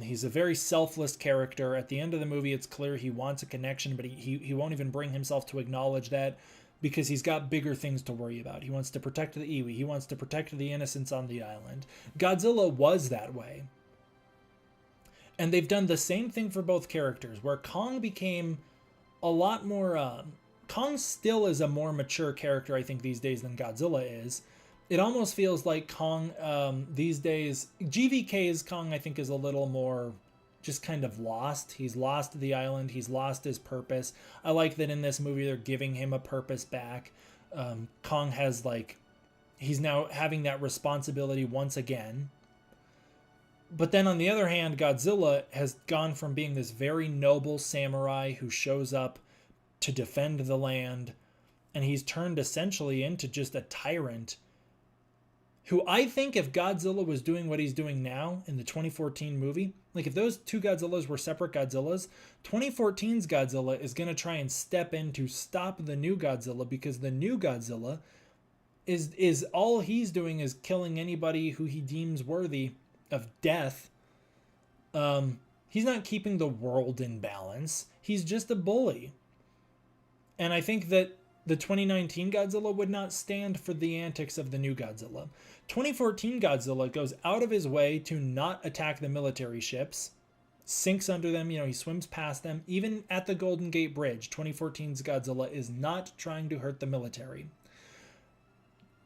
He's a very selfless character. At the end of the movie, it's clear he wants a connection, but he won't even bring himself to acknowledge that because he's got bigger things to worry about. He wants to protect the iwi. He wants to protect the innocents on the island. Godzilla was that way. And they've done the same thing for both characters, where Kong became a lot more... Kong still is a more mature character, I think, these days than Godzilla is. it almost feels like Kong these days. GVK's Kong, I think, is a little more just kind of lost. He's lost the island. He's lost his purpose. I like that in this movie they're giving him a purpose back. Kong has like, he's now having that responsibility once again. But then on the other hand, Godzilla has gone from being this very noble samurai who shows up to defend the land, and he's turned essentially into just a tyrant who, I think if Godzilla was doing what he's doing now in the 2014 movie, like if those two Godzillas were separate Godzillas, 2014's Godzilla is going to try and step in to stop the new Godzilla, because the new Godzilla is all he's doing is killing anybody who he deems worthy of death. He's not keeping the world in balance. He's just a bully. And I think that the 2019 Godzilla would not stand for the antics of the new Godzilla. 2014 Godzilla goes out of his way to not attack the military ships, sinks under them, he swims past them. Even at the Golden Gate Bridge, 2014's Godzilla is not trying to hurt the military.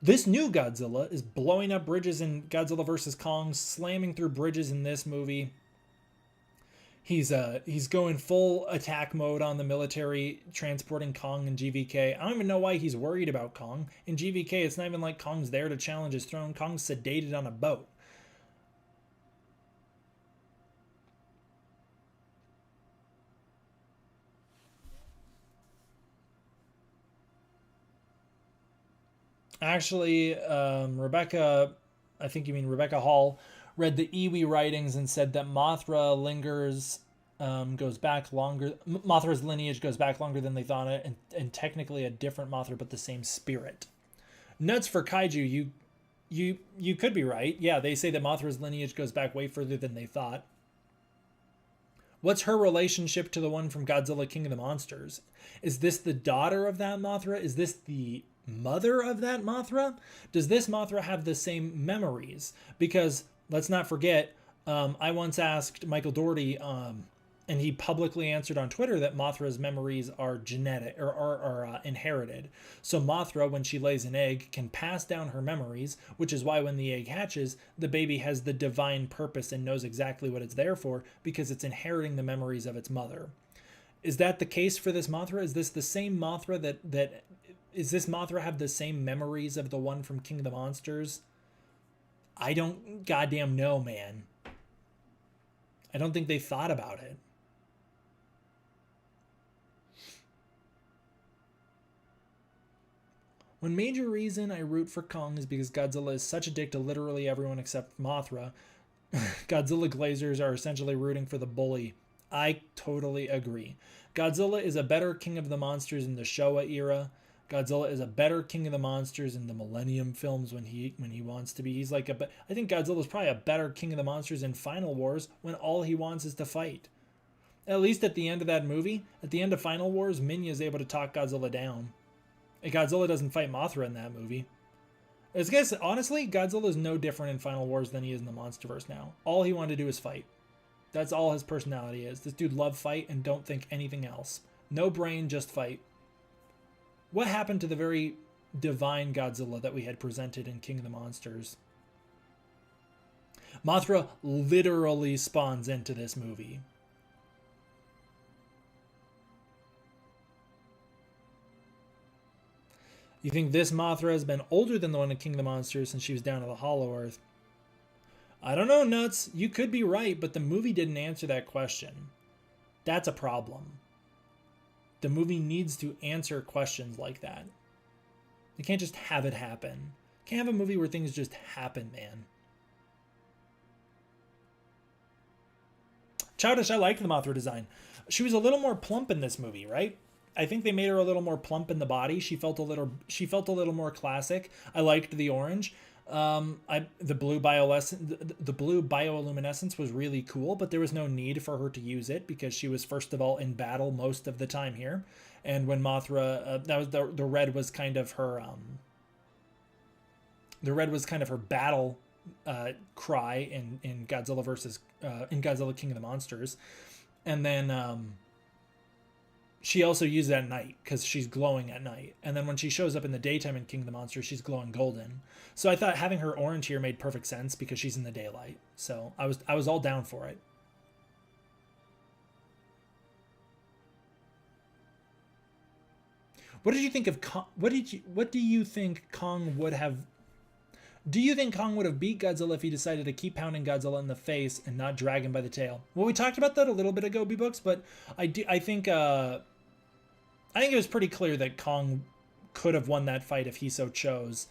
This new Godzilla is blowing up bridges in Godzilla vs. Kong, slamming through bridges in this movie. He's going full attack mode on the military, transporting Kong and GVK. I don't even know why he's worried about Kong. In GVK, it's not even like Kong's there to challenge his throne. Kong's sedated on a boat. Actually, Rebecca, I think you mean Rebecca Hall, read the Iwi writings and said that Mothra lingers, goes back longer. Mothra's lineage goes back longer than they thought it, and technically a different Mothra, but the same spirit. Nuts for Kaiju, you could be right. Yeah, they say that Mothra's lineage goes back way further than they thought. What's her relationship to the one from Godzilla King of the Monsters? Is this the daughter of that Mothra? Is this the mother of that Mothra? Does this Mothra have the same memories? Because let's not forget, I once asked Michael Dougherty, and he publicly answered on Twitter that Mothra's memories are genetic or are inherited. So Mothra, when she lays an egg, can pass down her memories, which is why when the egg hatches, the baby has the divine purpose and knows exactly what it's there for, because it's inheriting the memories of its mother. Is that the case for this Mothra? Is this the same Mothra that is this Mothra have the same memories of the one from King of the Monsters? I don't goddamn know, man. I don't think they thought about it. One major reason I root for Kong is because Godzilla is such a dick to literally everyone except Mothra. Godzilla glazers are essentially rooting for the bully. I totally agree. Godzilla is a better King of the Monsters in the Showa era. Godzilla is a better King of the Monsters in the Millennium films when he wants to be. He's like I think Godzilla is probably a better King of the Monsters in Final Wars when all he wants is to fight. At least at the end of that movie, at the end of Final Wars, Minya is able to talk Godzilla down. And Godzilla doesn't fight Mothra in that movie. I guess, honestly, Godzilla is no different in Final Wars than he is in the MonsterVerse now. All he wanted to do is fight. That's all his personality is. This dude loves fight and don't think anything else. No brain, just fight. What happened to the very divine Godzilla that we had presented in King of the Monsters? Mothra literally spawns into this movie. You think this Mothra has been older than the one in King of the Monsters since she was down to the Hollow Earth? I don't know, Nuts. You could be right, but the movie didn't answer that question. That's a problem. The movie needs to answer questions like that. You can't just have it happen. You can't have a movie where things just happen, man. Childish, I liked the Mothra design. She was a little more plump in this movie, right? I think they made her a little more plump in the body. She felt a little more classic. I liked the orange. The blue bioluminescence was really cool, but there was no need for her to use it because she was first of all in battle most of the time here. And when Mothra, that was the red was kind of her battle cry in Godzilla versus in Godzilla King of the Monsters. And then she also used it at night because she's glowing at night. And then when she shows up in the daytime in King of the Monsters, she's glowing golden. So I thought having her orange here made perfect sense because she's in the daylight. So I was all down for it. What did you think of Kong? What do you think Kong would have? Do you think Kong would have beat Godzilla if he decided to keep pounding Godzilla in the face and not drag him by the tail? Well, we talked about that a little bit ago, B-Books, but I think it was pretty clear that Kong could have won that fight if he so chose.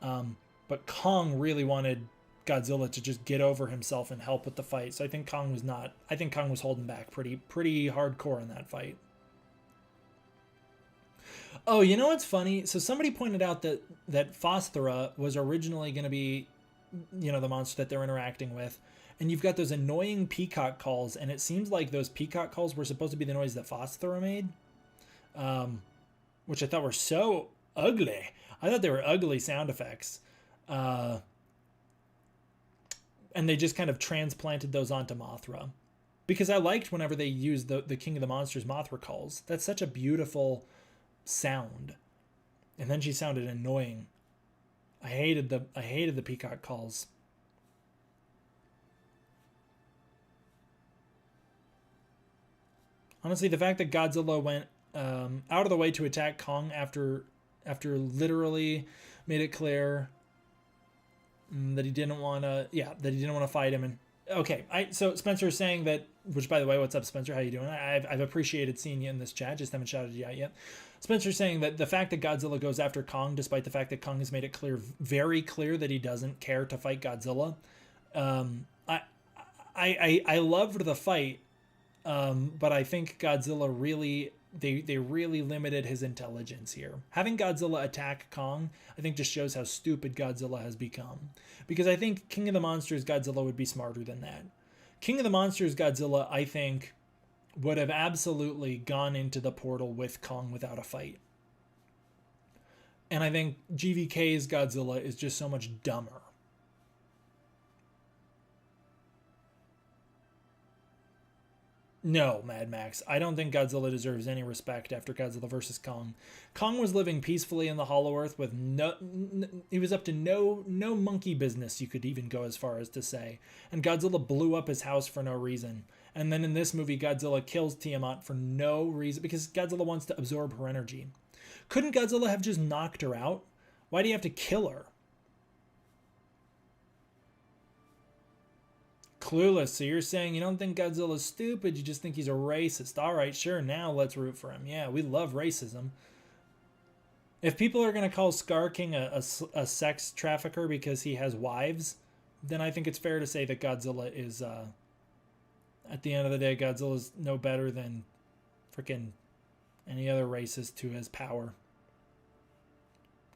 But Kong really wanted Godzilla to just get over himself and help with the fight. So I think Kong was not. I think Kong was holding back pretty hardcore in that fight. Oh, you know what's funny? So somebody pointed out that Mothra was originally going to be, the monster that they're interacting with. And you've got those annoying peacock calls, and it seems like those peacock calls were supposed to be the noise that Mothra made. Which I thought were so ugly. I thought they were ugly sound effects. And they just kind of transplanted those onto Mothra. Because I liked whenever they used the King of the Monsters Mothra calls. That's such a beautiful sound. And then she sounded annoying. I hated the peacock calls. Honestly, the fact that Godzilla went out of the way to attack Kong after literally made it clear that he didn't want to fight him. And okay, so Spencer is saying that, which by the way, what's up, Spencer? How you doing? I've appreciated seeing you in this chat. Just haven't shouted you out yet. Spencer's saying that the fact that Godzilla goes after Kong, despite the fact that Kong has made it very clear that he doesn't care to fight Godzilla. I loved the fight, but I think Godzilla really they really limited his intelligence here. Having Godzilla attack Kong, I think, just shows how stupid Godzilla has become. Because I think King of the Monsters Godzilla would be smarter than that. King of the Monsters Godzilla, I think, would have absolutely gone into the portal with Kong without a fight. And I think GVK's Godzilla is just so much dumber. No, Mad Max. I don't think Godzilla deserves any respect after Godzilla vs. Kong. Kong was living peacefully in the Hollow Earth with he was up to no monkey business, you could even go as far as to say. And Godzilla blew up his house for no reason. And then in this movie, Godzilla kills Tiamat for no reason because Godzilla wants to absorb her energy. Couldn't Godzilla have just knocked her out? Why do you have to kill her? Clueless. So you're saying you don't think Godzilla's stupid, you just think he's a racist. All right, sure, now let's root for him. Yeah, we love racism. If people are going to call Scar King a sex trafficker because he has wives, then I think it's fair to say that Godzilla is, at the end of the day, Godzilla's no better than freaking any other racist who has power.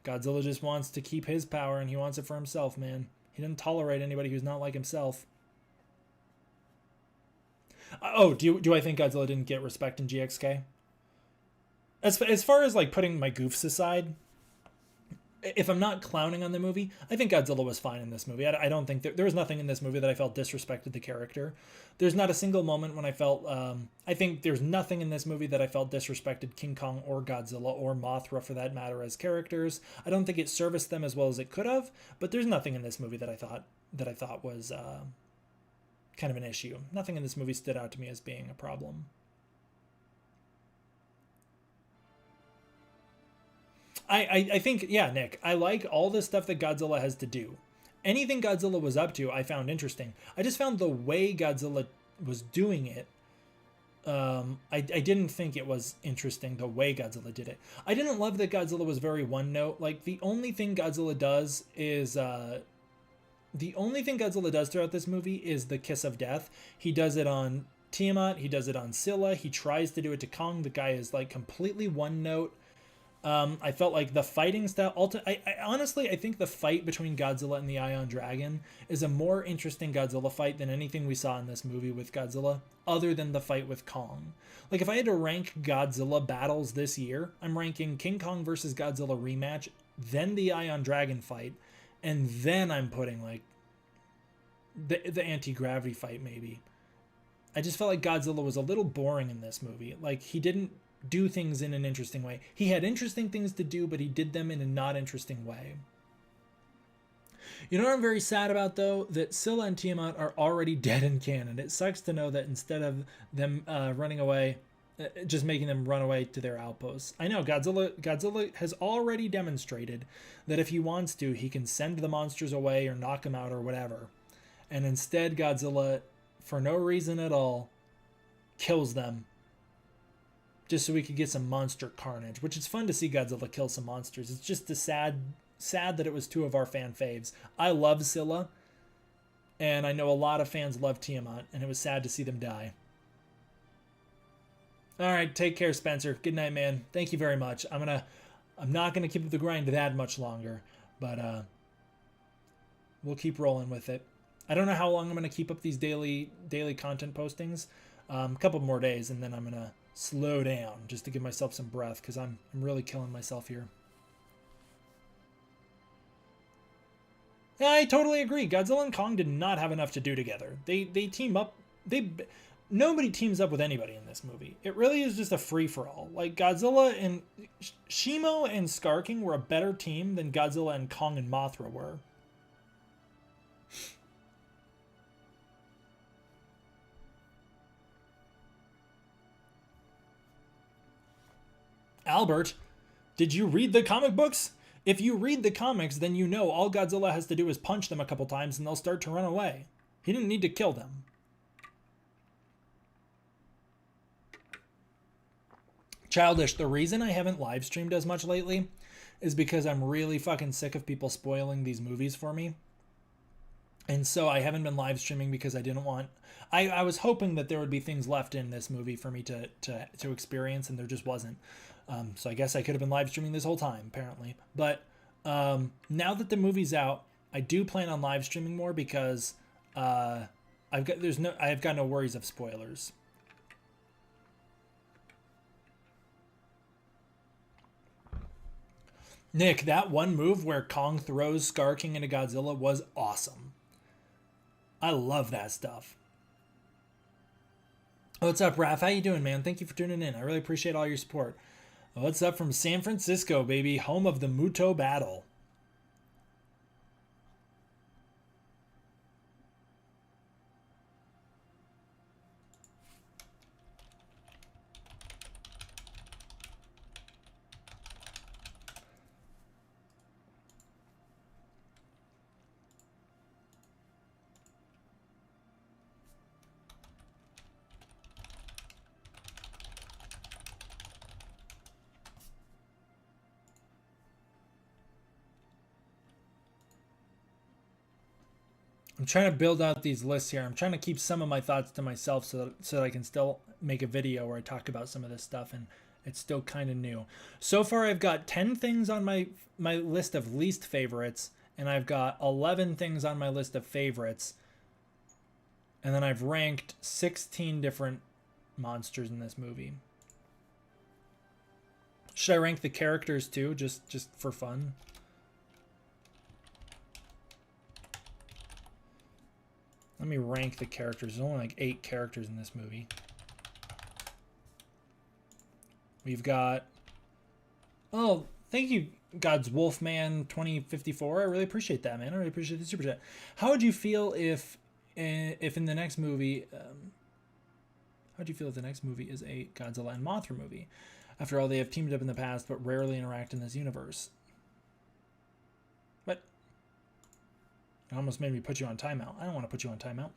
Godzilla just wants to keep his power, and he wants it for himself, man. He doesn't tolerate anybody who's not like himself. Oh, do I think Godzilla didn't get respect in GXK? As far as like putting my goofs aside, if I'm not clowning on the movie, I think Godzilla was fine in this movie. I don't think there was nothing in this movie that I felt disrespected the character. There's not a single moment when I felt, I think there's nothing in this movie that I felt disrespected King Kong or Godzilla or Mothra for that matter as characters. I don't think it serviced them as well as it could have, but there's nothing in this movie that I thought was kind of an issue. Nothing in this movie stood out to me as being a problem. I think, yeah, Nick, I like all the stuff that Godzilla has to do. Anything Godzilla was up to, I found interesting. I just found the way Godzilla was doing it, I didn't think it was interesting the way Godzilla did it. I didn't love that Godzilla was very one note. Like, the only thing Godzilla does is, throughout this movie is the kiss of death. He does it on Tiamat. He does it on Sila. He tries to do it to Kong. The guy is like completely one note. I felt like the fighting style. Honestly, I think the fight between Godzilla and the Ion Dragon is a more interesting Godzilla fight than anything we saw in this movie with Godzilla, other than the fight with Kong. Like, if I had to rank Godzilla battles this year, I'm ranking King Kong versus Godzilla rematch, then the Ion Dragon fight, and then I'm putting like the anti-gravity fight maybe. I just felt like Godzilla was a little boring in this movie. Like, he didn't do things in an interesting way. He had interesting things to do, but he did them in a not interesting way. You know what I'm very sad about, though? That Sila and Tiamat are already dead in canon. It sucks to know that instead of them running away, just making them run away to their outposts. I know Godzilla has already demonstrated that if he wants to, he can send the monsters away or knock them out or whatever. And instead, Godzilla, for no reason at all, kills them just so we could get some monster carnage, which is fun to see Godzilla kill some monsters. It's just sad that it was two of our fan faves. I love Sila, and I know a lot of fans love Tiamat, and it was sad to see them die. All right, take care, Spencer. Good night, man. Thank you very much. I'm not gonna keep up the grind that much longer, but we'll keep rolling with it. I don't know how long I'm gonna keep up these daily content postings. A couple more days, and then I'm gonna slow down just to give myself some breath, because I'm really killing myself here. Yeah, I totally agree. Godzilla and Kong did not have enough to do together. They team up. Nobody teams up with anybody in this movie. It really is just a free-for-all. Like, Godzilla and Shimo and Scar King were a better team than Godzilla and Kong and Mothra were. Albert, did you read the comic books? If you read the comics, then you know all Godzilla has to do is punch them a couple times and they'll start to run away. He didn't need to kill them. Childish, the reason I haven't live streamed as much lately is because I'm really fucking sick of people spoiling these movies for me. And so I haven't been live streaming because I didn't want... I was hoping that there would be things left in this movie for me to experience, and there just wasn't. So I guess I could have been live streaming this whole time, apparently. But now that the movie's out, I do plan on live streaming more because I've got no worries of spoilers. Nick, that one move where Kong throws Scar King into Godzilla was awesome. I love that stuff. What's up, Raph? How you doing, man? Thank you for tuning in. I really appreciate all your support. What's up from San Francisco, baby? Home of the Muto Battle. I'm trying to build out these lists here. I'm trying to keep some of my thoughts to myself so that I can still make a video where I talk about some of this stuff, and it's still kind of new. So far, I've got 10 things on my list of least favorites, and I've got 11 things on my list of favorites. And then I've ranked 16 different monsters in this movie. Should I rank the characters too, just for fun? Let me rank the characters. There's only like 8 characters in this movie. We've got... Oh, thank you, God's Wolfman 2054. I really appreciate that, man. I really appreciate the super chat. How would you feel if in the next movie... how would you feel if the next movie is a Godzilla and Mothra movie? After all, they have teamed up in the past, but rarely interact in this universe. But... It almost made me put you on timeout. I don't want to put you on timeout.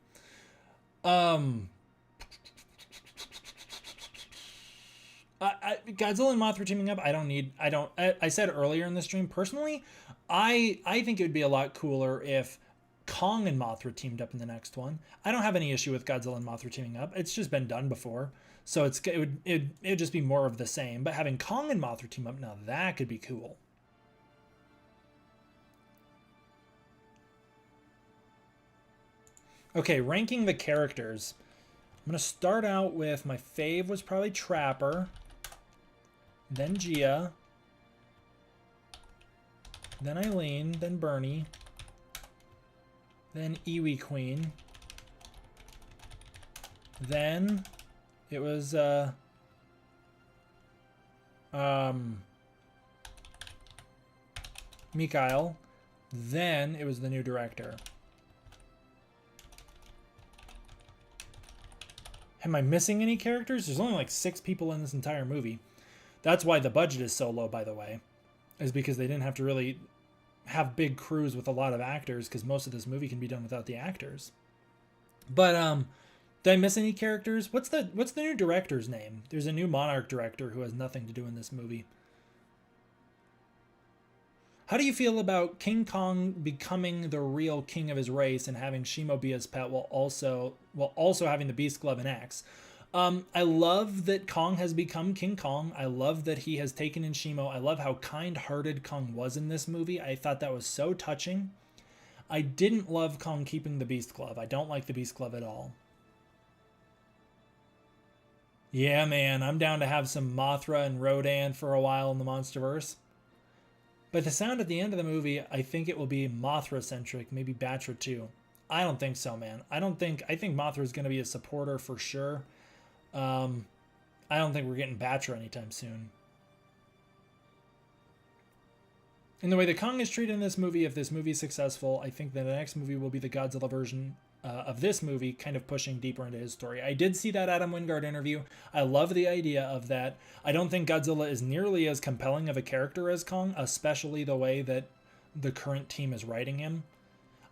Godzilla and Mothra teaming up, I said earlier in the stream, personally, I think it would be a lot cooler if Kong and Mothra teamed up in the next one. I don't have any issue with Godzilla and Mothra teaming up. It's just been done before. So it would just be more of the same. But having Kong and Mothra team up, now that could be cool. Okay, ranking the characters. I'm going to start out with my fave was probably Trapper. Then Gia. Then Eileen. Then Bernie. Then Iwi Queen. Then it was Mikhail. Then it was the new director. Am I missing any characters? There's only like 6 people in this entire movie. That's why the budget is so low, by the way. Is because they didn't have to really have big crews with a lot of actors, because most of this movie can be done without the actors. But did I miss any characters? What's the new director's name? There's a new Monarch director who has nothing to do in this movie. How do you feel about King Kong becoming the real king of his race and having Shimo be his pet while also having the Beast Glove and Axe? I love that Kong has become King Kong. I love that he has taken in Shimo. I love how kind-hearted Kong was in this movie. I thought that was so touching. I didn't love Kong keeping the Beast Glove. I don't like the Beast Glove at all. Yeah, man, I'm down to have some Mothra and Rodan for a while in the MonsterVerse. But the sound at the end of the movie, I think it will be Mothra-centric, maybe Batra too. I don't think so, man. I think Mothra is going to be a supporter for sure. I don't think we're getting Batra anytime soon. And the way that Kong is treated in this movie, if this movie is successful, I think that the next movie will be the Godzilla version of this movie, kind of pushing deeper into his story. I did see that Adam Wingard interview. I love the idea of that. I don't think Godzilla is nearly as compelling of a character as Kong, especially the way that the current team is writing him.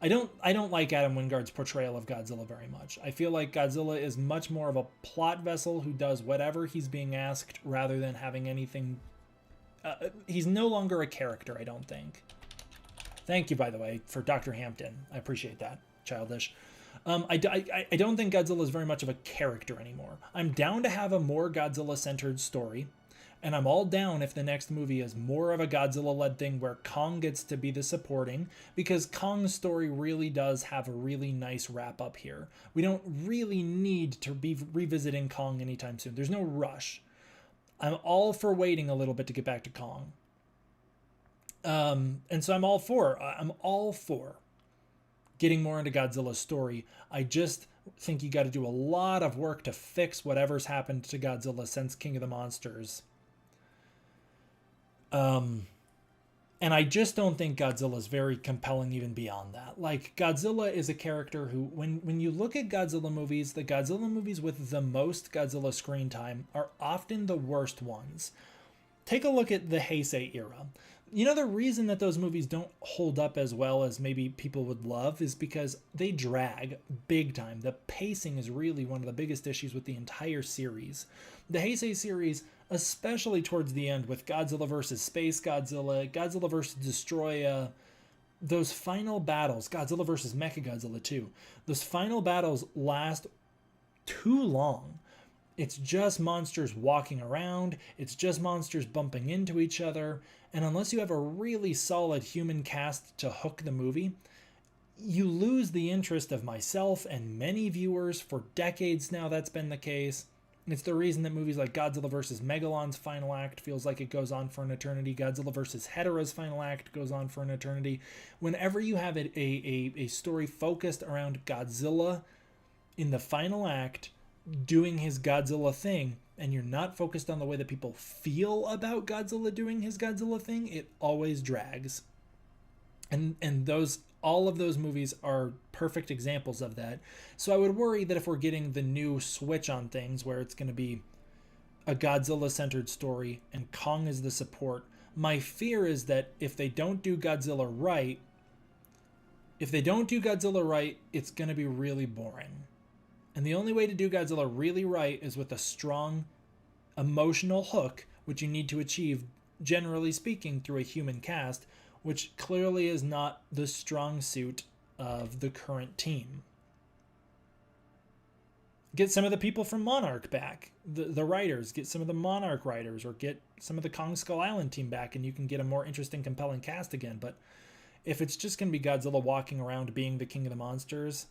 I don't like Adam Wingard's portrayal of Godzilla very much. I feel like Godzilla is much more of a plot vessel who does whatever he's being asked rather than having anything. He's no longer a character, I don't think. Thank you, by the way, for Dr. Hampton. I appreciate that. Childish. I don't think Godzilla is very much of a character anymore. I'm down to have a more Godzilla-centered story, and I'm all down if the next movie is more of a Godzilla-led thing where Kong gets to be the supporting, because Kong's story really does have a really nice wrap-up here. We don't really need to be revisiting Kong anytime soon. There's no rush. I'm all for waiting a little bit to get back to Kong. And so I'm all for getting more into Godzilla's story. I just think you got to do a lot of work to fix whatever's happened to Godzilla since King of the Monsters. And I just don't think Godzilla is very compelling even beyond that. Like, Godzilla is a character who, when you look at Godzilla movies, the Godzilla movies with the most Godzilla screen time are often the worst ones. Take a look at the Heisei era. You know, the reason that those movies don't hold up as well as maybe people would love is because they drag big time. The pacing is really one of the biggest issues with the entire series. The Heisei series, especially towards the end with Godzilla vs. Space Godzilla, Godzilla vs. Destoroyah, those final battles, Godzilla vs. Mechagodzilla 2, those final battles last too long. It's just monsters walking around, it's just monsters bumping into each other, and unless you have a really solid human cast to hook the movie, you lose the interest of myself and many viewers. For decades now that's been the case. It's the reason that movies like Godzilla vs. Megalon's final act feels like it goes on for an eternity. Godzilla vs. Hedorah's final act goes on for an eternity. Whenever you have a story focused around Godzilla in the final act doing his Godzilla thing, and you're not focused on the way that people feel about Godzilla doing his Godzilla thing, it always drags. And all of those movies are perfect examples of that. So I would worry that if we're getting the new switch on things where it's going to be a Godzilla-centered story and Kong is the support, my fear is that if they don't do Godzilla right, it's going to be really boring. And the only way to do Godzilla really right is with a strong emotional hook, which you need to achieve, generally speaking, through a human cast, which clearly is not the strong suit of the current team. Get some of the people from Monarch back, the writers, get some of the Monarch writers, or get some of the Kong Skull Island team back, and you can get a more interesting, compelling cast again. But if it's just going to be Godzilla walking around being the king of the monsters,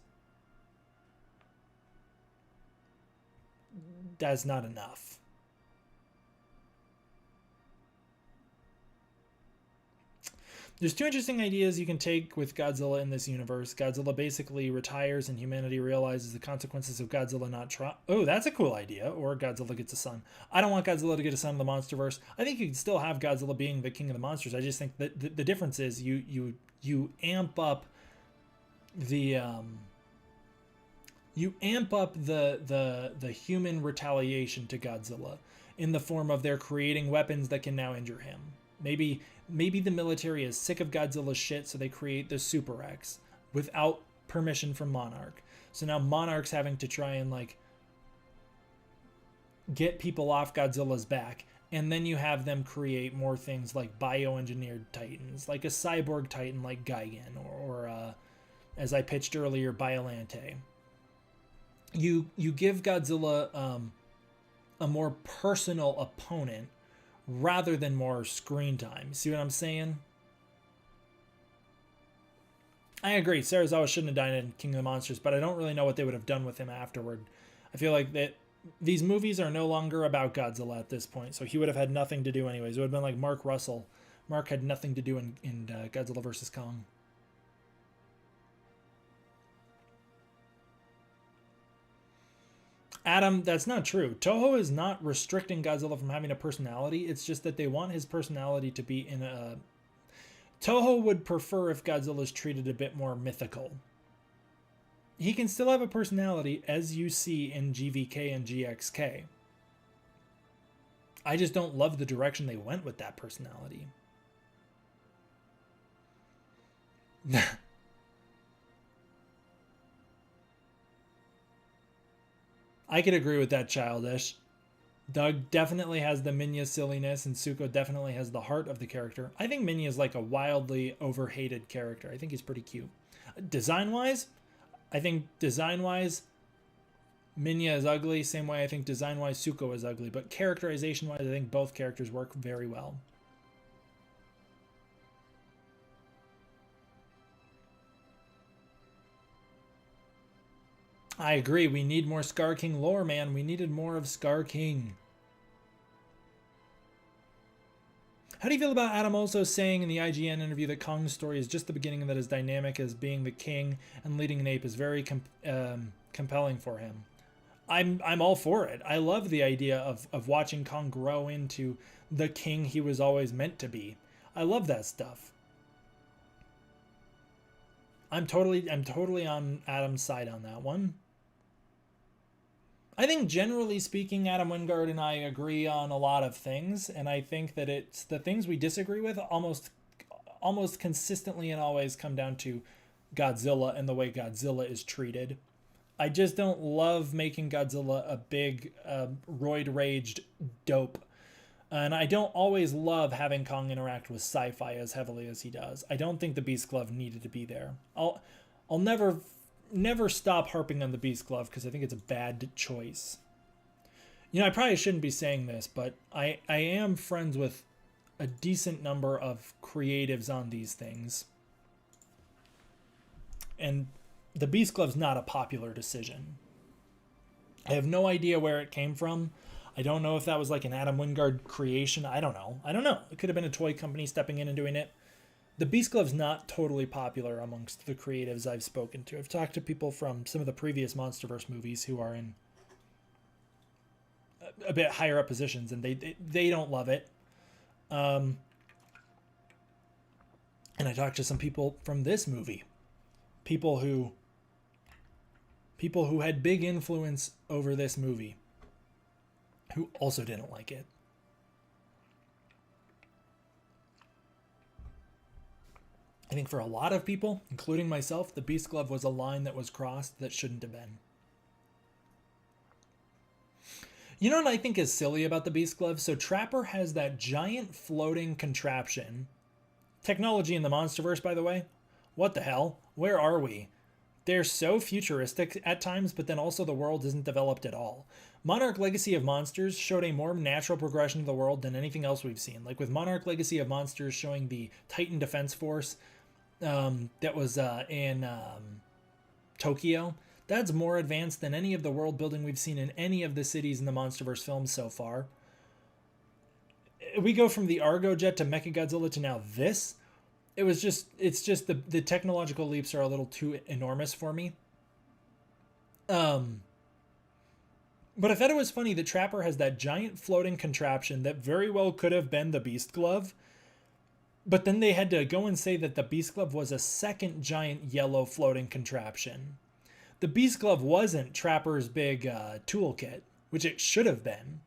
that's not enough. There's two interesting ideas you can take with Godzilla in this universe. Godzilla basically retires and humanity realizes the consequences of Godzilla not trying. Oh, that's a cool idea. Or Godzilla gets a son. I don't want Godzilla to get a son in the MonsterVerse. I think you can still have Godzilla being the king of the monsters. I just think that the difference is you amp up the the human retaliation to Godzilla in the form of they're creating weapons that can now injure him. Maybe the military is sick of Godzilla's shit, so they create the Super X without permission from Monarch. So now Monarch's having to try and like get people off Godzilla's back, and then you have them create more things like bioengineered titans, like a cyborg titan like Gigan, or as I pitched earlier, Biolante. You give Godzilla a more personal opponent rather than more screen time. See what I'm saying? I agree. Sarazawa shouldn't have died in King of the Monsters, but I don't really know what they would have done with him afterward. I feel like that these movies are no longer about Godzilla at this point, so he would have had nothing to do anyways. It would have been like Mark Russell. Mark had nothing to do in Godzilla vs. Kong. Adam, that's not true. Toho is not restricting Godzilla from having a personality. It's just that they want his personality to be in a... Toho would prefer if Godzilla is treated a bit more mythical. He can still have a personality, as you see in GVK and GXK. I just don't love the direction they went with that personality. I could agree with that, Childish. Doug definitely has the Minya silliness, and Suko definitely has the heart of the character. I think Minya is like a wildly overhated character. I think he's pretty cute. Design-wise, I think design-wise, Minya is ugly. Same way I think design-wise, Suko is ugly. But characterization-wise, I think both characters work very well. I agree. We need more Scar King lore, man. We needed more of Scar King. How do you feel about Adam also saying in the IGN interview that Kong's story is just the beginning and that his dynamic as being the king and leading an ape is very compelling for him? I'm all for it. I love the idea of watching Kong grow into the king he was always meant to be. I love that stuff. I'm totally on Adam's side on that one. I think generally speaking, Adam Wingard and I agree on a lot of things, and I think that it's the things we disagree with almost consistently and always come down to Godzilla and the way Godzilla is treated. I just don't love making Godzilla a big roid-raged dope. And I don't always love having Kong interact with sci-fi as heavily as he does. I don't think the Beast Glove needed to be there. I'll never stop harping on the Beast Glove because I think it's a bad choice. You know, I probably shouldn't be saying this, but I am friends with a decent number of creatives on these things. And the Beast Glove's not a popular decision. I have no idea where it came from. I don't know if that was like an Adam Wingard creation. I don't know. It could have been a toy company stepping in and doing it. The Beast Glove's not totally popular amongst the creatives I've spoken to. I've talked to people from some of the previous MonsterVerse movies who are in a bit higher up positions, and they don't love it. And I talked to some people from this movie, people who had big influence over this movie, who also didn't like it. I think for a lot of people, including myself, the Beast Glove was a line that was crossed that shouldn't have been. You know what I think is silly about the Beast Glove? So Trapper has that giant floating contraption. Technology in the MonsterVerse, by the way. What the hell? Where are we? They're so futuristic at times, but then also the world isn't developed at all. Monarch Legacy of Monsters showed a more natural progression of the world than anything else we've seen. Like with Monarch Legacy of Monsters showing the Titan Defense Force that was in Tokyo. That's more advanced than any of the world building we've seen in any of the cities in the MonsterVerse films so far. We go from the Argo Jet to Mechagodzilla to now this. it's just the technological leaps are a little too enormous for me. Um, but I thought it was funny that Trapper has that giant floating contraption that very well could have been the Beast Glove, but then they had to go and say that the Beast Glove was a second giant yellow floating contraption. The Beast Glove wasn't Trapper's big toolkit, which it should have been.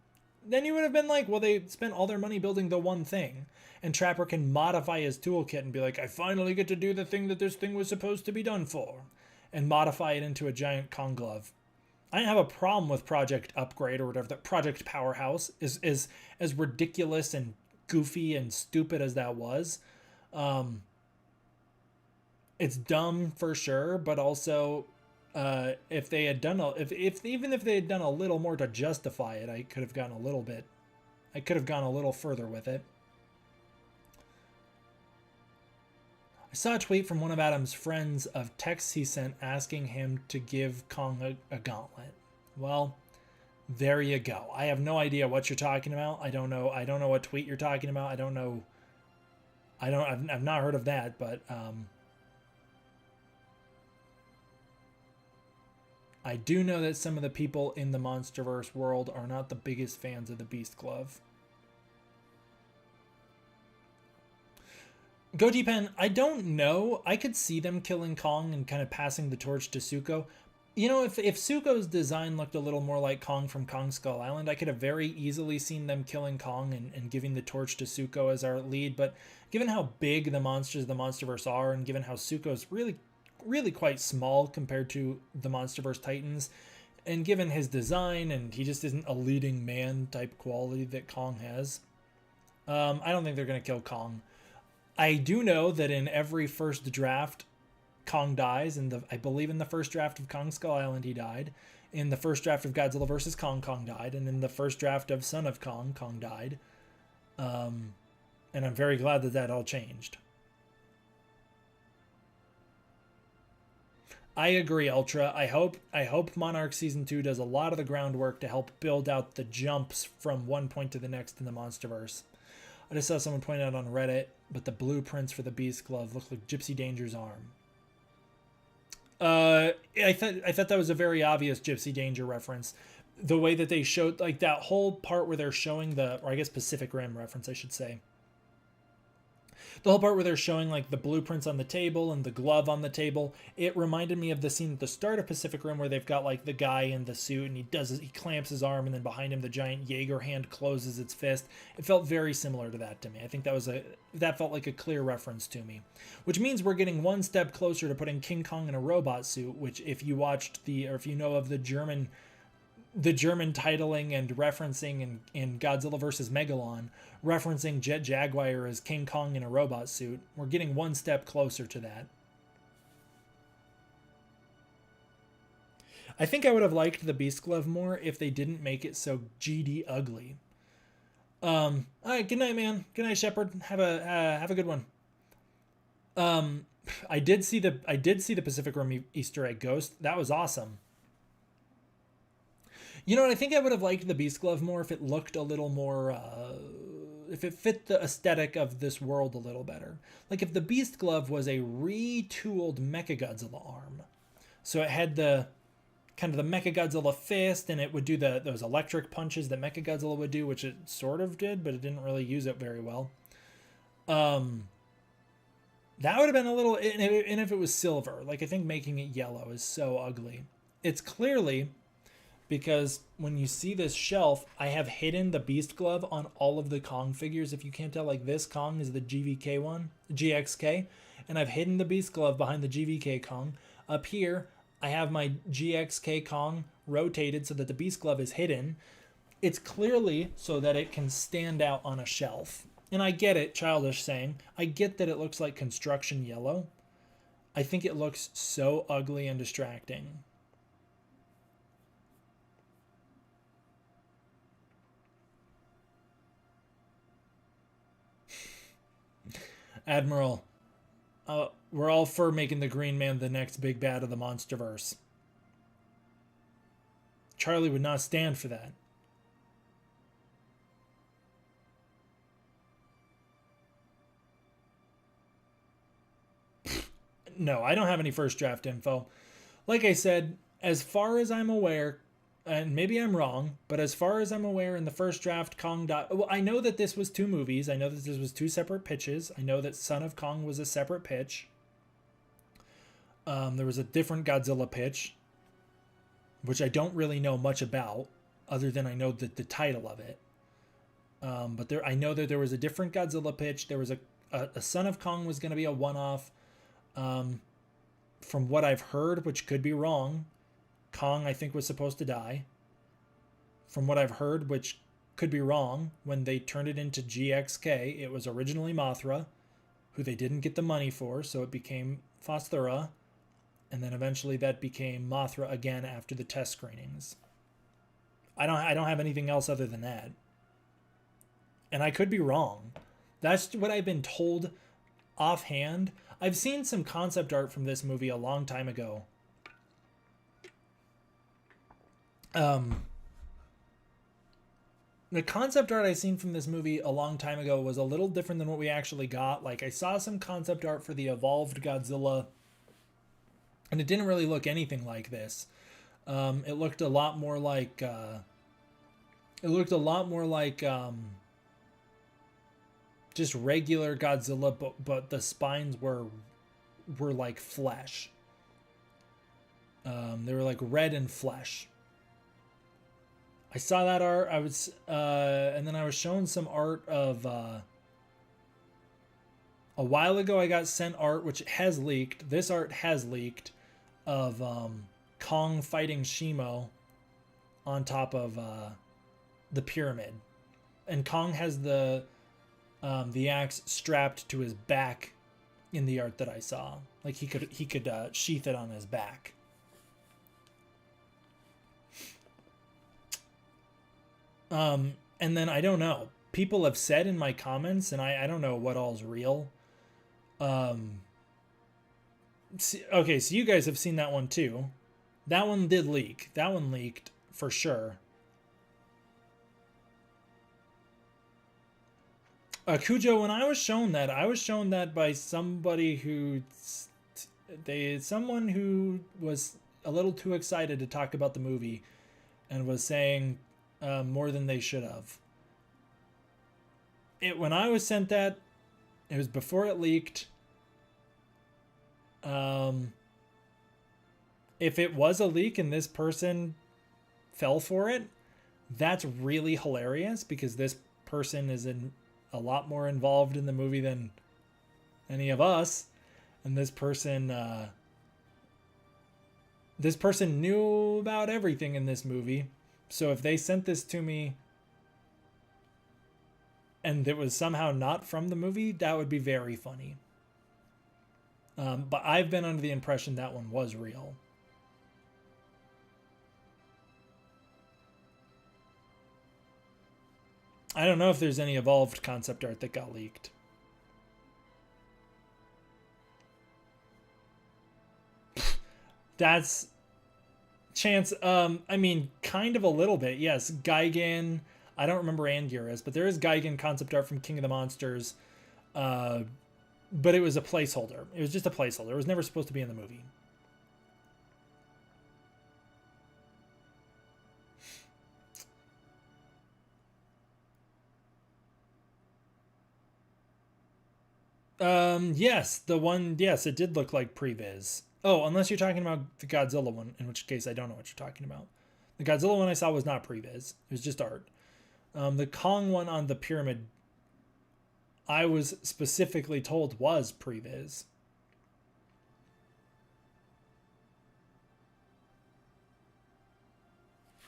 Then you would have been like, well, they spent all their money building the one thing, and Trapper can modify his toolkit and be like, I finally get to do the thing that this thing was supposed to be done for, and modify it into a giant Kong glove. I didn't have a problem with Project Upgrade or whatever. That Project Powerhouse is as ridiculous and goofy and stupid as that was. It's dumb for sure, but also if they had done even if they had done a little more to justify it, I could have gone a little further with it. I saw a tweet from one of Adam's friends of texts he sent asking him to give Kong a gauntlet. Well, there you go. I have no idea what you're talking about. I don't know what tweet you're talking about. I've not heard of that, but I do know that some of the people in the MonsterVerse world are not the biggest fans of the Beast Glove. Goji Pen, I don't know. I could see them killing Kong and kind of passing the torch to Zuko. You know, if Zuko's design looked a little more like Kong from Kong Skull Island, I could have very easily seen them killing Kong and giving the torch to Zuko as our lead. But given how big the monsters of the MonsterVerse are, and given how Zuko's really quite small compared to the MonsterVerse Titans, and given his design, and he just isn't a leading man type quality that Kong has, I don't think they're going to kill Kong. I do know that in every first draft, Kong dies. I believe in the first draft of Kong Skull Island, he died. In the first draft of Godzilla vs. Kong, Kong died. And in the first draft of Son of Kong, Kong died. And I'm very glad that that all changed. I agree, Ultra. I hope Monarch Season 2 does a lot of the groundwork to help build out the jumps from one point to the next in the MonsterVerse. I just saw someone point out on Reddit, but the blueprints for the Beast Glove look like Gypsy Danger's arm. I thought that was a very obvious Gypsy Danger reference. The way that they showed, like, that whole part where they're showing or I guess Pacific Rim reference, I should say. The whole part where they're showing, like, the blueprints on the table and the glove on the table, it reminded me of the scene at the start of Pacific Rim where they've got, like, the guy in the suit and he clamps his arm, and then behind him the giant Jaeger hand closes its fist. It felt very similar to that to me. I think that felt like a clear reference to me. Which means we're getting one step closer to putting King Kong in a robot suit, which if you watched or if you know of the German titling and referencing in Godzilla vs. Megalon, referencing Jet Jaguar as King Kong in a robot suit, we're getting one step closer to that. I think I would have liked the Beast Glove more if they didn't make it so GD ugly. All right, good night, man. Good night, Shepard. Have a good one. I did see the Pacific Rim Easter egg ghost. That was awesome. You know what? I think I would have liked the Beast Glove more if it looked a little more, if it fit the aesthetic of this world a little better. Like if the Beast Glove was a retooled Mechagodzilla arm. So it had the kind of the Mechagodzilla fist, and it would do those electric punches that Mechagodzilla would do, which it sort of did, but it didn't really use it very well. That would have been a little, and if it was silver, like I think making it yellow is so ugly. It's clearly, because when you see this shelf, I have hidden the Beast Glove on all of the Kong figures. If you can't tell, like this Kong is the GVK one, GXK, and I've hidden the Beast Glove behind the GVK Kong. Up here, I have my GXK Kong rotated so that the Beast Glove is hidden. It's clearly so that it can stand out on a shelf. And I get it, Childish saying, I get that it looks like construction yellow. I think it looks so ugly and distracting. Admiral, we're all for making the Green Man the next big bad of the MonsterVerse. Charlie would not stand for that. No, I don't have any first draft info. Like I said, as far as I'm aware, and maybe I'm wrong, but as far as I'm aware, in the first draft, Kong died. Well, I know that this was 2 movies. I know that this was 2 separate pitches. I know that Son of Kong was a separate pitch. There was a different Godzilla pitch, which I don't really know much about, other than I know that the title of it. But I know that there was a different Godzilla pitch. There was a Son of Kong was going to be a one-off. From what I've heard, which could be wrong, Kong, I think, was supposed to die. From what I've heard, which could be wrong, when they turned it into GXK, it was originally Mothra, who they didn't get the money for, so it became Mothra, and then eventually that became Mothra again after the test screenings. I don't have anything else other than that. And I could be wrong. That's what I've been told offhand. I've seen some concept art from this movie a long time ago. The concept art I seen from this movie a long time ago was a little different than what we actually got. Like, I saw some concept art for the evolved Godzilla, and it didn't really look anything like this. It looked a lot more like just regular Godzilla, but the spines were like flesh. They were like red and flesh. I saw that art. And then I was shown some art of a while ago. I got sent art which has leaked. This art has leaked of Kong fighting Shimo on top of the pyramid, and Kong has the axe strapped to his back in the art that I saw. Like he could sheath it on his back. And then I don't know. People have said in my comments, and I don't know what all's real. Okay, so you guys have seen that one too. That one did leak. That one leaked for sure. Cujo, when I was shown that by somebody someone who was a little too excited to talk about the movie and was saying more than they should have. When I was sent that, it was before it leaked. If it was a leak and this person fell for it, that's really hilarious, because this person is a lot more involved in the movie than any of us, and this person knew about everything in this movie. So if they sent this to me and it was somehow not from the movie, that would be very funny. But I've been under the impression that one was real. I don't know if there's any evolved concept art that got leaked. That's chance. I mean, kind of a little bit. Yes, Gigan. I don't remember Anguirus, but there is Gigan concept art from King of the Monsters. But it was a placeholder. It was just a placeholder. It was never supposed to be in the movie. Yes, it did look like Previs. Oh, unless you're talking about the Godzilla one, in which case I don't know what you're talking about. The Godzilla one I saw was not Previs. It was just art. The Kong one on the pyramid, I was specifically told was Previs.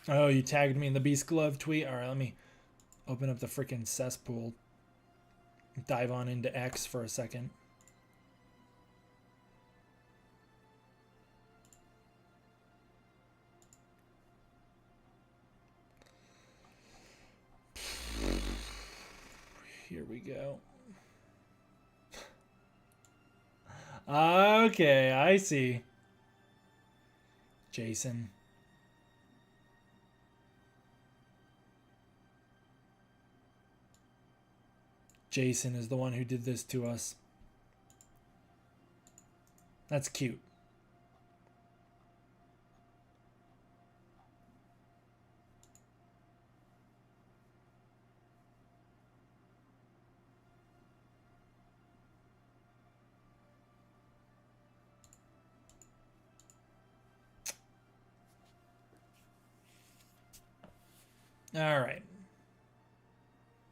Oh, you tagged me in the Beast Glove tweet? Alright, let me open up the freaking cesspool. Dive on into X for a second. Here we go. Okay, I see. Jason. Jason is the one who did this to us. That's cute. All right.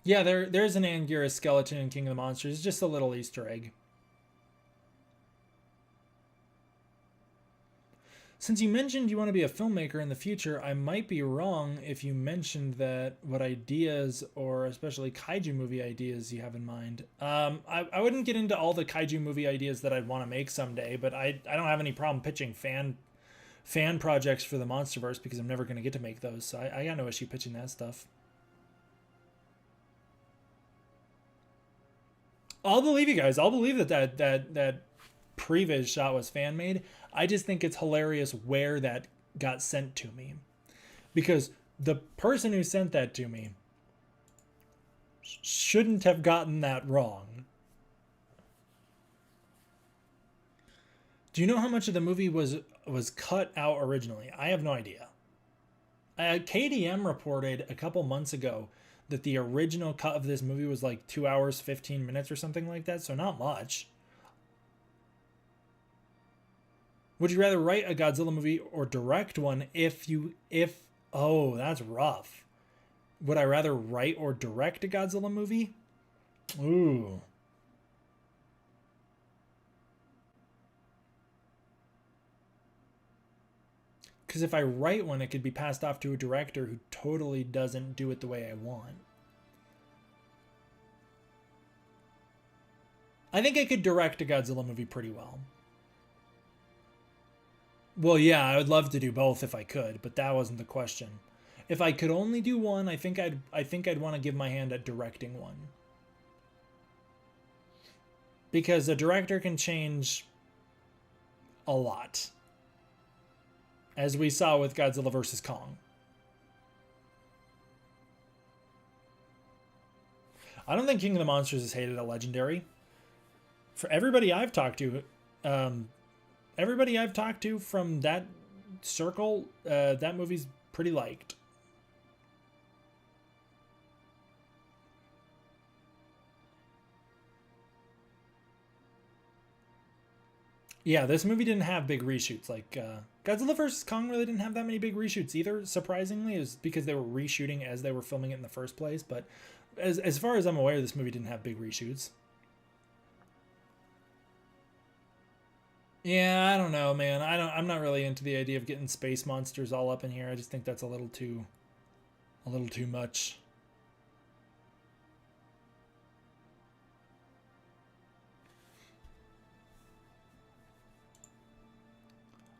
Yeah, there's an Anguirus skeleton in King of the Monsters. It's just a little Easter egg. Since you mentioned you want to be a filmmaker in the future, I might be wrong if you mentioned that what ideas, or especially kaiju movie ideas, you have in mind. I wouldn't get into all the kaiju movie ideas that I'd want to make someday, but I don't have any problem pitching fan projects for the MonsterVerse because I'm never going to get to make those, so I got no issue pitching that stuff. I'll believe you guys. I'll believe that Previs shot was fan made. I just think it's hilarious where that got sent to me, because the person who sent that to me shouldn't have gotten that wrong. Do you know how much of the movie was cut out originally? I have no idea. KDM reported a couple months ago that the original cut of this movie was like 2 hours 15 minutes or something like that, so not much. Would you rather write a Godzilla movie or direct one? Oh, that's rough. Would I rather write or direct a Godzilla movie? Ooh. Because if I write one, it could be passed off to a director who totally doesn't do it the way I want. I think I could direct a Godzilla movie pretty well. Well, yeah, I would love to do both if I could, but that wasn't the question. If I could only do one, I think I'd want to give my hand at directing one. Because a director can change a lot. As we saw with Godzilla vs. Kong. I don't think King of the Monsters is hated at Legendary. For everybody I've talked to from that circle, that movie's pretty liked. Yeah, this movie didn't have big reshoots. Like Godzilla vs. Kong really didn't have that many big reshoots either. Surprisingly, is because they were reshooting as they were filming it in the first place. But as far as I'm aware, this movie didn't have big reshoots. Yeah, I don't know, man. I'm not really into the idea of getting space monsters all up in here. I just think that's a little too much.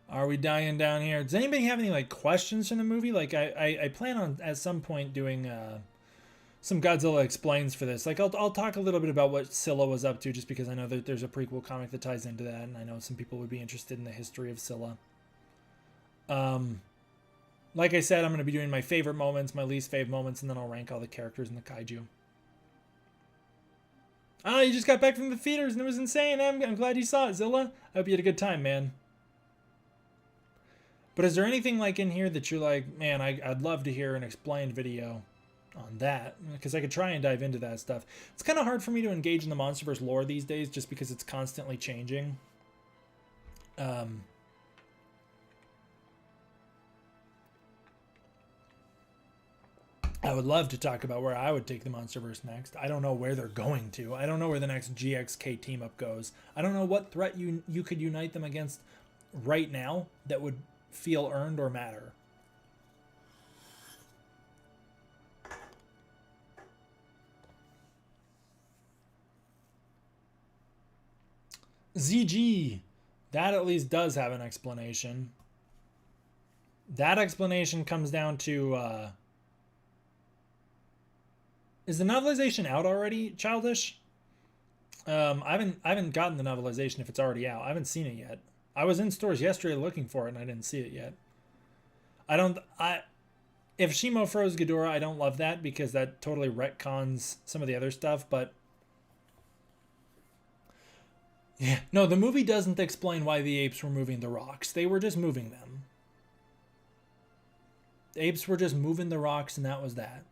Are we dying down here? Does anybody have any like questions from the movie? Like I plan on at some point doing some Godzilla Explains for this. Like I'll talk a little bit about what Sila was up to, just because I know that there's a prequel comic that ties into that, and I know some people would be interested in the history of Sila. Like I said, I'm going to be doing my favorite moments, my least favorite moments, and then I'll rank all the characters in the kaiju. Oh, you just got back from the theaters and it was insane. I'm glad you saw it, Zilla. I hope you had a good time, man. But is there anything like in here that you're like, man, I'd love to hear an explained video on that, because I could try and dive into that stuff. It's kind of hard for me to engage in the MonsterVerse lore these days just because it's constantly changing. I would love to talk about where I would take the MonsterVerse next. I don't know where they're going to. I don't know where the next GXK team up goes. I don't know what threat you could unite them against right now that would feel earned or matter. ZG, that at least does have an explanation. That explanation comes down to is the novelization out already, Childish? I haven't gotten the novelization if it's already out. I haven't seen it yet. I was in stores yesterday looking for it and I didn't see it yet. If Shimo froze Ghidorah, I don't love that because that totally retcons some of the other stuff, but Yeah. No, the movie doesn't explain why the apes were moving the rocks. They were just moving them. The apes were just moving the rocks, and that was that.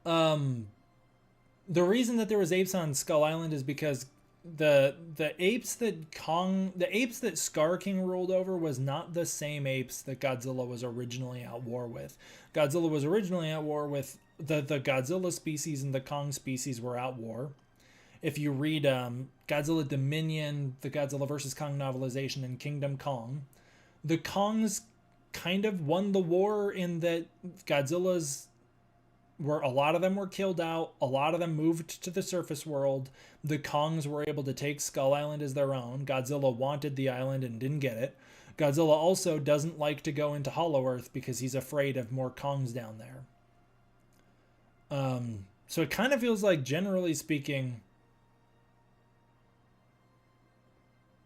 Um, the reason that there was apes on Skull Island is because the apes that Scar King ruled over was not the same apes that Godzilla was originally at war with. Godzilla was originally at war with the Godzilla species, and the Kong species were at war. If you read Godzilla Dominion, the Godzilla vs. Kong novelization, and Kingdom Kong, the Kongs kind of won the war in that Godzilla's were a lot of them were killed out, a lot of them moved to the surface world. The Kongs were able to take Skull Island as their own. Godzilla wanted the island and didn't get it. Godzilla also doesn't like to go into Hollow Earth because he's afraid of more Kongs down there. So it kind of feels like, generally speaking,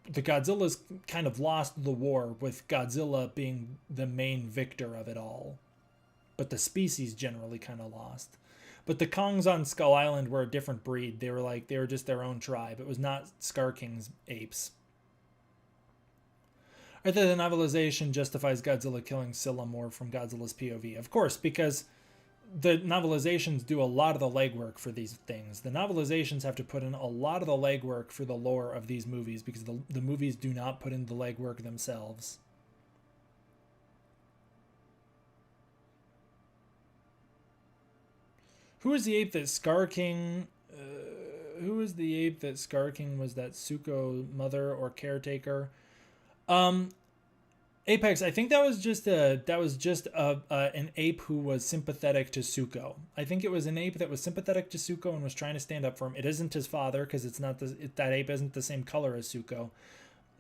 the Godzilla's kind of lost the war, with Godzilla being the main victor of it all. But the species generally kind of lost. But the Kongs on Skull Island were a different breed. They were just their own tribe. It was not Scar King's apes. I think the novelization justifies Godzilla killing Sila more from Godzilla's POV. Of course, because the novelizations do a lot of the legwork for these things. The novelizations have to put in a lot of the legwork for the lore of these movies, because the movies do not put in the legwork themselves. Who is the ape that Scar King? Who is the ape that Scar King was that Suko mother or caretaker? Apex, I think that was just an ape who was sympathetic to Suko. I think it was an ape that was sympathetic to Suko and was trying to stand up for him. It isn't his father, because that ape isn't the same color as Suko.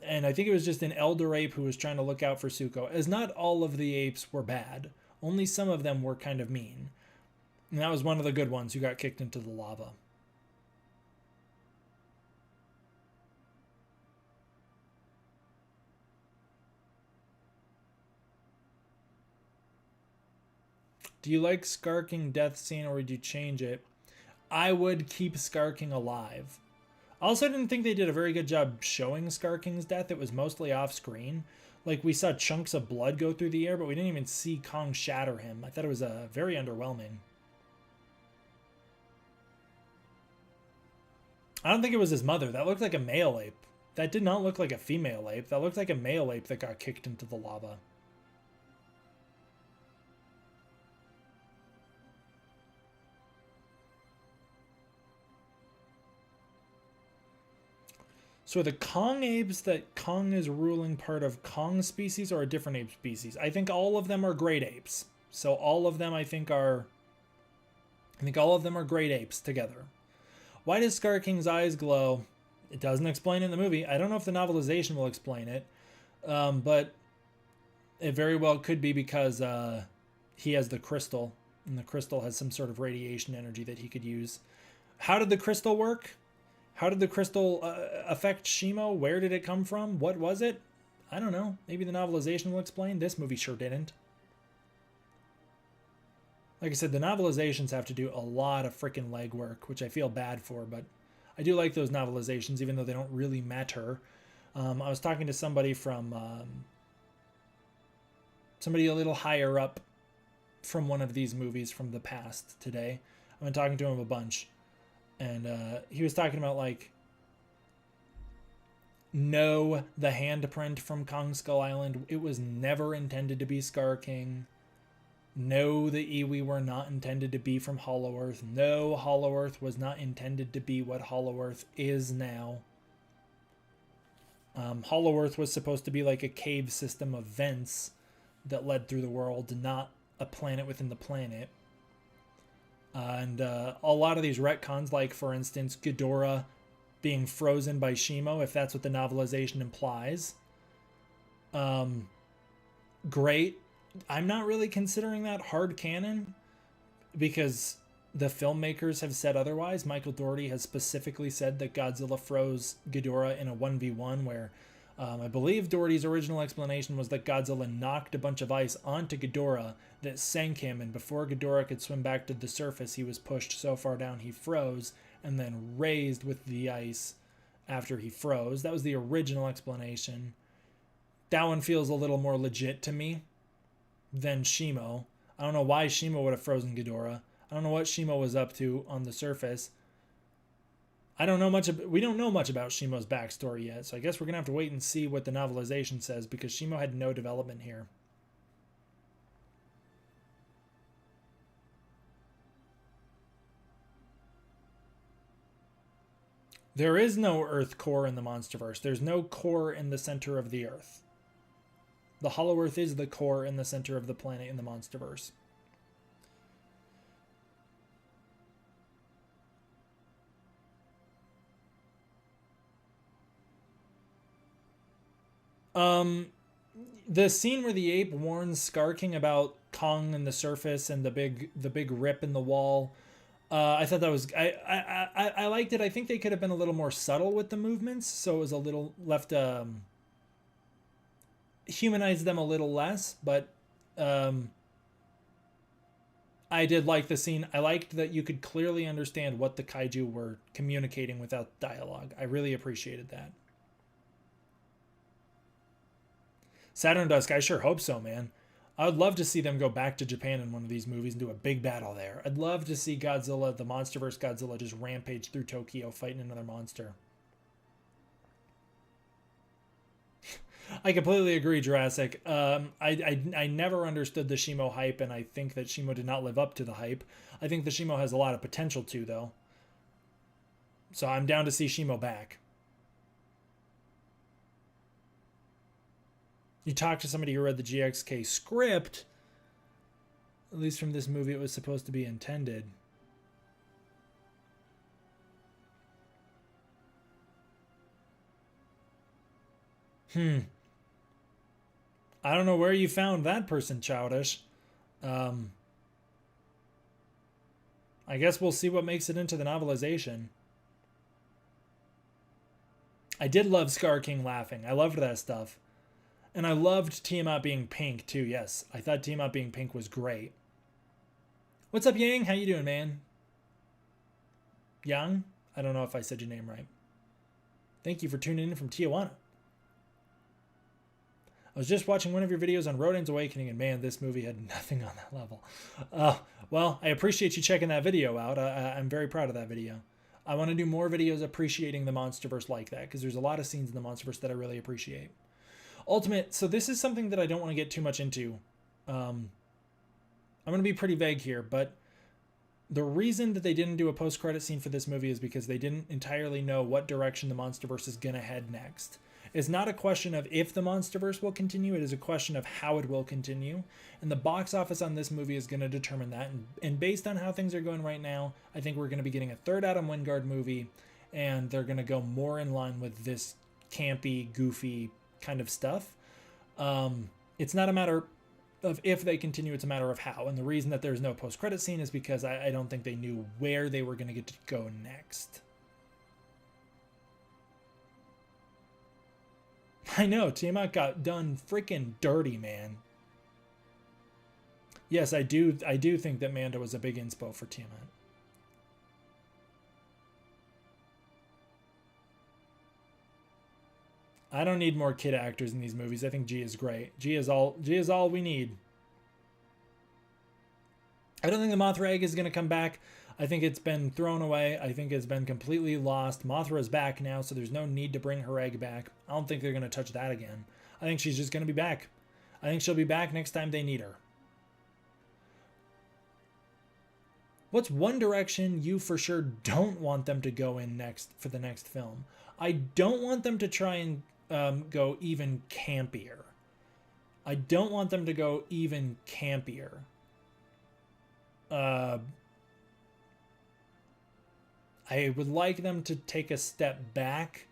And I think it was just an elder ape who was trying to look out for Suko. As not all of the apes were bad. Only some of them were kind of mean. And that was one of the good ones who got kicked into the lava. Do you like Scar King death scene, or would you change it? I would keep Scar King alive. I also didn't think they did a very good job showing Scar King's death. It was mostly off screen. Like, we saw chunks of blood go through the air, but we didn't even see Kong shatter him. I thought it was very underwhelming. I don't think it was his mother. That looked like a male ape. That did not look like a female ape. That looked like a male ape that got kicked into the lava. So are the Kong apes that Kong is ruling part of Kong species, or a different ape species? I think all of them are great apes. So all of them I think all of them are great apes together. Why does Scar King's eyes glow? It doesn't explain it in the movie. I don't know if the novelization will explain it. But it very well could be because he has the crystal, and the crystal has some sort of radiation energy that he could use. How did the crystal work? How did the crystal affect Shimo? Where did it come from? What was it? I don't know. Maybe the novelization will explain. This movie sure didn't. Like I said, the novelizations have to do a lot of freaking legwork, which I feel bad for, but I do like those novelizations, even though they don't really matter. I was talking to somebody from somebody a little higher up from one of these movies from the past today. I've been talking to him a bunch, and he was talking about, like, no, the handprint from Kong Skull Island, it was never intended to be Scar King. No, the Iwi were not intended to be from Hollow Earth. No, Hollow Earth was not intended to be what Hollow Earth is now. Hollow Earth was supposed to be like a cave system of vents that led through the world, not a planet within the planet. And a lot of these retcons, like, for instance, Ghidorah being frozen by Shimo, if that's what the novelization implies. Great. I'm not really considering that hard canon, because the filmmakers have said otherwise. Michael Dougherty has specifically said that Godzilla froze Ghidorah in a 1v1, where I believe Dougherty's original explanation was that Godzilla knocked a bunch of ice onto Ghidorah that sank him, and before Ghidorah could swim back to the surface, he was pushed so far down he froze, and then raised with the ice after he froze. That was the original explanation. That one feels a little more legit to me than Shimo. I don't know why Shimo would have frozen Ghidorah. I don't know what Shimo was up to on the surface. We don't know much about Shimo's backstory yet, so I guess we're gonna have to wait and see what the novelization says, because Shimo had no development here. There is no Earth core in the MonsterVerse. There's no core in the center of the Earth. The Hollow Earth is the core in the center of the planet in the MonsterVerse. The scene where the ape warns Scar King about Kong and the surface and the big rip in the wall, I thought that was I liked it. I think they could have been a little more subtle with the movements, so it was a little left humanize them a little less, but I did like the scene. I liked that you could clearly understand what the kaiju were communicating without dialogue. I really appreciated that. Saturn Dusk, I sure hope so, man. I would love to see them go back to Japan in one of these movies and do a big battle there. I'd love to see Godzilla, the MonsterVerse Godzilla, just rampage through Tokyo fighting another monster. I completely agree, Jurassic. I never understood the Shimo hype, and I think that Shimo did not live up to the hype. I think the Shimo has a lot of potential too, though. So I'm down to see Shimo back. You talk to somebody who read the GXK script, at least from this movie it was supposed to be intended. I don't know where you found that person, Childish. I guess we'll see what makes it into the novelization. I did love Scar King laughing. I loved that stuff. And I loved Tiamat being pink too. Yes, I thought Tiamat being pink was great. What's up, Yang? How you doing, man? Yang? I don't know if I said your name right. Thank you for tuning in from Tijuana. I was just watching one of your videos on Rodan's Awakening, and man, this movie had nothing on that level. Well, I appreciate you checking that video out. I'm very proud of that video. I want to do more videos appreciating the MonsterVerse like that, because there's a lot of scenes in the MonsterVerse that I really appreciate. Ultimate, so this is something that I don't want to get too much into. I'm going to be pretty vague here, but the reason that they didn't do a post-credit scene for this movie is because they didn't entirely know what direction the MonsterVerse is going to head next. It's not a question of if the MonsterVerse will continue, it is a question of how it will continue. And the box office on this movie is going to determine that. And based on how things are going right now, I think we're going to be getting a third Adam Wingard movie, and they're going to go more in line with this campy, goofy kind of stuff. It's not a matter of if they continue, it's a matter of how. And the reason that there's no post-credit scene is because I don't think they knew where they were going to get to go next. I know, Tiamat got done freaking dirty, man. Yes, I do think that Manda was a big inspo for Tiamat. I don't need more kid actors in these movies. I think G is great. G is all we need. I don't think the Mothra egg is going to come back. I think it's been thrown away. I think it's been completely lost. Mothra's back now, so there's no need to bring her egg back. I don't think they're going to touch that again. I think she's just going to be back. I think she'll be back next time they need her. What's one direction you for sure don't want them to go in next for the next film? I don't want them to try and go even campier. I don't want them to go even campier. I would like them to take a step back,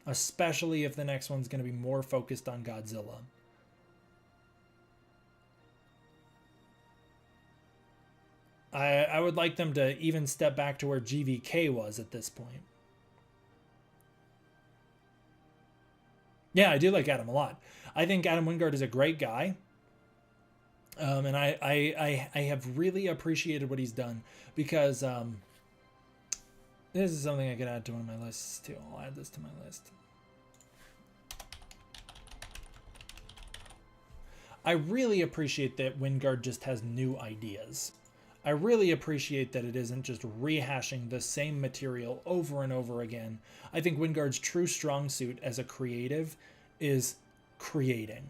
especially if the next one's going to be more focused on Godzilla. I would like them to even step back to where GVK was at this point. Yeah, I do like Adam a lot. I think Adam Wingard is a great guy. And I have really appreciated what he's done because This is something I could add to one of my lists too. I'll add this to my list. I really appreciate that Wingard just has new ideas. I really appreciate that it isn't just rehashing the same material over and over again. I think Wingard's true strong suit as a creative is creating.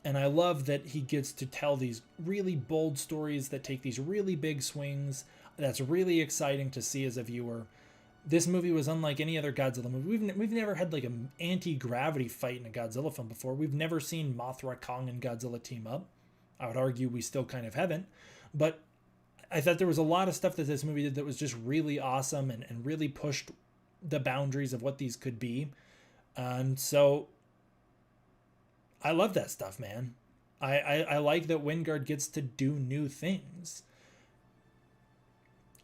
And I love that he gets to tell these really bold stories that take these really big swings. That's really exciting to see as a viewer. This movie was unlike any other Godzilla movie. We've never had like an anti-gravity fight in a Godzilla film before. We've never seen Mothra, Kong, and Godzilla team up. I would argue we still kind of haven't. But I thought there was a lot of stuff that this movie did that was just really awesome and really pushed the boundaries of what these could be. And so I love that stuff, man. I like that Wingard gets to do new things.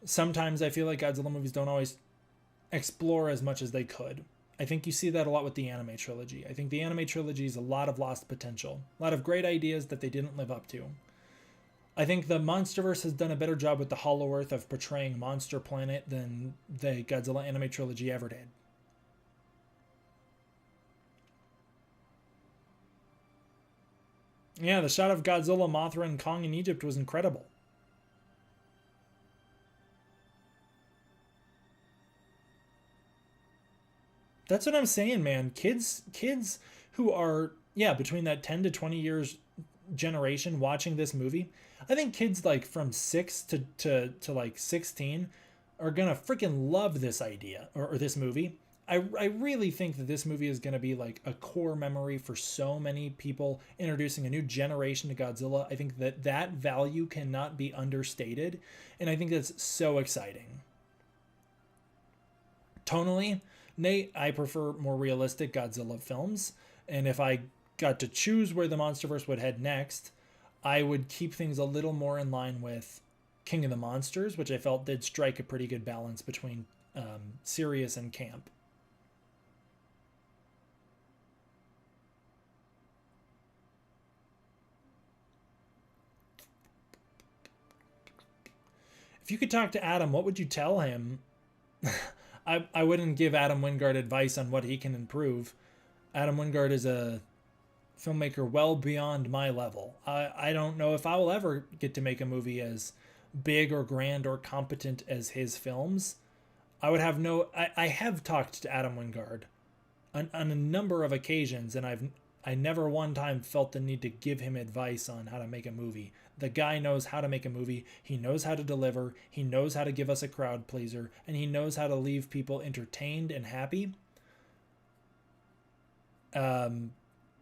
Sometimes I feel like Godzilla movies don't always explore as much as they could. I think you see that a lot with the anime trilogy. I think the anime trilogy is a lot of lost potential. A lot of great ideas that they didn't live up to. I think the MonsterVerse has done a better job with the Hollow Earth of portraying Monster Planet than the Godzilla anime trilogy ever did. Yeah, the shot of Godzilla, Mothra, and Kong in Egypt was incredible. That's what I'm saying, man. Kids who are, yeah, between that 10 to 20 years generation watching this movie, I think kids like from 6 to like 16 are gonna freaking love this idea or this movie. I really think that this movie is going to be like a core memory for so many people, introducing a new generation to Godzilla. I think that that value cannot be understated, and I think that's so exciting. Tonally, Nate, I prefer more realistic Godzilla films, and if I got to choose where the MonsterVerse would head next, I would keep things a little more in line with King of the Monsters, which I felt did strike a pretty good balance between serious and camp. If you could talk to Adam, what would you tell him? I wouldn't give Adam Wingard advice on what he can improve. Adam Wingard is a filmmaker well beyond my level. I don't know if I will ever get to make a movie as big or grand or competent as his films. I would have no. I have talked to Adam Wingard on a number of occasions, and I never one time felt the need to give him advice on how to make a movie. The guy knows how to make a movie. He knows how to deliver. He knows how to give us a crowd pleaser, and he knows how to leave people entertained and happy. And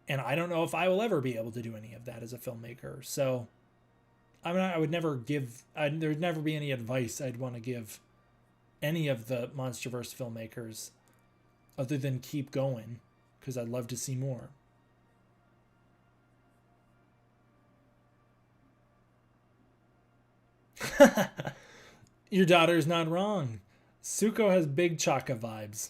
I don't know if I will ever be able to do any of that as a filmmaker. So, I mean, I would never give. There would never be any advice I'd want to give any of the MonsterVerse filmmakers, other than keep going, because I'd love to see more. Your daughter's not wrong. Suko has big Chaka vibes.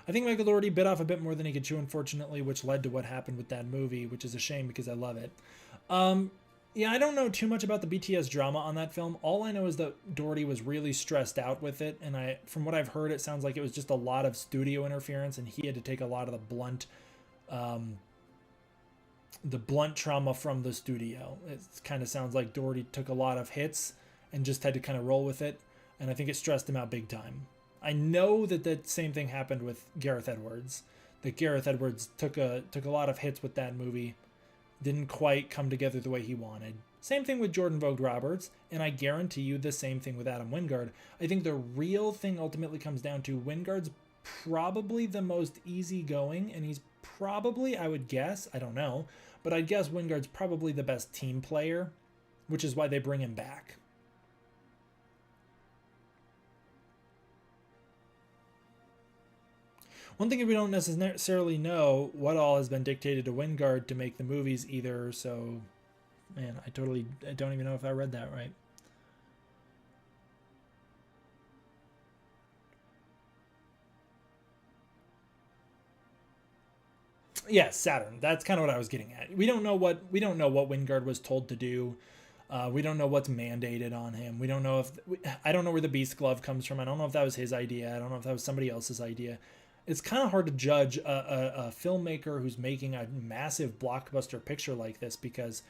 I think Michael Dougherty bit off a bit more than he could chew, unfortunately, which led to what happened with that movie, which is a shame because I love it. Yeah, I don't know too much about the BTS drama on that film. All I know is that Dougherty was really stressed out with it, and from what I've heard, it sounds like it was just a lot of studio interference, and he had to take a lot of the blunt trauma from the studio. It kind of sounds like Dougherty took a lot of hits and just had to kind of roll with it, and I think it stressed him out big time. I know that that same thing happened with Gareth Edwards. That Gareth Edwards took a lot of hits with that movie, didn't quite come together the way he wanted. Same thing with Jordan Vogt Roberts, and I guarantee you the same thing with Adam Wingard. I think the real thing ultimately comes down to Wingard's probably the most easygoing, and he's probably, I would guess, I don't know, but I'd guess Wingard's probably the best team player, which is why they bring him back. One thing we don't necessarily know what all has been dictated to Wingard to make the movies either, so man, I don't even know if I read that right. Yes, Saturn. That's kind of what I was getting at. We don't know what Wingard was told to do. We don't know what's mandated on him. We don't know if I don't know where the Beast Glove comes from. I don't know if that was his idea. I don't know if that was somebody else's idea. It's kind of hard to judge a filmmaker who's making a massive blockbuster picture like this, because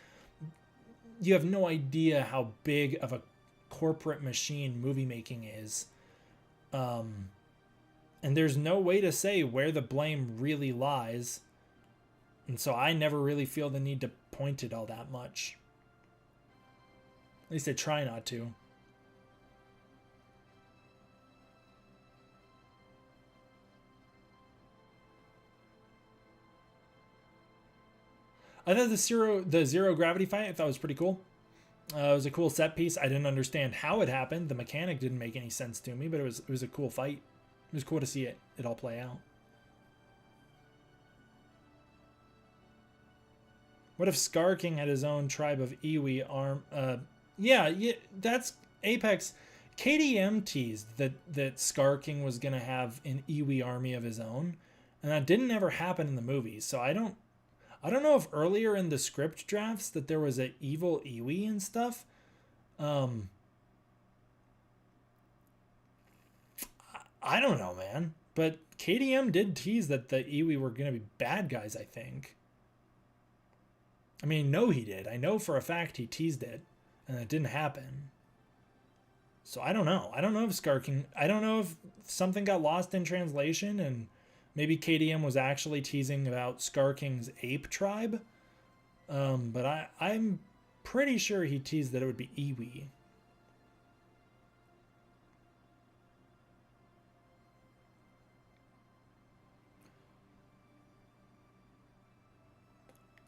you have no idea how big of a corporate machine movie making is. And there's no way to say where the blame really lies. And so I never really feel the need to point it all that much. At least I try not to. I thought the zero gravity fight, I thought was pretty cool. It was a cool set piece. I didn't understand how it happened. The mechanic didn't make any sense to me, but it was a cool fight. It was cool to see it all play out. What if Scar King had his own tribe of Iwi arm? Yeah, that's Apex. KDM teased that Scar King was gonna have an Iwi army of his own, and that didn't ever happen in the movie. So I don't know if earlier in the script drafts that there was an evil Iwi and stuff. I don't know, man. But KDM did tease that the Iwi were going to be bad guys, I think. I mean, no, he did. I know for a fact he teased it, and it didn't happen. So I don't know. I don't know if Scar King... I don't know if something got lost in translation, and maybe KDM was actually teasing about Scar King's ape tribe. But I'm pretty sure he teased that it would be Iwi.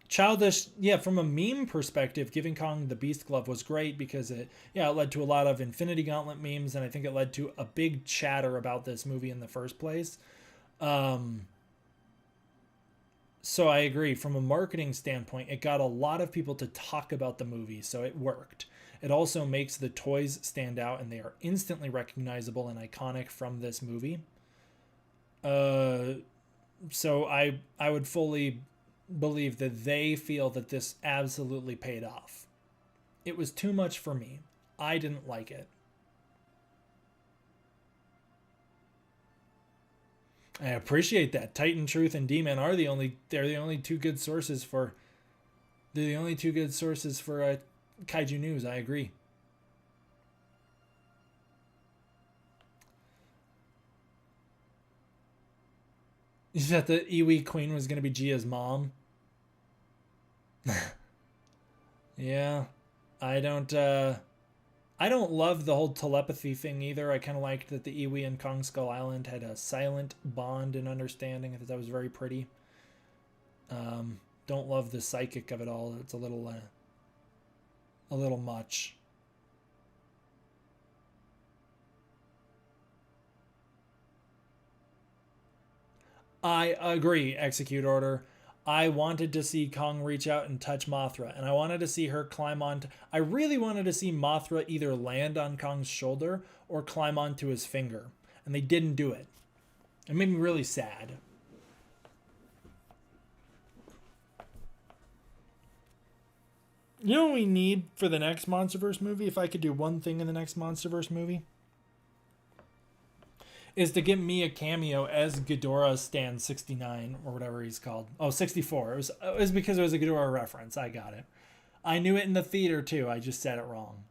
Childish, yeah, from a meme perspective, giving Kong the Beast Glove was great because it led to a lot of Infinity Gauntlet memes, and I think it led to a big chatter about this movie in the first place. So I agree. From a marketing standpoint, it got a lot of people to talk about the movie, so it worked. It also makes the toys stand out, and they are instantly recognizable and iconic from this movie. So I would fully believe that they feel that this absolutely paid off. It was too much for me. I didn't like it. I appreciate that. Titan, Truth, and Demon are the only two good sources for Kaiju news. I agree. You said the Iwi Queen was gonna be Gia's mom. Yeah, I don't love the whole telepathy thing either. I kind of liked that the Iwi and Kong Skull Island had a silent bond and understanding. I thought that was very pretty. Don't love the psychic of it all. It's a little much. I agree, Execute Order. I wanted to see Kong reach out and touch Mothra, and I wanted to see her climb on. I really wanted to see Mothra either land on Kong's shoulder or climb onto his finger, and they didn't do it. It made me really sad. You know what we need for the next MonsterVerse movie? If I could do one thing in the next MonsterVerse movie, is to give me a cameo as Ghidorah Stan 69 or whatever he's called. Oh, 64. It was because it was a Ghidorah reference. I got it. I knew it in the theater too. I just said it wrong.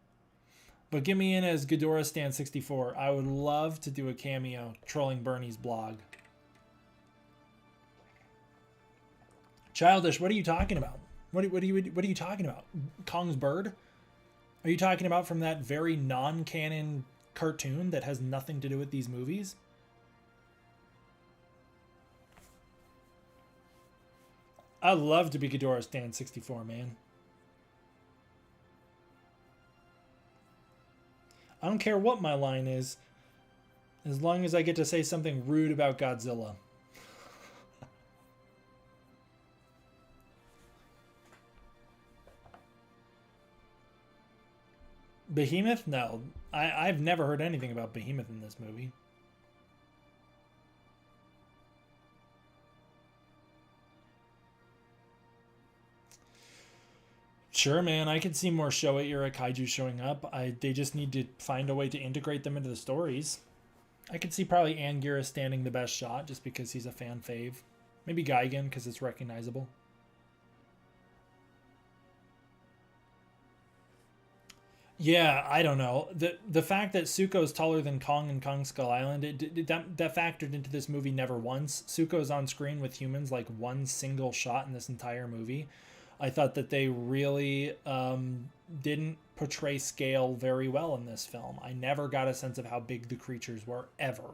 But get me in as Ghidorah Stan 64. I would love to do a cameo trolling Bernie's blog. Childish, what are you talking about? What are you talking about? Kong's bird? Are you talking about from that very non-canon cartoon that has nothing to do with these movies? I'd love to be Ghidorah Stan 64, man. I don't care what my line is, as long as I get to say something rude about Godzilla. Behemoth? No. I've never heard anything about Behemoth in this movie. Sure, man. I could see more Showa era kaiju showing up. They just need to find a way to integrate them into the stories. I could see probably Anguirus standing the best shot just because he's a fan fave. Maybe Gigan because it's recognizable. Yeah, I don't know. The fact that Zuko is taller than Kong in Kong Skull Island, that factored into this movie never once. Zuko's on screen with humans like one single shot in this entire movie. I thought that they really didn't portray scale very well in this film. I never got a sense of how big the creatures were, ever.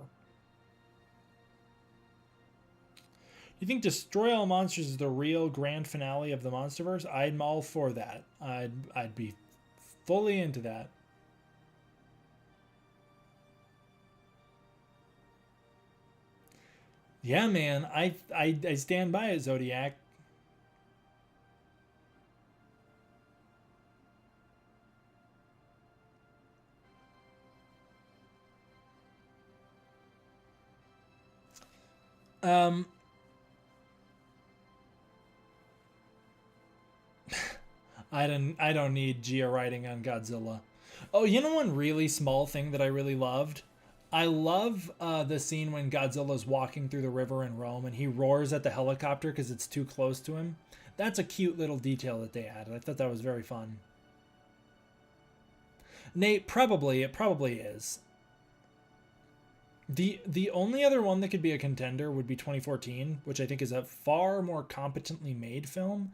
You think Destroy All Monsters is the real grand finale of the MonsterVerse? I'm all for that. I'd be fully into that. Yeah, man. I stand by it, Zodiac. Um, I don't need Gia writing on Godzilla. Oh, you know one really small thing that I really loved? I love the scene when Godzilla's walking through the river in Rome and he roars at the helicopter because it's too close to him. That's a cute little detail that they added. I thought that was very fun. Nate, it probably is. The only other one that could be a contender would be 2014, which I think is a far more competently made film.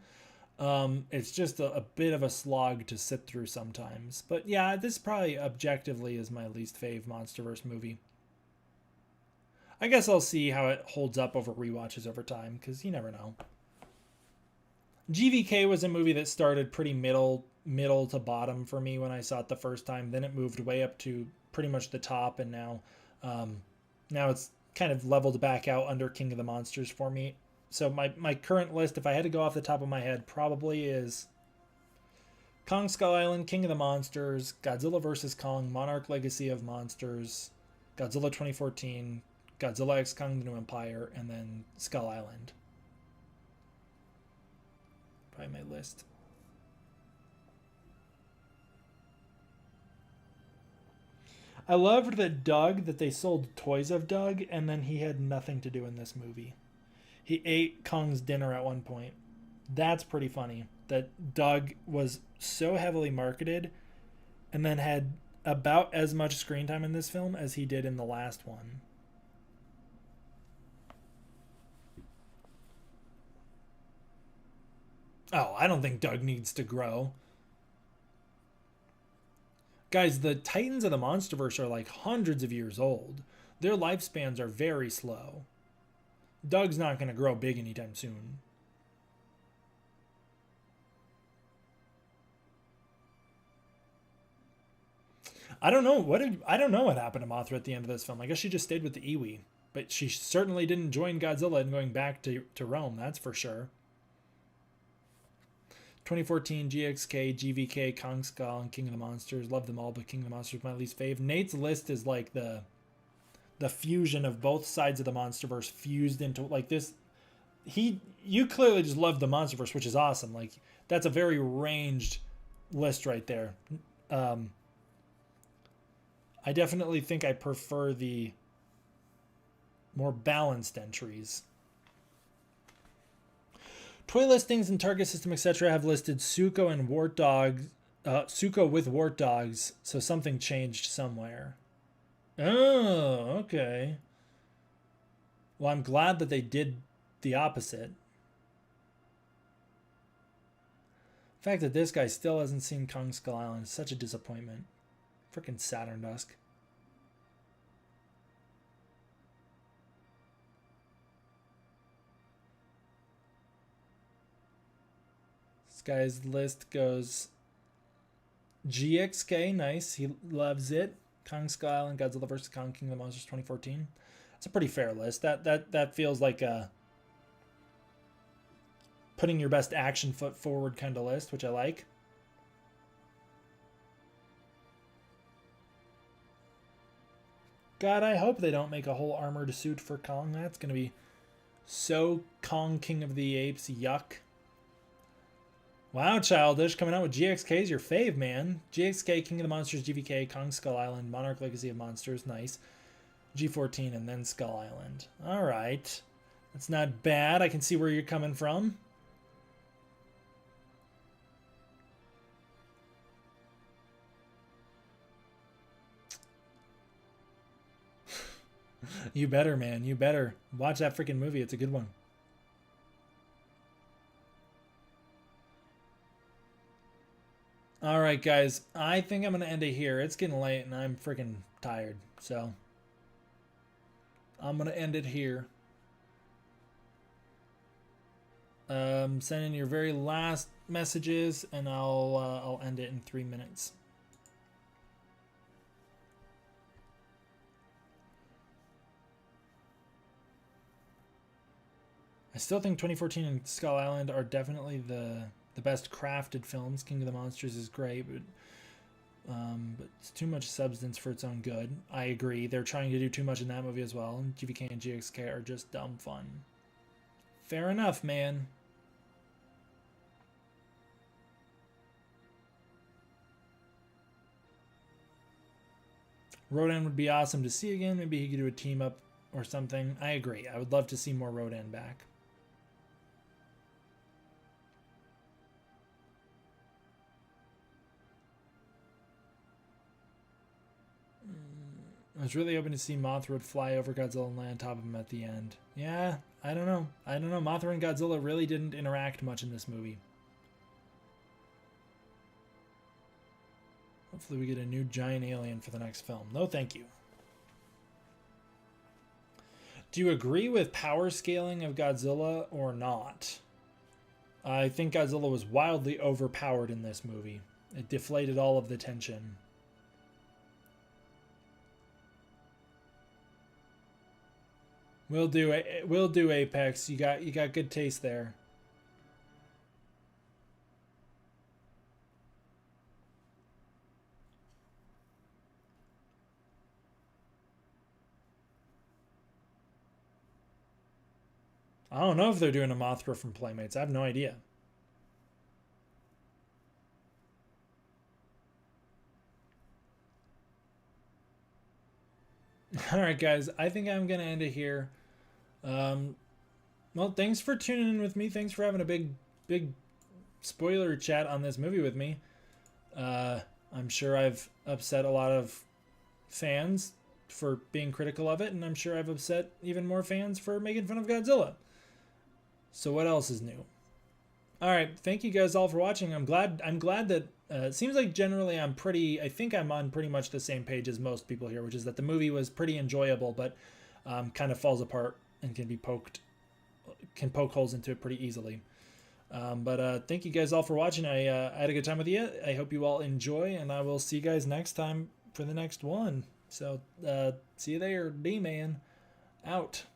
It's just a bit of a slog to sit through sometimes. But yeah, this probably objectively is my least fave MonsterVerse movie. I guess I'll see how it holds up over rewatches over time, because you never know. GVK was a movie that started pretty middle to bottom for me when I saw it the first time. Then it moved way up to pretty much the top, and now it's kind of leveled back out under King of the Monsters for me. So my current list, if I had to go off the top of my head, probably is Kong Skull Island, King of the Monsters, Godzilla vs. Kong, Monarch Legacy of Monsters, Godzilla 2014, Godzilla X Kong The New Empire, and then Skull Island. Probably my list. I loved that they sold toys of Doug, and then he had nothing to do in this movie. He ate Kong's dinner at one point. That's pretty funny. That Doug was so heavily marketed and then had about as much screen time in this film as he did in the last one. Oh, I don't think Doug needs to grow. Guys, the Titans of the Monsterverse are like hundreds of years old. Their lifespans are very slow. Doug's not going to grow big anytime soon. I don't know what happened to Mothra at the end of this film. I guess she just stayed with the Iwi, but she certainly didn't join Godzilla and going back to Rome. That's for sure. 2014 GXK, GVK, Kong Skull, and King of the Monsters. Love them all, but King of the Monsters is my least fave. Nate's list is like the fusion of both sides of the MonsterVerse fused into like this. You clearly just love the MonsterVerse, which is awesome. Like that's a very ranged list right there. I definitely think I prefer the more balanced entries. Toy listings and target system, etc., have listed Zuko and Wart Dogs. Zuko with Wart Dogs, so something changed somewhere. Oh, okay. Well, I'm glad that they did the opposite. The fact that this guy still hasn't seen Kong Skull Island is such a disappointment. Freaking Saturn Dusk. This guy's list goes GXK, nice. He loves it. Kong Skull Island, Godzilla vs. Kong, King of the Monsters 2014. It's a pretty fair list. That feels like a putting your best action foot forward kind of list, which I like. God, I hope they don't make a whole armored suit for Kong. That's going to be so Kong King of the Apes yuck. Wow, Childish, coming out with GXK's your fave, man. GXK, King of the Monsters, GVK, Kong Skull Island, Monarch Legacy of Monsters, nice. G14, and then Skull Island. Alright. That's not bad. I can see where you're coming from. You better, man. You better. Watch that freaking movie. It's a good one. Alright, guys. I think I'm going to end it here. It's getting late and I'm freaking tired. So, I'm going to end it here. Send in your very last messages and I'll end it in 3 minutes. I still think 2014 and Skull Island are definitely the best crafted films. King of the Monsters is great, but it's too much substance for its own good. I agree. They're trying to do too much in that movie as well. And GVK and GXK are just dumb fun. Fair enough, man. Rodan would be awesome to see again. Maybe he could do a team up or something. I agree. I would love to see more Rodan back. I was really hoping to see Mothra would fly over Godzilla and land on top of him at the end. Yeah, I don't know. Mothra and Godzilla really didn't interact much in this movie. Hopefully we get a new giant alien for the next film. No, thank you. Do you agree with power scaling of Godzilla or not? I think Godzilla was wildly overpowered in this movie. It deflated all of the tension. We'll do Apex. You got good taste there. I don't know if they're doing a Mothra from Playmates. I have no idea. Alright, guys. I think I'm going to end it here. Well, thanks for tuning in with me. Thanks for having a big spoiler chat on this movie with me. I'm sure I've upset a lot of fans for being critical of it, and I'm sure I've upset even more fans for making fun of Godzilla. So what else is new? All right, thank you guys all for watching. I'm glad that it seems like generally I think I'm on pretty much the same page as most people here, which is that the movie was pretty enjoyable, but kind of falls apart and can poke holes into it pretty easily. But thank you guys all for watching. I had a good time with you. I hope you all enjoy, and I will see you guys next time for the next one. So see you there, D-Man. Out.